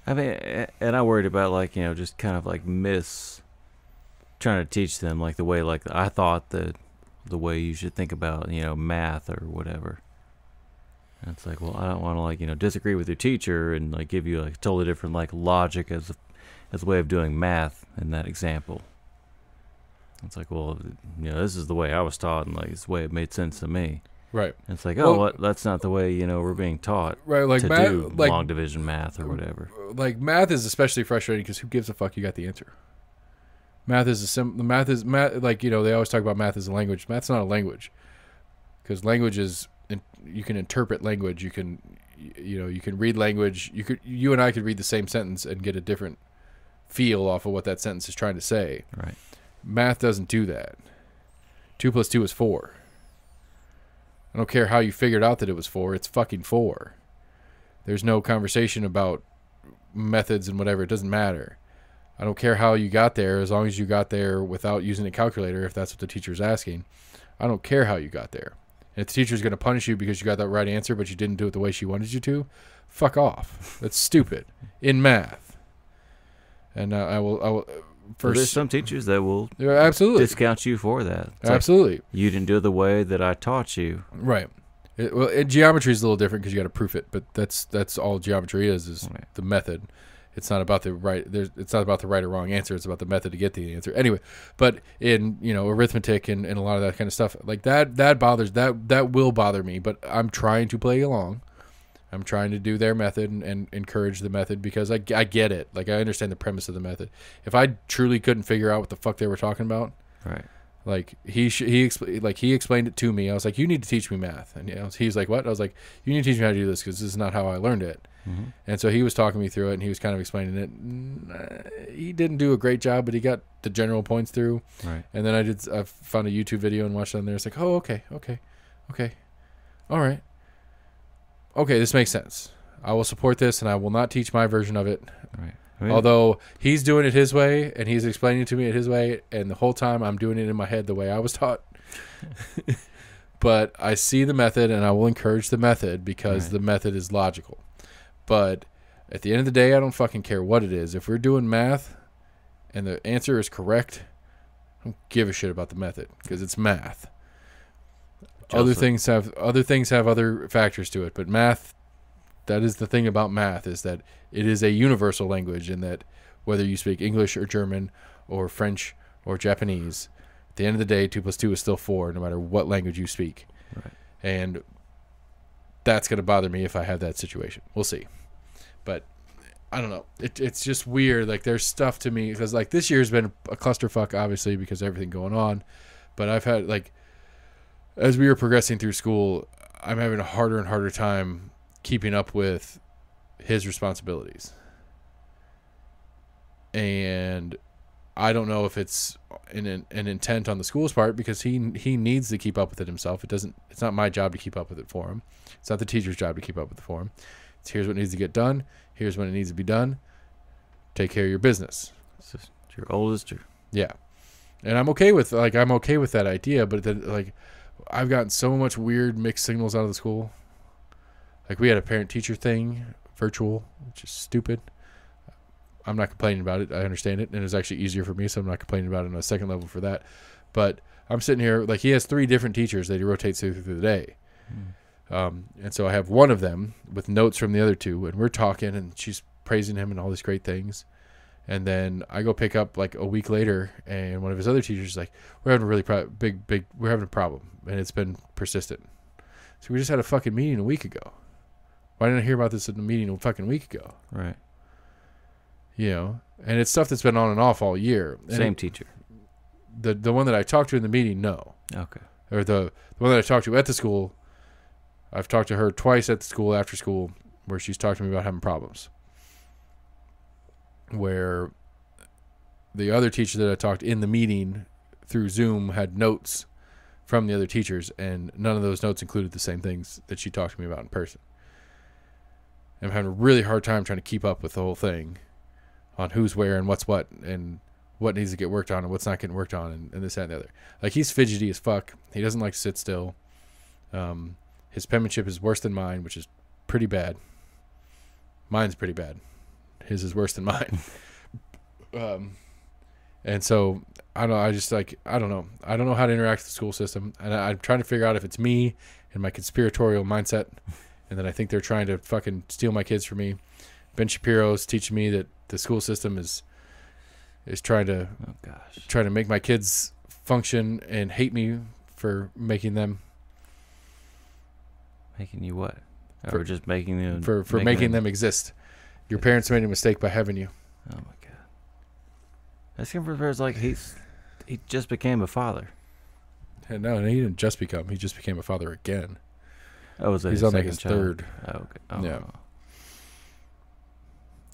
I mean, and I worried about just kind of trying to teach them the way I thought the way you should think about math or whatever. And it's well, I don't want to disagree with your teacher and give you a totally different logic as a way of doing math in that example. It's well, this is the way I was taught, and this way it made sense to me. Right. And it's that's not the way we're being taught. Right. To do long division math or whatever. Math is especially frustrating because who gives a fuck? You got the answer. Math is they always talk about math as a language. Math's not a language, because language is you can interpret language. You can read language. You and I could read the same sentence and get a different feel off of what that sentence is trying to say. Right. Math doesn't do that. 2 + 2 is 4. I don't care how you figured out that it was 4. It's fucking 4. There's no conversation about methods and whatever. It doesn't matter. I don't care how you got there, as long as you got there without using a calculator, if that's what the teacher's asking. I don't care how you got there. And if the teacher's going to punish you because you got that right answer, but you didn't do it the way she wanted you to, fuck off. That's stupid. In math. And I will. There's some teachers that will absolutely discount you for that. It's absolutely. You didn't do it the way that I taught you. Right. Geometry is a little different because you got to proof it, but that's all geometry is right. The method. It's not about the right. It's not about the right or wrong answer. It's about the method to get the answer. Anyway, but in arithmetic and a lot of that kind of stuff that bothers that will bother me. But I'm trying to play along. I'm trying to do their method and encourage the method because I get it. I understand the premise of the method. If I truly couldn't figure out what the fuck they were talking about, right? He explained it to me. I was like, you need to teach me math, and he's like, what? I was like, you need to teach me how to do this because this is not how I learned it. Mm-hmm. And so he was talking me through it, and he was kind of explaining it. He didn't do a great job, but he got the general points through. Right. And then I found a YouTube video and watched it on there. It's like, oh, okay, all right. Okay, this makes sense. I will support this, and I will not teach my version of it. Right. Although he's doing it his way, and he's explaining it to me it his way, and the whole time I'm doing it in my head the way I was taught. But I see the method, and I will encourage the method because the method is logical. But at the end of the day, I don't fucking care what it is. If we're doing math, and the answer is correct, I don't give a shit about the method because it's math. Other things have other factors to it, but math, that is the thing about math, is that it is a universal language, and that whether you speak English or German or French or Japanese, at the end of the day, 2 + 2 is still 4, no matter what language you speak. Right. And that's going to bother me if I have that situation. We'll see. But I don't know. It's just weird. Like, there's stuff to me because, like, this year's been a clusterfuck, obviously, because of everything going on. But I've had, like, as we were progressing through school, I'm having a harder and harder time keeping up with his responsibilities. And I don't know if it's an intent on the school's part, because he needs to keep up with it himself. It's not my job to keep up with it for him. It's not the teacher's job to keep up with it for him. It's here's what needs to get done. Here's when it needs to be done. Take care of your business. It's just your oldest. Yeah. And I'm okay with that idea, but then, like, I've gotten so much weird mixed signals out of the school. Like, we had a parent-teacher thing, virtual, which is stupid. I'm not complaining about it. I understand it, and it's actually easier for me, so I'm not complaining about it on a second level for that. But I'm sitting here, like, he has 3 different teachers that he rotates through the day. And so I have one of them with notes from the other 2, and we're talking, and she's praising him and all these great things. And then I go pick up, like, a week later, and one of his other teachers is like, we're having a really we're having a problem, and it's been persistent. So we just had a fucking meeting a week ago. Why didn't I hear about this in the meeting a fucking week ago? Right. You know, and it's stuff that's been on and off all year. And Same teacher. The one that I talked to in the meeting, no. Okay. Or the one that I talked to at the school, I've talked to her twice at the school after school, where she's talked to me about having problems. Where the other teacher that I talked in the meeting through Zoom had notes from the other teachers, and none of those notes included the same things that she talked to me about in person. I'm having a really hard time trying to keep up with the whole thing on who's where and what's what and what needs to get worked on and what's not getting worked on and this, that, and the other. Like, he's fidgety as fuck. He doesn't like to sit still. His penmanship is worse than mine, which is pretty bad. Mine's pretty bad. His is worse than mine. And so I don't know. I don't know. I don't know how to interact with the school system. And I'm trying to figure out if it's me and my conspiratorial mindset, and that I think they're trying to fucking steal my kids from me. Ben Shapiro's teaching me that the school system is trying to make my kids function and hate me for making them. Making you what? Or just making them for making them exist. Your parents made a mistake by having you. Oh my god. That compares like he just became a father. And no, he didn't just become. He just became a father again. Oh, was that he's on like his third? Oh, okay. Oh. Yeah.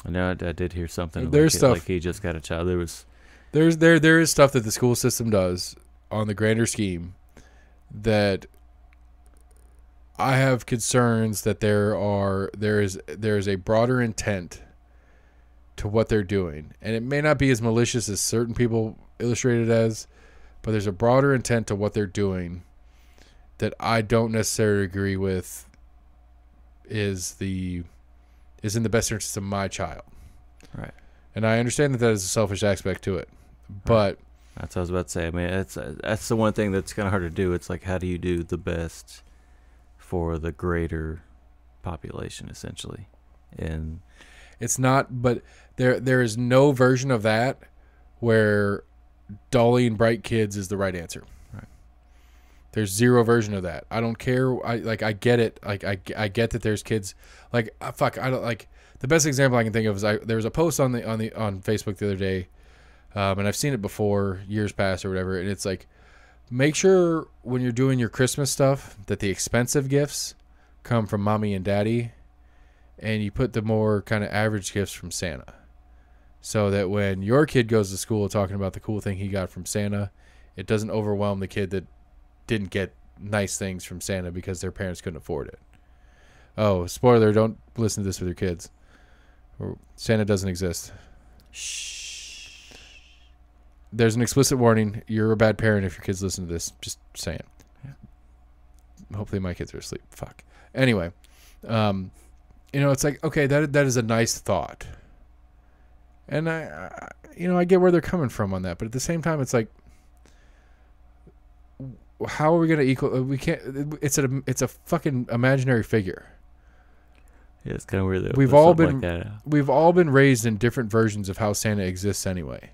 I know. I did hear something. There's stuff like he just got a child. There is stuff that the school system does on the grander scheme that I have concerns that there is a broader intent to what they're doing, and it may not be as malicious as certain people illustrate it as, but there's a broader intent to what they're doing that I don't necessarily agree with is in the best interest of my child. Right. And I understand that is a selfish aspect to it, but that's what I was about to say. I mean, that's the one thing that's kind of hard to do. It's like, how do you do the best for the greater population, essentially? And it's not, but there is no version of that where dulling bright kids is the right answer. Right. There's zero version of that. I don't care. I get it. Like, I get that there's kids. Like, fuck. I don't like. The best example I can think of is there was a post on Facebook the other day, and I've seen it before, years past or whatever. And it's like, make sure when you're doing your Christmas stuff that the expensive gifts come from mommy and daddy, and you put the more kind of average gifts from Santa, so that when your kid goes to school talking about the cool thing he got from Santa, it doesn't overwhelm the kid that didn't get nice things from Santa because their parents couldn't afford it. Oh, spoiler, don't listen to this with your kids. Santa doesn't exist. Shh. There's an explicit warning. You're a bad parent if your kids listen to this. Just saying. Yeah. Hopefully my kids are asleep. Fuck. Anyway, it's like, okay, that is a nice thought. And I get where they're coming from on that, but at the same time, it's like, how are we going to equal? We can't. It's a fucking imaginary figure. Yeah, it's kind of weird. We've all been raised in different versions of how Santa exists anyway.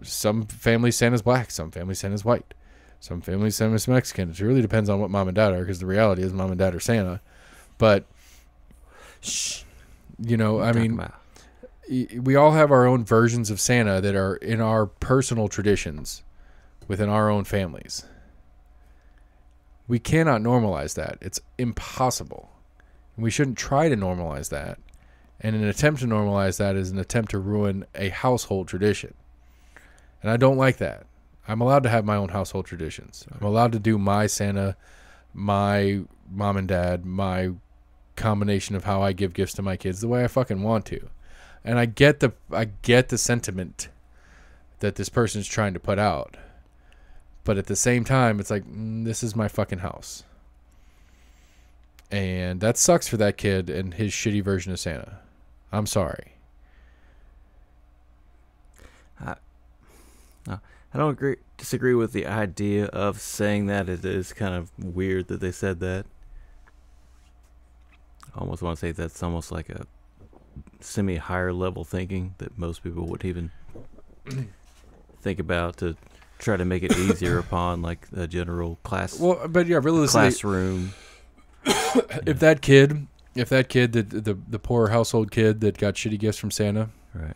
Some families Santa's black, some families Santa's white. Some families send us Mexican. It really depends on what mom and dad are, because the reality is mom and dad are Santa. But, you know, I mean, we all have our own versions of Santa that are in our personal traditions within our own families. We cannot normalize that. It's impossible. We shouldn't try to normalize that. And an attempt to normalize that is an attempt to ruin a household tradition. And I don't like that. I'm allowed to have my own household traditions. I'm allowed to do my Santa, my mom and dad, my combination of how I give gifts to my kids the way I fucking want to. And I get the sentiment that this person's trying to put out. But at the same time, it's like, this is my fucking house. And that sucks for that kid and his shitty version of Santa. I'm sorry. I don't disagree with the idea of saying that. It is kind of weird that they said that. I almost want to say that's almost like a semi-higher level thinking that most people wouldn't even think about to try to make it easier upon like the general class. Well, but yeah, realistically, classroom. If that kid, the poor household kid that got shitty gifts from Santa, right?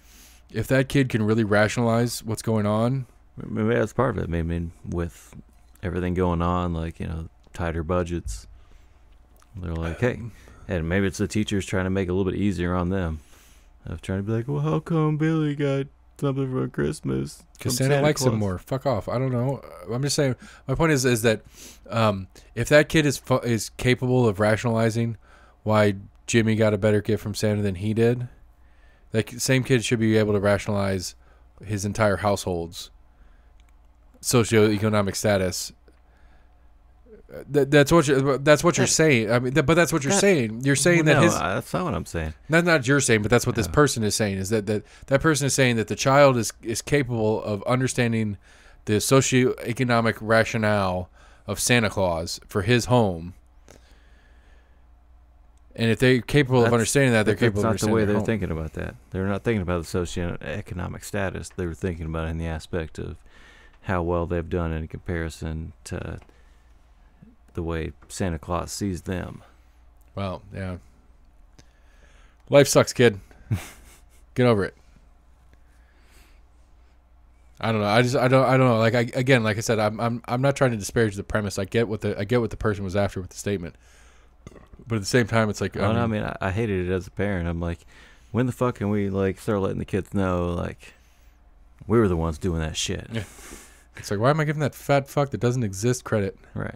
If that kid can really rationalize what's going on, maybe that's part of it. I mean, with everything going on, like, you know, tighter budgets, they're like, hey, and maybe it's the teachers trying to make it a little bit easier on them, of trying to be like, well, how come Billy got something for Christmas? Because Santa likes him more. Fuck off. I don't know. I'm just saying. My point is that if that kid is capable of rationalizing why Jimmy got a better gift from Santa than he did, that same kid should be able to rationalize his entire household's socioeconomic status. That's what you're saying. I mean, but that's what you're saying. You're saying that that's not what I'm saying. That's not you're saying, but that's what this person is saying. Is that person is saying that the child is capable of understanding the socioeconomic rationale of Santa Claus for his home. And if they're capable of understanding that, they're capable of understanding that's not the way they're home. thinking about that. They're not thinking about the socioeconomic status. They were thinking about it in the aspect of how well they've done in comparison to the way Santa Claus sees them. Well, yeah. Life sucks, kid. Get over it. I don't know. I don't know. Like like I said, I'm not trying to disparage the premise. I get what the person was after with the statement. But at the same time, it's like, I mean, I hated it as a parent. I'm like, when the fuck can we like start letting the kids know like we were the ones doing that shit? Yeah. It's like, why am I giving that fat fuck that doesn't exist credit? Right.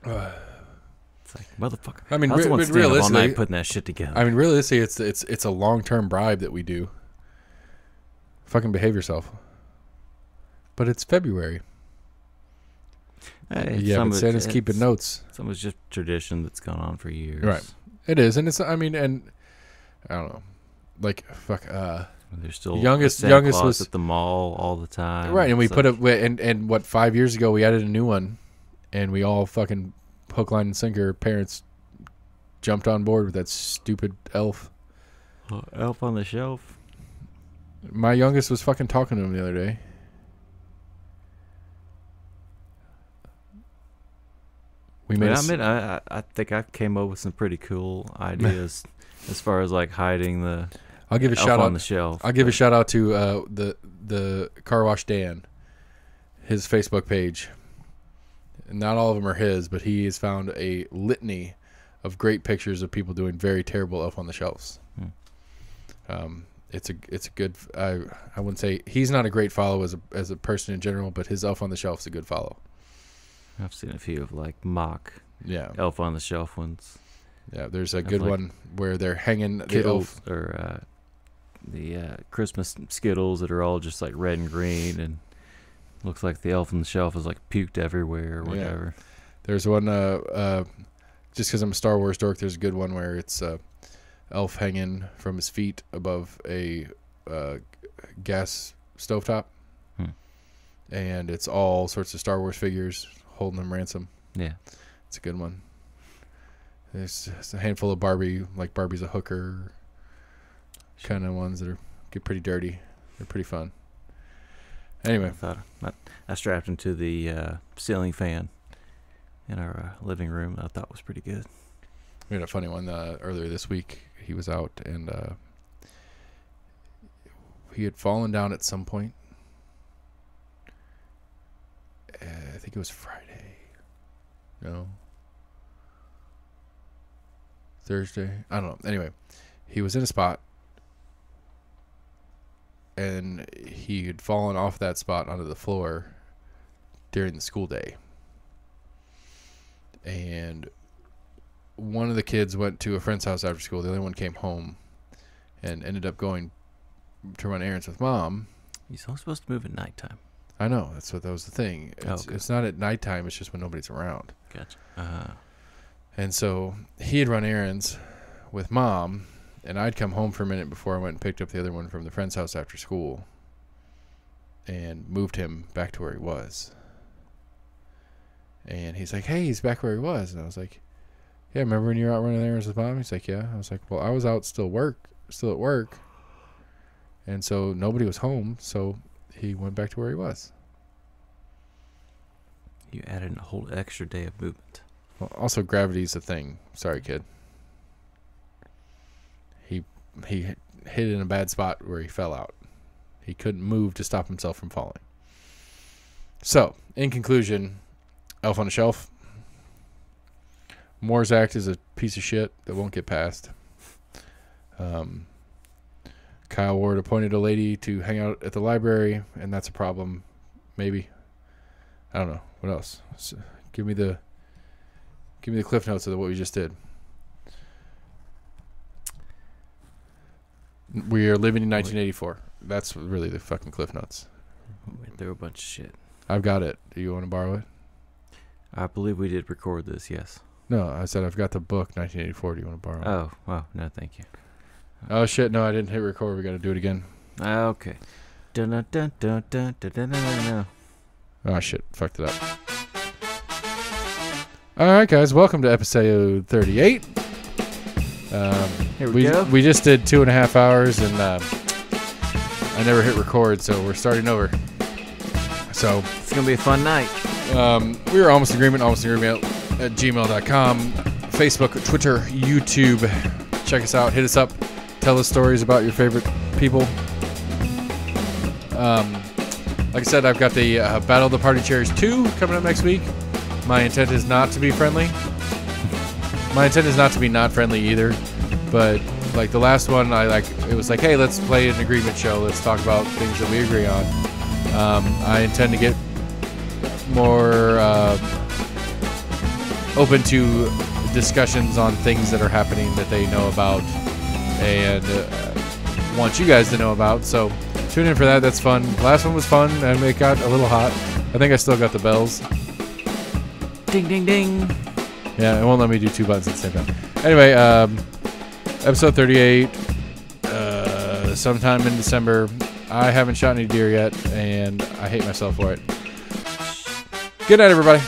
It's like, motherfucker. I mean, I was the one staying up all night putting that shit together. I mean, realistically, it's a long-term bribe that we do. Fucking behave yourself. But it's February. Hey, yeah, but Santa's keeping notes. Some is just tradition that's gone on for years. Right. It is, and it's. I mean, and I don't know, like fuck. There's still youngest Claus was at the mall all the time. Right, and we put up and what 5 years ago we added a new one, and we all fucking hook, line, and sinker. Parents jumped on board with that stupid elf. Elf on the Shelf. My youngest was fucking talking to him the other day. I think I came up with some pretty cool ideas as far as like hiding the. I'll give a Elf shout on out. the Shelf. I'll give a shout out to the Car Wash Dan, his Facebook page. Not all of them are his, but he has found a litany of great pictures of people doing very terrible Elf on the Shelves. It's a good. I wouldn't say he's not a great follow as a person in general, but his Elf on the Shelf is a good follow. I've seen a few of like mock Elf on the Shelf ones. Yeah, there's a good one where they're hanging the elf or the Christmas Skittles that are all just like red and green, and looks like the Elf on the Shelf is like puked everywhere or whatever. Yeah. There's one just because I'm a Star Wars dork. There's a good one where it's elf hanging from his feet above a gas stovetop, and it's all sorts of Star Wars figures holding them ransom. Yeah, it's a good one. There's a handful of Barbie, like Barbie's a hooker kind of ones that get pretty dirty. They're pretty fun. Anyway, I strapped him to the ceiling fan in our living room. I thought was pretty good. we had a funny one earlier this week. He was out and he had fallen down at some point. I think it was Friday. No. Thursday. I don't know. Anyway, he was in a spot and he had fallen off that spot onto the floor during the school day. And one of the kids went to a friend's house after school. The other one came home and ended up going to run errands with mom. He's only supposed to move at nighttime. I know. That was the thing. It's not at nighttime. It's just when nobody's around. Gotcha. And so he had run errands with mom, and I'd come home for a minute before I went and picked up the other one from the friend's house after school and moved him back to where he was. And he's like, hey, he's back where he was. And I was like, yeah, remember when you were out running errands with mom? He's like, yeah. I was like, well, I was out still at work. And so nobody was home, so he went back to where he was. You added a whole extra day of movement. Well, also, gravity's a thing. Sorry, kid. He hit in a bad spot where he fell out. He couldn't move to stop himself from falling. So, in conclusion, Elf on a Shelf. Moore's Act is a piece of shit that won't get passed. Kyle Ward appointed a lady to hang out at the library, and that's a problem. Maybe. I don't know. What else? So, give me the cliff notes of what we just did. We are living in 1984. That's really the fucking cliff notes. Went through a bunch of shit. I've got it. Do you want to borrow it? I believe we did record this, yes. No, I said I've got the book 1984. Do you want to borrow it? Oh, well, no, thank you. Oh, shit. No, I didn't hit record. We got to do it again. Okay. Dun dun dun dun dun dun dun dun. Oh, shit. Fucked it up. All right, guys. Welcome to episode 38. Here we go. We just did 2.5 hours, and I never hit record, so we're starting over. So it's going to be a fun night. We were almost agreement at gmail.com. Facebook, Twitter, YouTube. Check us out. Hit us up. Tell us stories about your favorite people. Like I said, I've got the Battle of the Party Chairs 2 coming up next week. My intent is not to be friendly. My intent is not to be not friendly either. But like the last one, it was like, hey, let's play an agreement show. Let's talk about things that we agree on. I intend to get more open to discussions on things that are happening that they know about and want you guys to know about. So tune in for that. That's fun. Last one was fun and it got a little hot. I think I still got the bells. Ding, ding, ding. Yeah, it won't let me do two buttons at the same time. Anyway, episode 38, sometime in December. I haven't shot any deer yet, and I hate myself for it. Good night, everybody.